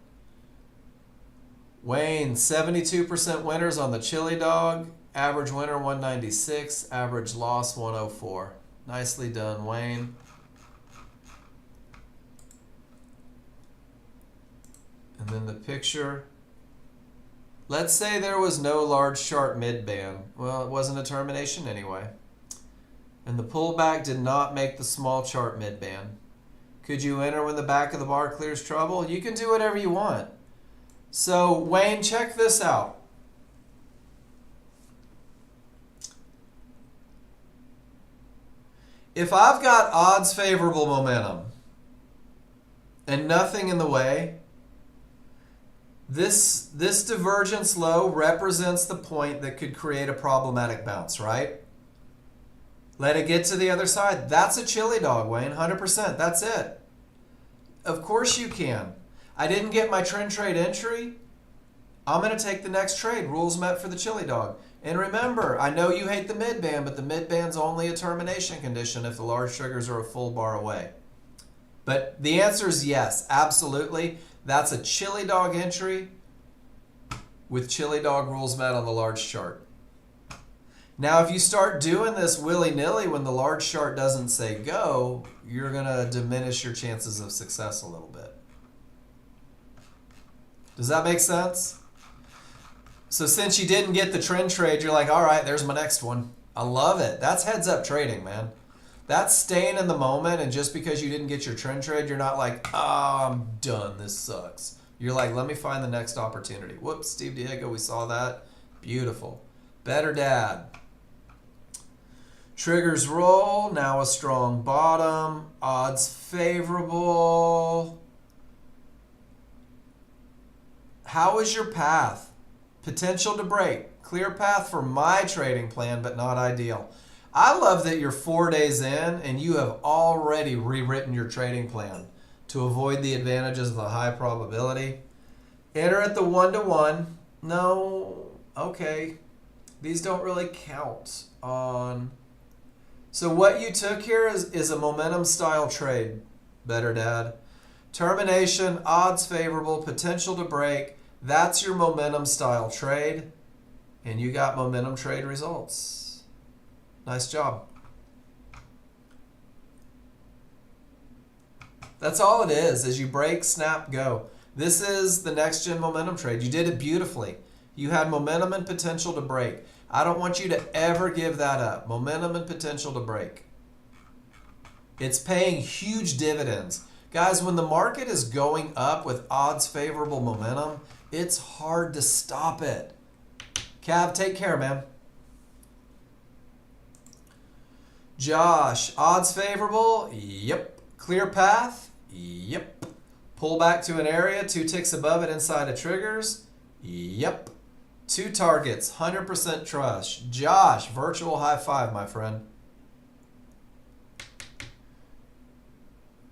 Wayne, 72% winners on the chili dog, average winner 196, average loss 104. Nicely done, Wayne. And then the picture. Let's say there was no large chart mid-band. Well, it wasn't a termination anyway. And the pullback did not make the small chart mid-band. Could you enter when the back of the bar clears trouble? You can do whatever you want. So, Wayne, check this out. If I've got odds favorable momentum and nothing in the way, this divergence low represents the point that could create a problematic bounce, right? Let it get to the other side. That's a chili dog, Wayne, 100%. That's it. Of course you can. I didn't get my trend trade entry. I'm going to take the next trade. Rules met for the chili dog. And remember, I know you hate the mid-band, but the mid-band's only a termination condition if the large triggers are a full bar away. But the answer is yes, absolutely. That's a chili dog entry with chili dog rules met on the large chart. Now, if you start doing this willy-nilly when the large chart doesn't say go, you're going to diminish your chances of success a little bit. Does that make sense? So since you didn't get the trend trade, you're like, all right, there's my next one. I love it. That's heads up trading, man. That's staying in the moment, and just because you didn't get your trend trade, you're not like, oh, I'm done. This sucks. You're like, let me find the next opportunity. Whoops, Steve Diego, we saw that. Beautiful. Better dad. Triggers roll. Now a strong bottom. Odds favorable. How is your path? Potential to break. Clear path for my trading plan, but not ideal. I love that you're 4 days in and you have already rewritten your trading plan to avoid the advantages of the high probability. Enter at the 1-to-1. No, okay. These don't really count on. So what you took here is a momentum style trade, better dad. Termination, odds favorable, potential to break. That's your momentum style trade. And you got momentum trade results. Nice job. That's all it is you break, snap, go. This is the Nexgen momentum trade. You did it beautifully. You had momentum and potential to break. I don't want you to ever give that up. Momentum and potential to break. It's paying huge dividends. Guys, when the market is going up with odds favorable momentum, it's hard to stop it. Cav, take care, man. Josh, odds favorable? Yep. Clear path? Yep. Pull back to an area, 2 ticks above it inside of triggers? Yep. 2 targets, 100% trust. Josh, virtual high five, my friend.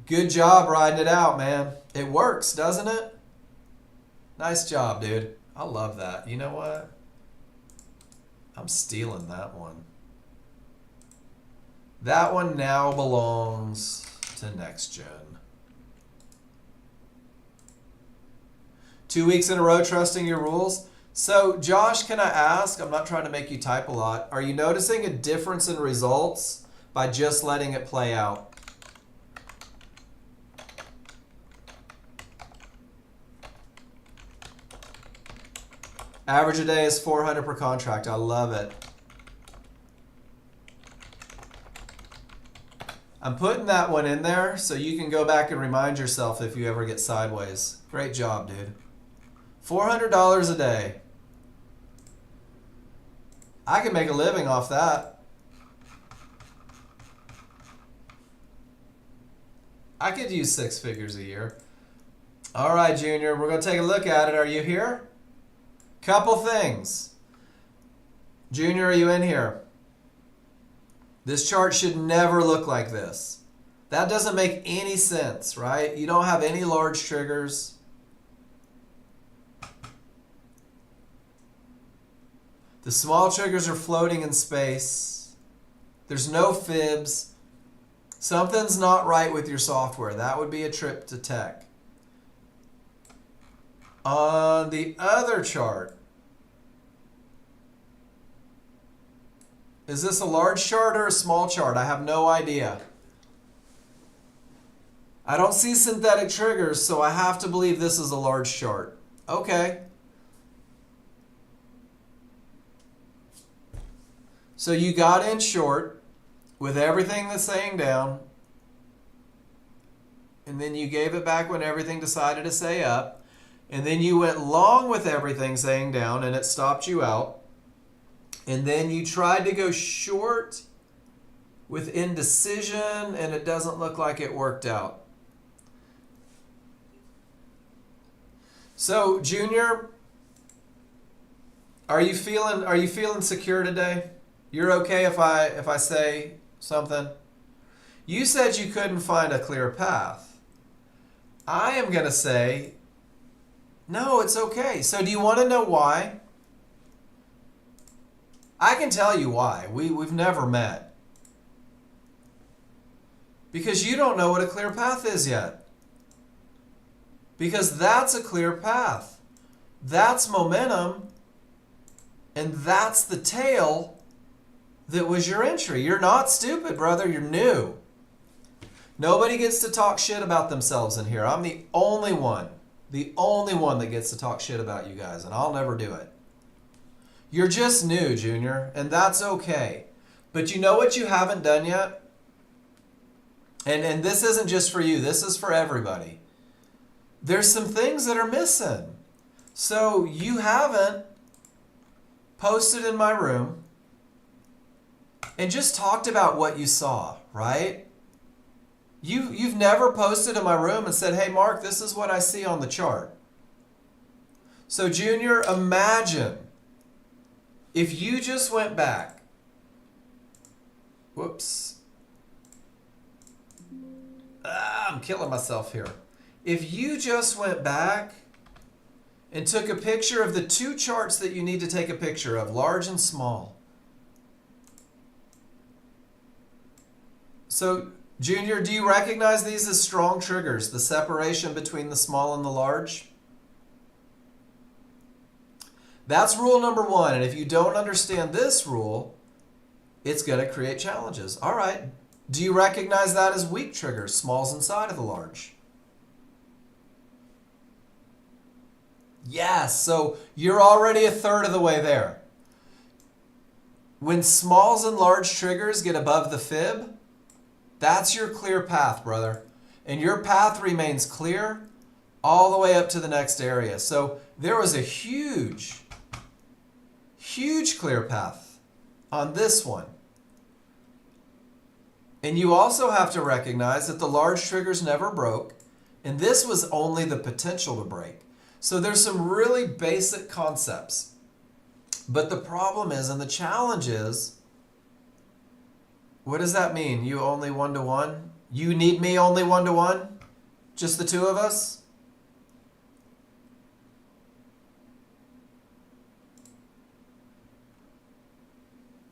Good job riding it out, man. It works, doesn't it? Nice job, dude. I love that. You know what? I'm stealing that one. That one now belongs to Nexgen. 2 weeks in a row trusting your rules. So, Josh, can I ask, I'm not trying to make you type a lot, are you noticing a difference in results by just letting it play out? Average a day is 400 per contract. I love it. I'm putting that one in there so you can go back and remind yourself if you ever get sideways. Great job, dude. $400 a day. I can make a living off that. I could use 6 figures a year. All right, Junior, we're going to take a look at it. Are you here? Couple things. Junior, are you in here? This chart should never look like this. That doesn't make any sense, right? You don't have any large triggers. The small triggers are floating in space. There's no fibs. Something's not right with your software. That would be a trip to tech. On the other chart, is this a large chart or a small chart? I have no idea. I don't see synthetic triggers, so I have to believe this is a large chart. Okay. So you got in short with everything that's saying down, and then you gave it back when everything decided to say up, and then you went long with everything saying down and it stopped you out, and then you tried to go short with indecision and it doesn't look like it worked out. So, Junior, are you feeling secure today? You're okay if I say something? You said you couldn't find a clear path. I am going to say, no, it's okay. So do you want to know why? I can tell you why. We've never met. Because you don't know what a clear path is yet. Because that's a clear path. That's momentum. And that's the tail that was your entry. You're not stupid, brother. You're new. Nobody gets to talk shit about themselves in here. I'm the only one that gets to talk shit about you guys, and I'll never do it. You're just new, Junior, and that's okay. But you know what you haven't done yet? And this isn't just for you, this is for everybody. There's some things that are missing. So you haven't posted in my room and just talked about what you saw, right? You've never posted in my room and said, hey, Mark, this is what I see on the chart. So, Junior, imagine if you just went back. Whoops. I'm killing myself here. If you just went back and took a picture of the two charts that you need to take a picture of, large and small. So, Junior, do you recognize these as strong triggers, the separation between the small and the large? That's rule number one. And if you don't understand this rule, it's going to create challenges. All right. Do you recognize that as weak triggers, smalls inside of the large? Yes. So you're already a third of the way there. When smalls and large triggers get above the fib, that's your clear path, brother. And your path remains clear all the way up to the next area. So there was a huge clear path on this one. And you also have to recognize that the large triggers never broke, and this was only the potential to break. So there's some really basic concepts. But the problem is, and the challenge is, what does that mean? You only one-to-one? You need me only one-to-one? Just the two of us?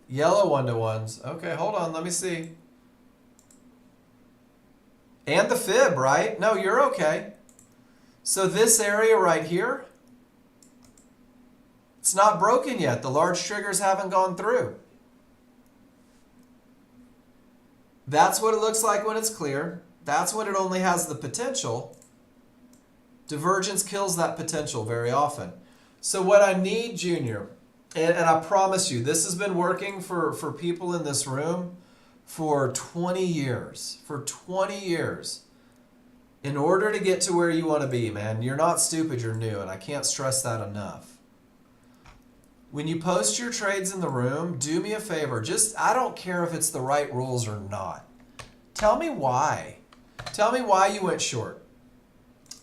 Yellow one-to-ones. Okay, hold on. Let me see. And the fib, right? No, you're okay. So this area right here, it's not broken yet. The large triggers haven't gone through. That's what it looks like when it's clear. That's when it only has the potential. Divergence kills that potential very often. So what I need, Junior, and I promise you, this has been working for people in this room for 20 years. For 20 years. In order to get to where you want to be, man, you're not stupid, you're new, and I can't stress that enough. When you post your trades in the room, do me a favor. I don't care if it's the right rules or not. Tell me why. Tell me why you went short.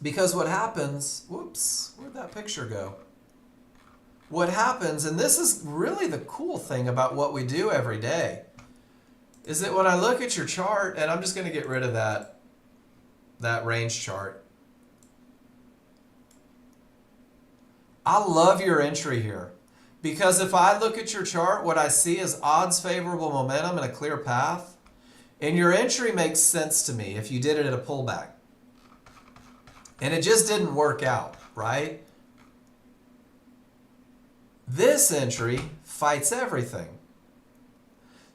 Because what happens, whoops, where'd that picture go? What happens, and this is really the cool thing about what we do every day, is that when I look at your chart, and I'm just going to get rid of that range chart. I love your entry here. Because if I look at your chart, what I see is odds favorable momentum and a clear path. And your entry makes sense to me if you did it at a pullback. And it just didn't work out, right? This entry fights everything.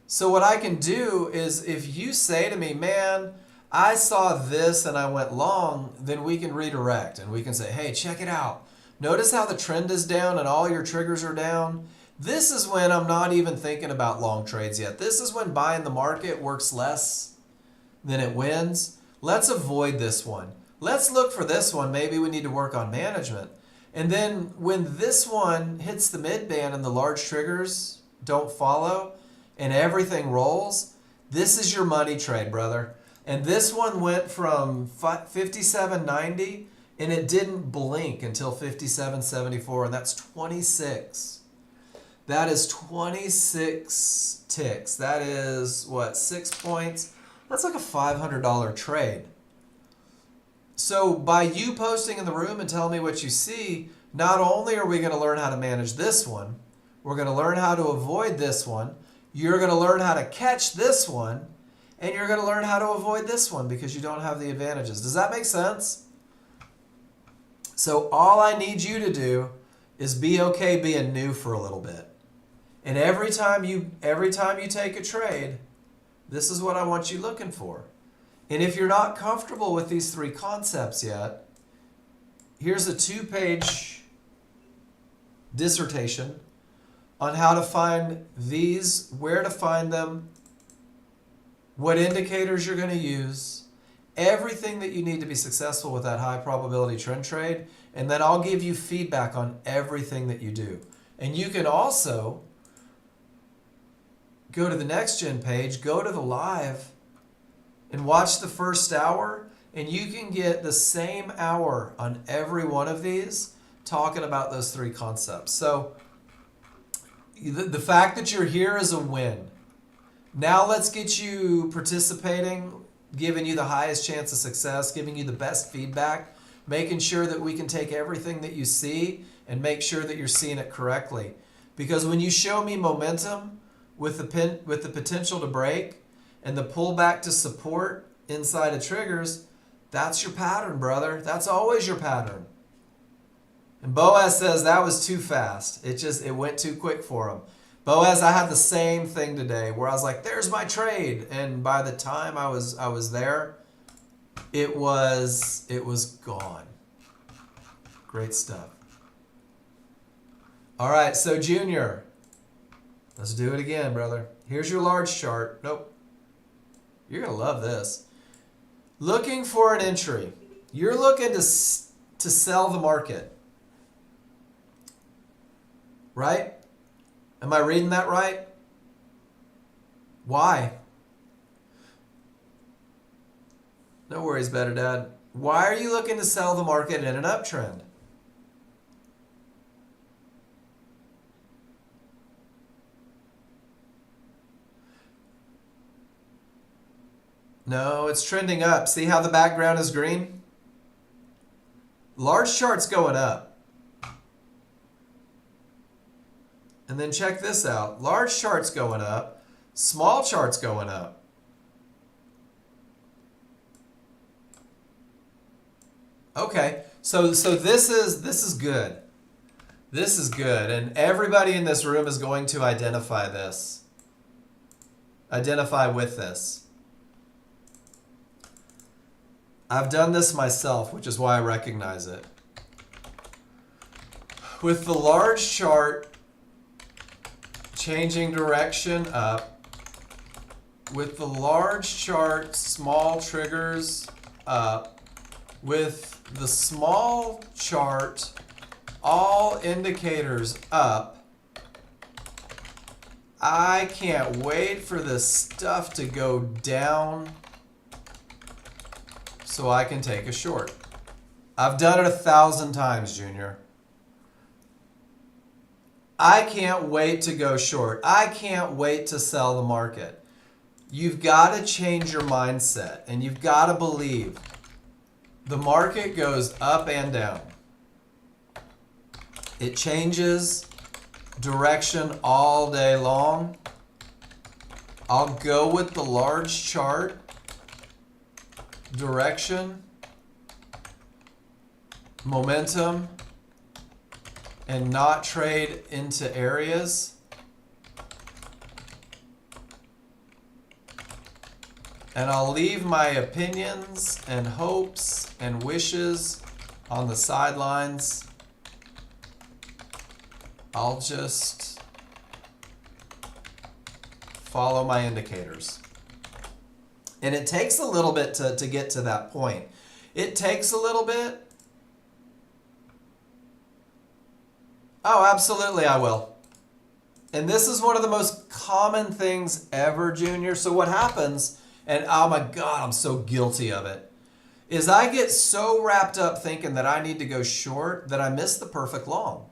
So what I can do is if you say to me, man, I saw this and I went long, then we can redirect and we can say, hey, check it out. Notice how the trend is down and all your triggers are down. This is when I'm not even thinking about long trades yet. This is when buying the market works less than it wins. Let's avoid this one. Let's look for this one. Maybe we need to work on management. And then when this one hits the mid-band and the large triggers don't follow and everything rolls, this is your money trade, brother. And this one went from 57.90 and it didn't blink until 57.74, and that's 26. That is 26 ticks. That is, what, 6 points? That's like a $500 trade. So by you posting in the room and telling me what you see, not only are we going to learn how to manage this one, we're going to learn how to avoid this one, you're going to learn how to catch this one, and you're going to learn how to avoid this one because you don't have the advantages. Does that make sense? So all I need you to do is be okay being new for a little bit. And every time you take a trade, this is what I want you looking for. And if you're not comfortable with these three concepts yet, here's a 2-page dissertation on how to find these, where to find them, what indicators you're going to use, everything that you need to be successful with that high probability trend trade. And then I'll give you feedback on everything that you do. And you can also go to the Nexgen page, go to the live, and watch the first hour, and you can get the same hour on every one of these talking about those three concepts. So the fact that you're here is a win. Now let's get you participating, giving you the highest chance of success, giving you the best feedback, making sure that we can take everything that you see and make sure that you're seeing it correctly. Because when you show me momentum with the potential to break and the pullback to support inside of triggers, that's your pattern, brother. That's always your pattern. And Boaz says that was too fast. It went too quick for him. Boaz, I had the same thing today where I was like, there's my trade. And by the time I was there, it was gone. Great stuff. All right, so Junior, let's do it again, brother. Here's your large chart. Nope. You're going to love this. Looking for an entry. You're looking to sell the market. Right? Am I reading that right? Why? No worries, Better Dad. Why are you looking to sell the market in an uptrend? No, it's trending up. See how the background is green? Large chart's going up. And then check this out. Large chart's going up. Small chart's going up. Okay, so this is good. This is good, and everybody in this room is going to identify this. Identify with this. I've done this myself, which is why I recognize it. With the large chart changing direction up, with the large chart small triggers up, with the small chart all indicators up, I can't wait for this stuff to go down so I can take a short. I've done it 1,000 times, Junior. I can't wait to go short. I can't wait to sell the market. You've got to change your mindset, and you've got to believe the market goes up and down. It changes direction all day long. I'll go with the large chart direction, momentum, and not trade into areas. And I'll leave my opinions and hopes and wishes on the sidelines. I'll just follow my indicators. And it takes a little bit to get to that point. It takes a little bit. Oh, absolutely I will. And this is one of the most common things ever, Junior. So what happens, and oh my God, I'm so guilty of it, is I get so wrapped up thinking that I need to go short that I miss the perfect long.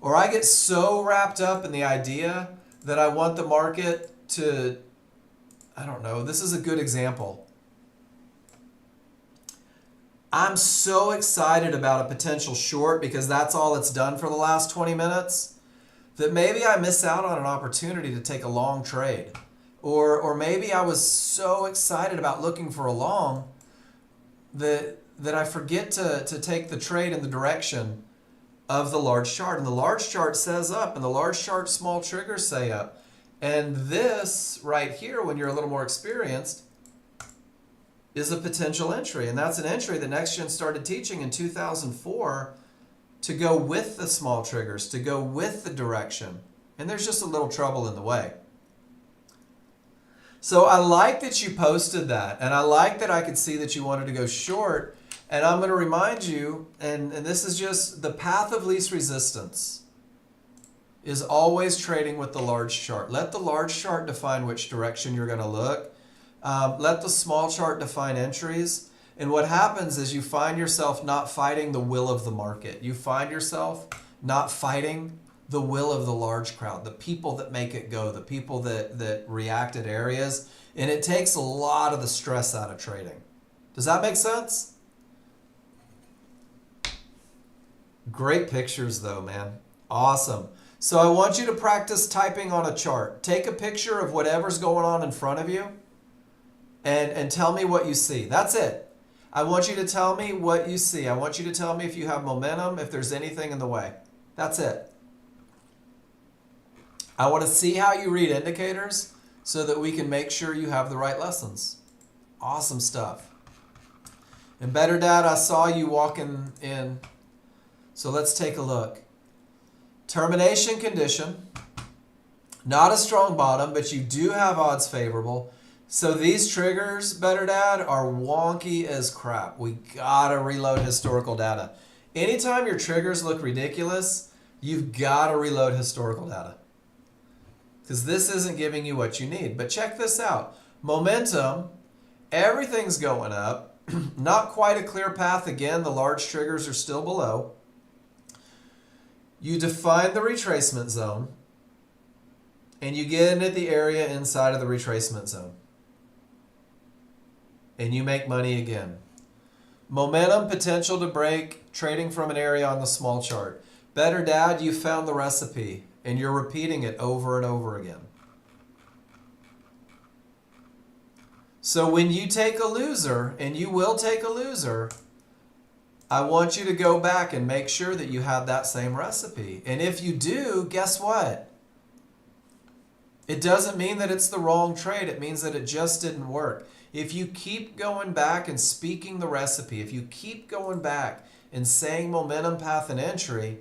Or I get so wrapped up in the idea that I want the market to, I don't know, this is a good example. I'm so excited about a potential short because that's all it's done for the last 20 minutes that maybe I miss out on an opportunity to take a long trade. Or maybe I was so excited about looking for a long that I forget to take the trade in the direction of the large chart. And the large chart says up, and the large chart small triggers say up. And this right here, when you're a little more experienced, is a potential entry. And that's an entry that Nexgen started teaching in 2004 to go with the small triggers, to go with the direction. And there's just a little trouble in the way. So I like that you posted that, and I like that I could see that you wanted to go short. And I'm going to remind you, and this is just the path of least resistance is always trading with the large chart. Let the large chart define which direction you're going to look. Let the small chart define entries. And what happens is you find yourself not fighting the will of the market. You find yourself not fighting the will of the large crowd, the people that make it go, the people that react at areas. And it takes a lot of the stress out of trading. Does that make sense? Great pictures though, man. Awesome. So I want you to practice typing on a chart. Take a picture of whatever's going on in front of you and tell me what you see. That's it. I want you to tell me what you see. I want you to tell me if you have momentum, if there's anything in the way. That's it. I want to see how you read indicators so that we can make sure you have the right lessons. Awesome stuff. And Better Dad, I saw you walking in. So let's take a look. Termination condition. Not a strong bottom, but you do have odds favorable. So these triggers, Better Dad, are wonky as crap. We gotta reload historical data. Anytime your triggers look ridiculous, you've gotta reload historical data. Because this isn't giving you what you need. But check this out. Momentum, everything's going up. Not quite a clear path again. The large triggers are still below. You define the retracement zone. And you get into the area inside of the retracement zone. And you make money again. Momentum, potential to break, trading from an area on the small chart. Better Dad, you found the recipe. And you're repeating it over and over again. So when you take a loser, and you will take a loser, I want you to go back and make sure that you have that same recipe. And if you do, guess what? It doesn't mean that it's the wrong trade. It means that it just didn't work. If you keep going back and speaking the recipe, if you keep going back and saying momentum, path, and entry,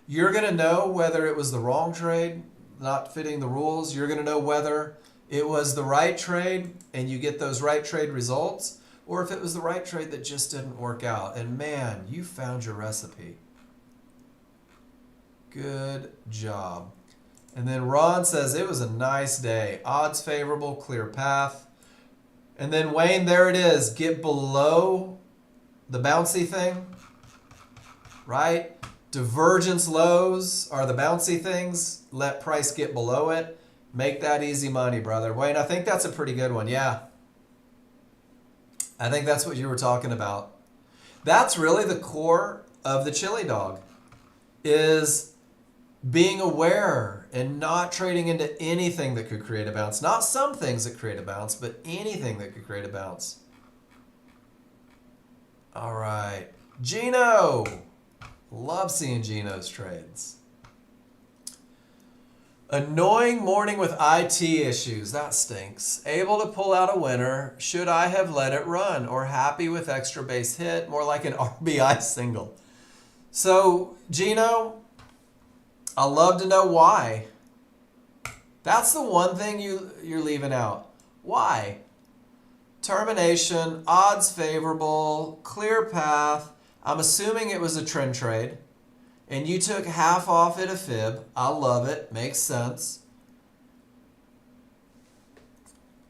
you're going to know whether it was the wrong trade, not fitting the rules. You're going to know whether it was the right trade and you get those right trade results, or if it was the right trade that just didn't work out. And man, you found your recipe. Good job. And then Ron says it was a nice day. Odds favorable, clear path. And then Wayne, there it is. Get below the bouncy thing, right? Divergence lows are the bouncy things. Let price get below it. Make that easy money, brother. Wayne, I think that's a pretty good one. Yeah. I think that's what you were talking about. That's really the core of the chili dog, is being aware and not trading into anything that could create a bounce. Not some things that create a bounce, but anything that could create a bounce. All right. Gino. Love seeing Gino's trades. Annoying morning with IT issues. That stinks. Able to pull out a winner. Should I have let it run? Or happy with extra base hit? More like an RBI single. So, Gino, I'd love to know why. That's the one thing you're leaving out. Why? Termination, odds favorable, clear path. I'm assuming it was a trend trade. And you took half off at a fib. I love it. Makes sense.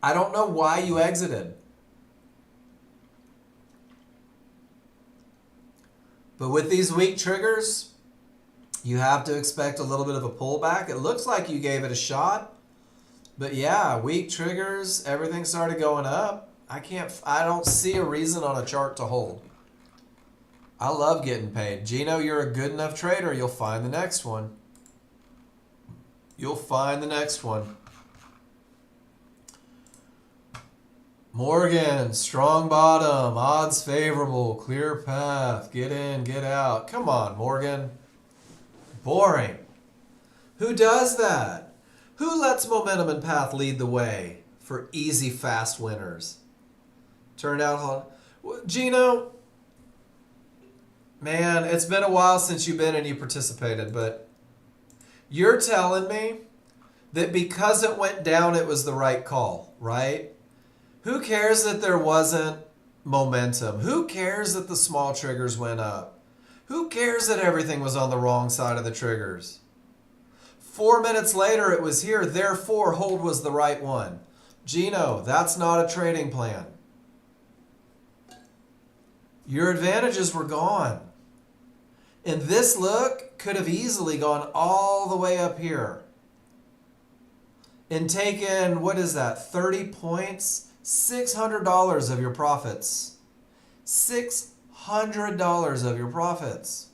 I don't know why you exited. But with these weak triggers, you have to expect a little bit of a pullback. It looks like you gave it a shot. But yeah, weak triggers, everything started going up. I don't see a reason on a chart to hold. I love getting paid. Gino, you're a good enough trader. You'll find the next one. You'll find the next one. Morgan, strong bottom, odds favorable, clear path, get in, get out. Come on, Morgan. Boring. Who does that? Who lets momentum and path lead the way for easy, fast winners? Turned out, Gino, man, it's been a while since you've been and you participated, but You're telling me that because it went down, it was the right call, right? Who cares that there wasn't momentum? Who cares that the small triggers went up? Who cares that everything was on the wrong side of the triggers? 4 minutes later, it was here. Therefore, hold was the right one. Gino, that's not a trading plan. Your advantages were gone. And this look could have easily gone all the way up here and taken, what is that, 30 points? $600 of your profits. $600 of your profits.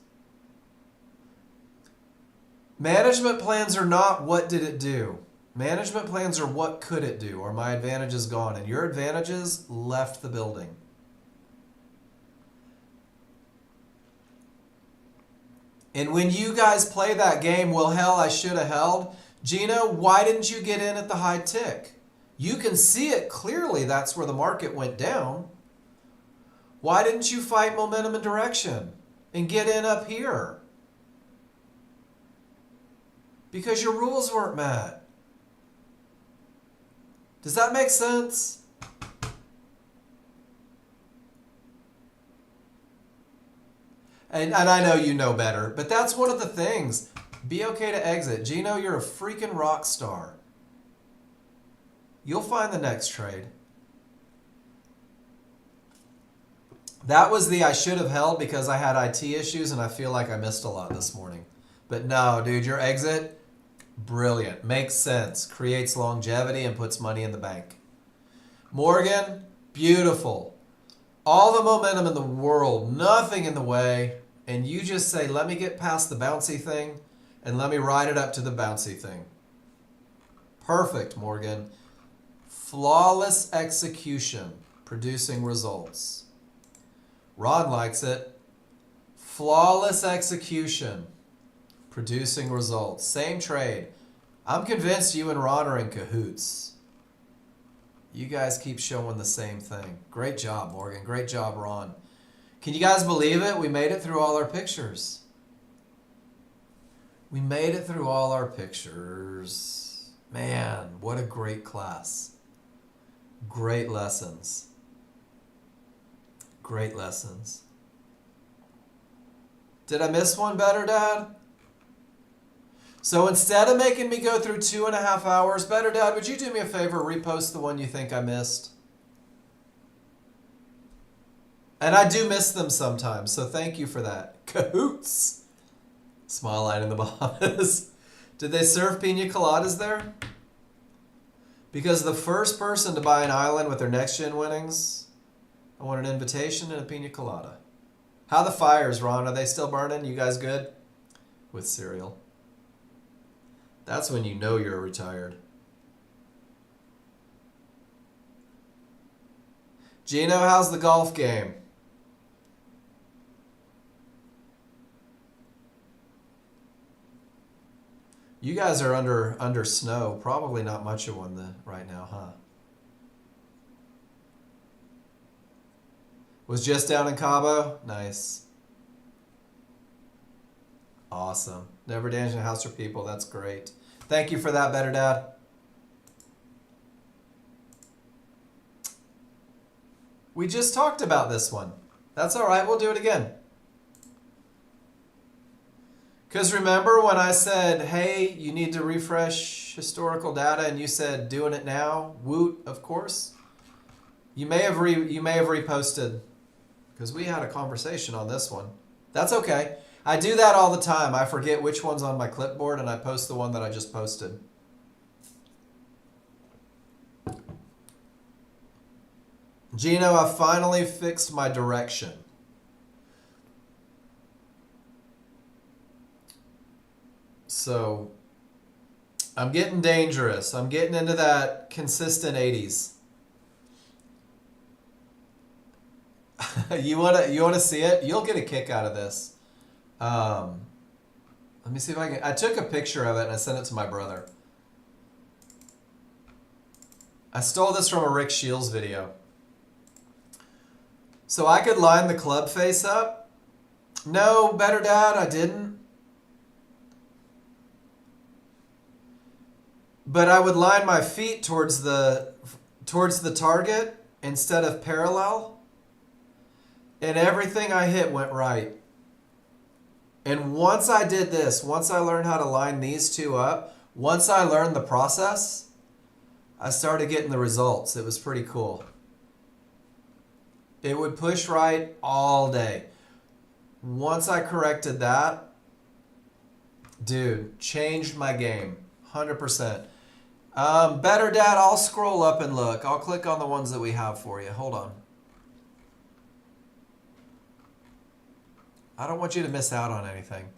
Management plans are not what did it do. Management plans are what could it do, or my advantage is gone. And your advantages left the building. And when you guys play that game, well, hell, I should have held. Gino, why didn't you get in at the high tick? You can see it clearly. That's where the market went down. Why didn't you fight momentum and direction and get in up here? Because your rules weren't met. Does that make sense? And I know you know better, but that's one of the things. Be okay to exit. Gino, you're a freaking rock star. You'll find the next trade. That was the I should have held because I had IT issues and I feel like I missed a lot this morning. But no, dude, your exit, brilliant. Makes sense. Creates longevity and puts money in the bank. Morgan, beautiful. All the momentum in the world, nothing in the way. And you just say, let me get past the bouncy thing and let me ride it up to the bouncy thing. Perfect, Morgan. Flawless execution, producing results. Ron likes it. Flawless execution, producing results. Same trade. I'm convinced you and Ron are in cahoots. You guys keep showing the same thing. Great job, Morgan. Great job, Ron. Can you guys believe it? We made it through all our pictures. We made it through all our pictures. Man, what a great class. Great lessons. Great lessons. Did I miss one better, Dad? So instead of making me go through 2.5 hours, better, Dad, would you do me a favor, repost the one you think I missed? And I do miss them sometimes, so thank you for that. Cahoots. Small line in the Bahamas. Did they serve pina coladas there? Because the first person to buy an island with their Nexgen winnings, I want an invitation and a pina colada. How the fires, Ron? Are they still burning? You guys good? With cereal. That's when you know you're retired. Gino, how's the golf game? You guys are under snow. Probably not much of one right now, huh? Was just down in Cabo? Nice. Awesome. Never damaging a house or people. That's great. Thank you for that, Better Dad. We just talked about this one. That's all right. We'll do it again. Because remember when I said, hey, you need to refresh historical data, and you said doing it now? Woot, of course. You may have reposted, because we had a conversation on this one. That's okay. I do that all the time. I forget which one's on my clipboard, and I post the one that I just posted. Gino, I finally fixed my direction. So I'm getting dangerous. I'm getting into that consistent 80s. You wanna see it? You'll get a kick out of this. Let me see if I can. I took a picture of it and I sent it to my brother. I stole this from a Rick Shields video. So I could line the club face up. No, Better Dad, I didn't. but I would line my feet towards the target instead of parallel, and everything I hit went right. And once I did this, once I learned how to line these two up, once I learned the process, I started getting the results. It was pretty cool. It would push right all day. Once I corrected that, dude, changed my game. 100%. Better Dad, I'll scroll up and look. I'll click on the ones that we have for you. Hold on. I don't want you to miss out on anything.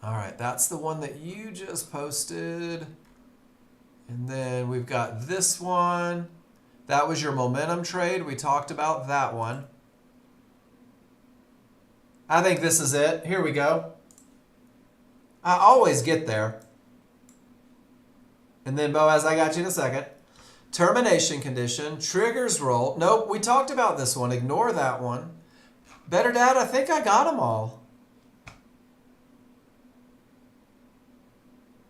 All right, that's the one that you just posted. And then we've got this one. That was your momentum trade. We talked about that one. I think this is it. Here we go. I always get there. And then Boaz, I got you in a second. Termination condition, triggers roll. Nope, we talked about this one. Ignore that one. Better Dad, I think I got them all.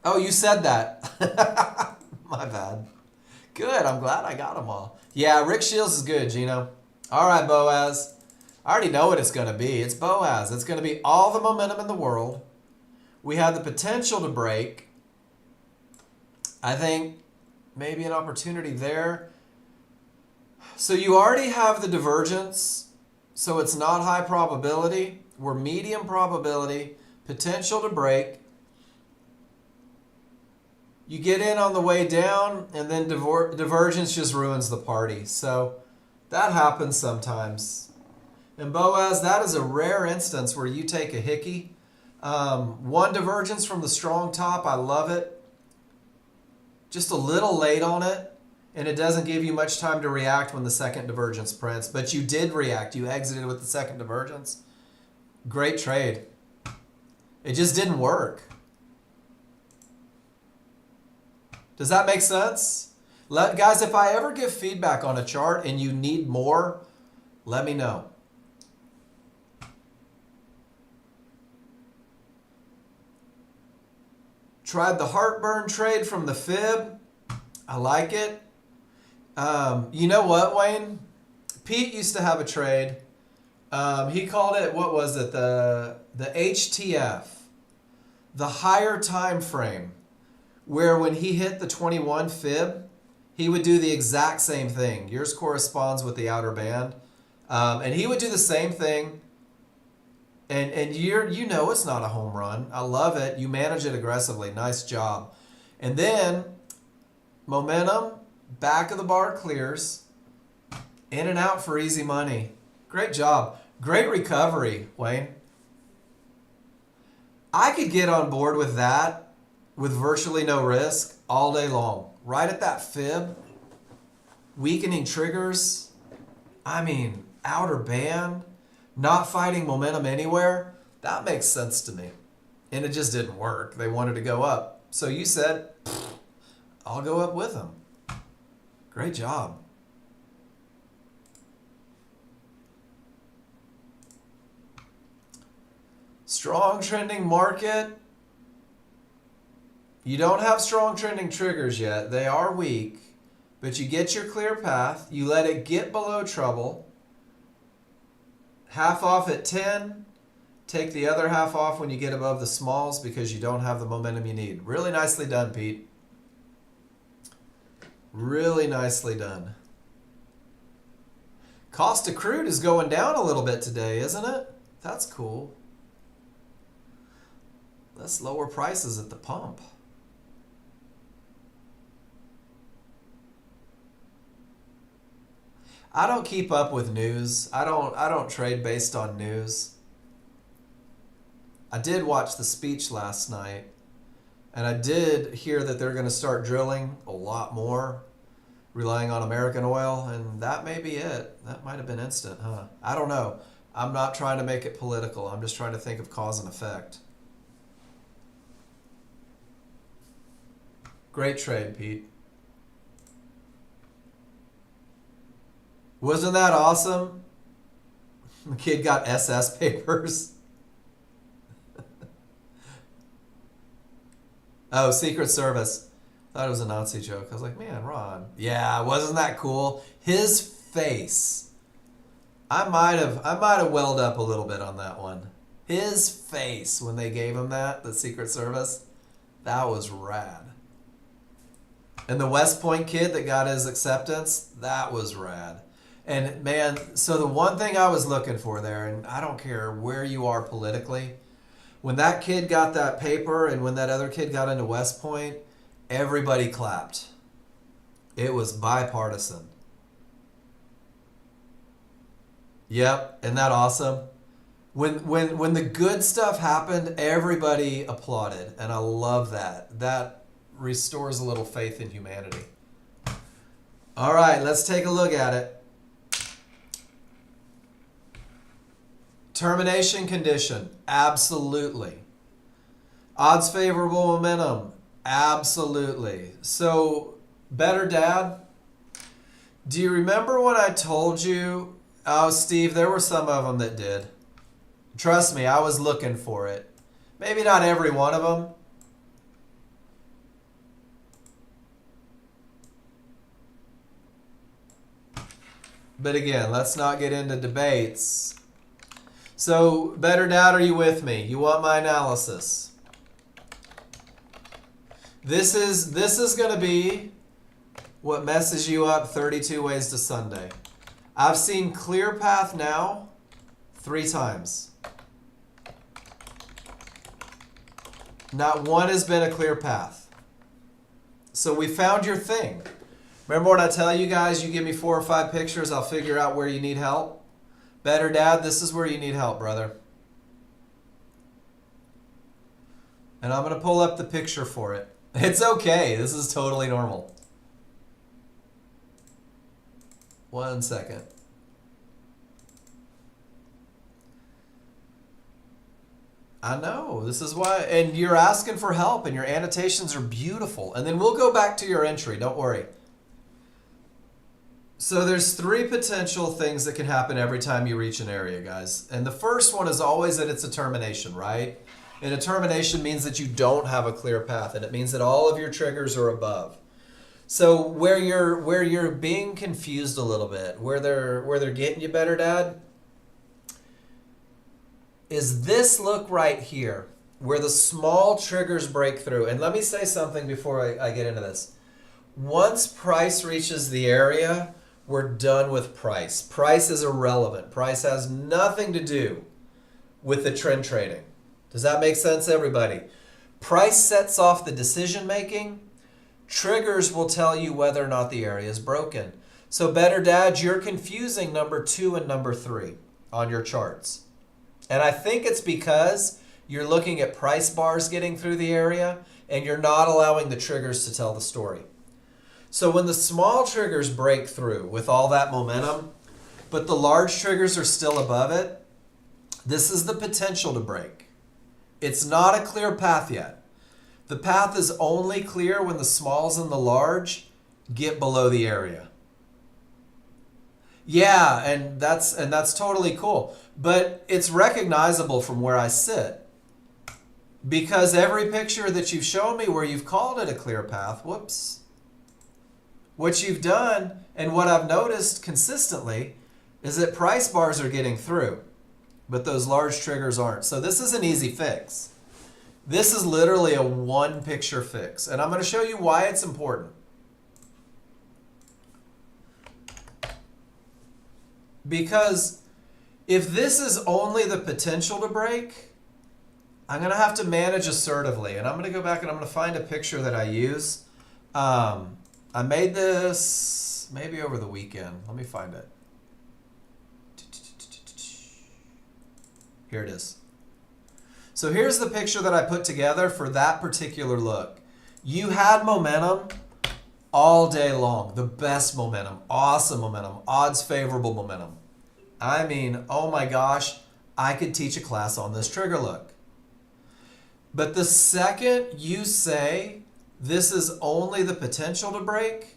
Oh, you said that. My bad. Good, I'm glad I got them all. Yeah, Rick Shields is good, Gino. All right, Boaz. I already know what it's going to be. It's Boaz. It's going to be all the momentum in the world. We have the potential to break. I think maybe an opportunity there. So you already have the divergence. So it's not high probability. We're medium probability. Potential to break. You get in on the way down, and then divergence just ruins the party. So that happens sometimes. And Boaz, that is a rare instance where you take a hickey. One divergence from the strong top, I love it. Just a little late on it, and it doesn't give you much time to react when the second divergence prints. But you did react. You exited with the second divergence. Great trade. It just didn't work. Does that make sense? Guys, if I ever give feedback on a chart and you need more, let me know. Tried the heartburn trade from the fib. I like it. You know what, Wayne? Pete used to have a trade. He called it, what was it? The HTF, the higher time frame, where when he hit the 21 fib, he would do the exact same thing. Yours corresponds with the outer band. And he would do the same thing. And you know it's not a home run. I love it. You manage it aggressively. Nice job. And then momentum, back of the bar clears, in and out for easy money. Great job. Great recovery, Wayne. I could get on board with that with virtually no risk all day long. Right at that fib, weakening triggers. I mean, outer band. Not fighting momentum anywhere, that makes sense to me. And it just didn't work. They wanted to go up. So you said, I'll go up with them. Great job. Strong trending market. You don't have strong trending triggers yet. They are weak. But you get your clear path. You let it get below trouble. Half off at 10, take the other half off when you get above the smalls because you don't have the momentum you need. Really nicely done, Pete. Really nicely done. Cost of crude is going down a little bit today, isn't it? That's cool. Let's lower prices at the pump. I don't keep up with news. I don't trade based on news. I did watch the speech last night, and I did hear that they're going to start drilling a lot more, relying on American oil, and that may be it. That might have been instant, huh? I don't know. I'm not trying to make it political. I'm just trying to think of cause and effect. Great trade, Pete. Wasn't that awesome? The kid got SS papers. Oh, Secret Service. Thought it was a Nazi joke. I was like, man, Ron. Yeah, wasn't that cool? His face. I might have welled up a little bit on that one. His face when they gave him that, the Secret Service, that was rad. And the West Point kid that got his acceptance, that was rad. And man, so the one thing I was looking for there, and I don't care where you are politically, when that kid got that paper and when that other kid got into West Point, everybody clapped. It was bipartisan. Yep, isn't that awesome? When the good stuff happened, everybody applauded, and I love that. That restores a little faith in humanity. All right, let's take a look at it. Termination condition, absolutely. Odds favorable momentum, absolutely. So, better dad, do you remember when I told you, oh, Steve, there were some of them that did. Trust me, I was looking for it. Maybe not every one of them. But again, let's not get into debates. So, better dad, are you with me? You want my analysis? This is going to be what messes you up 32 ways to Sunday. I've seen clear path now 3 times. Not one has been a clear path. So we found your thing. Remember when I tell you guys, you give me 4 or 5 pictures, I'll figure out where you need help? Better dad, this is where you need help, brother. And I'm going to pull up the picture for it. It's okay. This is totally normal. 1 second. I know. This is why. And you're asking for help, and your annotations are beautiful. And then we'll go back to your entry. Don't worry. So there's 3 potential things that can happen every time you reach an area, guys. And the first one is always that it's a termination, right? And a termination means that you don't have a clear path, and it means that all of your triggers are above. So where you're being confused a little bit, where they're getting you better, Dad, is this look right here, where the small triggers break through. And let me say something before I get into this. Once price reaches the area, we're done with price. Price is irrelevant. Price has nothing to do with the trend trading. Does that make sense, everybody? Price sets off the decision making. Triggers will tell you whether or not the area is broken. So better dad, you're confusing number 2 and number 3 on your charts. And I think it's because you're looking at price bars getting through the area and you're not allowing the triggers to tell the story. So when the small triggers break through with all that momentum, but the large triggers are still above it, this is the potential to break. It's not a clear path yet. The path is only clear when the smalls and the large get below the area. Yeah, and that's totally cool. But it's recognizable from where I sit. Because every picture that you've shown me where you've called it a clear path, whoops. What you've done and what I've noticed consistently is that price bars are getting through, but those large triggers aren't. So this is an easy fix. This is literally a 1 picture fix. And I'm going to show you why it's important. Because if this is only the potential to break, I'm going to have to manage assertively. And I'm going to go back and I'm going to find a picture that I use. I made this maybe over the weekend. Let me find it. Here it is. So here's the picture that I put together for that particular look. You had momentum all day long. The best momentum, awesome momentum, odds favorable momentum. I mean, oh my gosh, I could teach a class on this trigger look. But the second you say this is only the potential to break,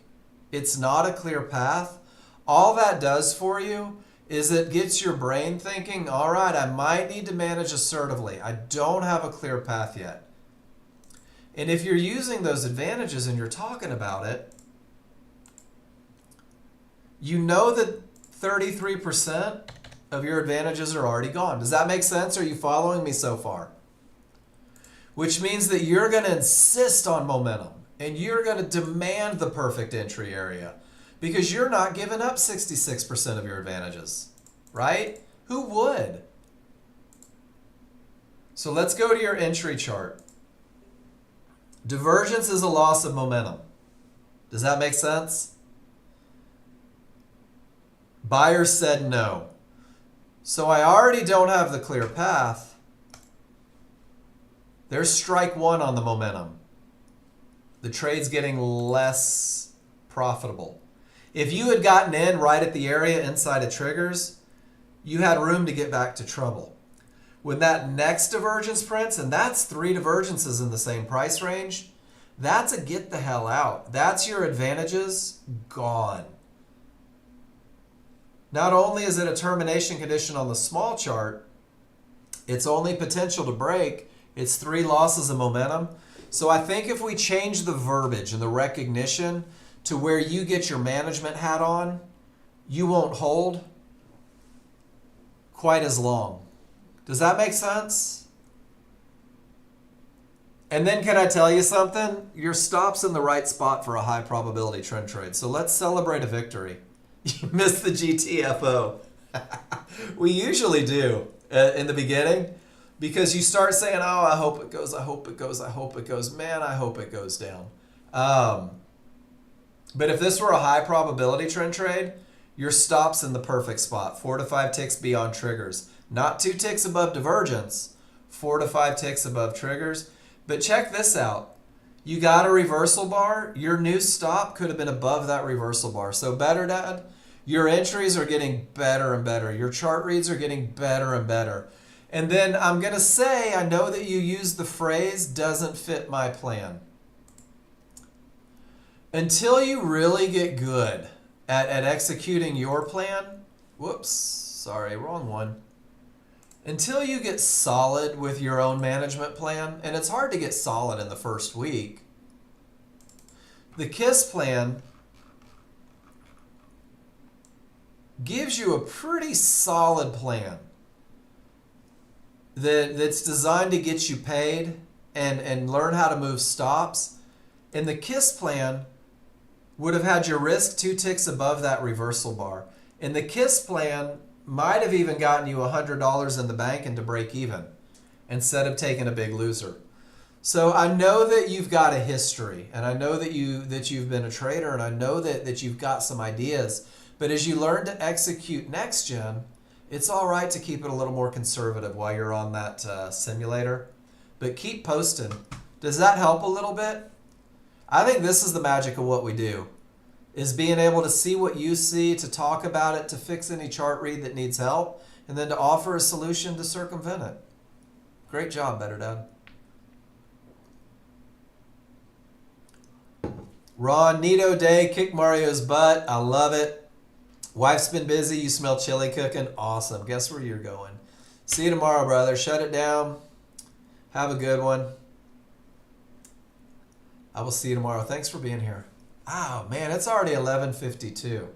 it's not a clear path, all that does for you is it gets your brain thinking, all right, I might need to manage assertively. I don't have a clear path yet. And if you're using those advantages and you're talking about it, you know that 33% of your advantages are already gone. Does that make sense? Are you following me so far? Which means that you're going to insist on momentum and you're going to demand the perfect entry area because you're not giving up 66% of your advantages, right? Who would? So let's go to your entry chart. Divergence is a loss of momentum. Does that make sense? Buyers said no. So I already don't have the clear path. There's strike one on the momentum. The trade's getting less profitable. If you had gotten in right at the area inside of triggers, you had room to get back to trouble. When that next divergence prints, and that's 3 divergences in the same price range, that's a get the hell out. That's your advantages gone. Not only is it a termination condition on the small chart, it's only potential to break. It's 3 losses of momentum. So I think if we change the verbiage and the recognition to where you get your management hat on, you won't hold quite as long. Does that make sense? And then can I tell you something? Your stop's in the right spot for a high probability trend trade. So let's celebrate a victory. You missed the GTFO. We usually do in the beginning because you start saying, oh, I hope it goes, I hope it goes, I hope it goes. Man, I hope it goes down. But if this were a high probability trend trade, your stop's in the perfect spot. 4 to 5 ticks beyond triggers. Not 2 ticks above divergence. 4 to 5 ticks above triggers. But check this out. You got a reversal bar. Your new stop could have been above that reversal bar. So better, Dad. Your entries are getting better and better. Your chart reads are getting better and better. And then I'm going to say, I know that you use the phrase, doesn't fit my plan. Until you really get good at executing your plan, whoops, sorry, wrong one. Until you get solid with your own management plan, and it's hard to get solid in the first week, the KISS plan gives you a pretty solid plan that's designed to get you paid and learn how to move stops. And the KISS plan would have had your risk 2 ticks above that reversal bar. And the KISS plan might have even gotten you $100 in the bank and to break even instead of taking a big loser. So I know that you've got a history, and I know that you've been a trader, and I know that you've got some ideas. But as you learn to execute Nexgen, it's all right to keep it a little more conservative while you're on that simulator. But keep posting. Does that help a little bit? I think this is the magic of what we do, is being able to see what you see, to talk about it, to fix any chart read that needs help, and then to offer a solution to circumvent it. Great job, Better Dad. Ron, Neato Day, kick Mario's butt. I love it. Wife's been busy. You smell chili cooking. Awesome. Guess where you're going. See you tomorrow, brother. Shut it down. Have a good one. I will see you tomorrow. Thanks for being here. Oh, man, it's already 11:52.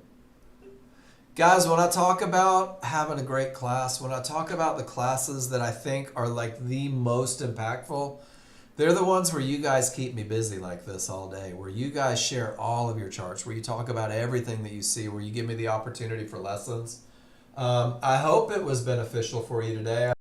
Guys, when I talk about having a great class, when I talk about the classes that I think are like the most impactful, they're the ones where you guys keep me busy like this all day, where you guys share all of your charts, where you talk about everything that you see, where you give me the opportunity for lessons. I hope it was beneficial for you today.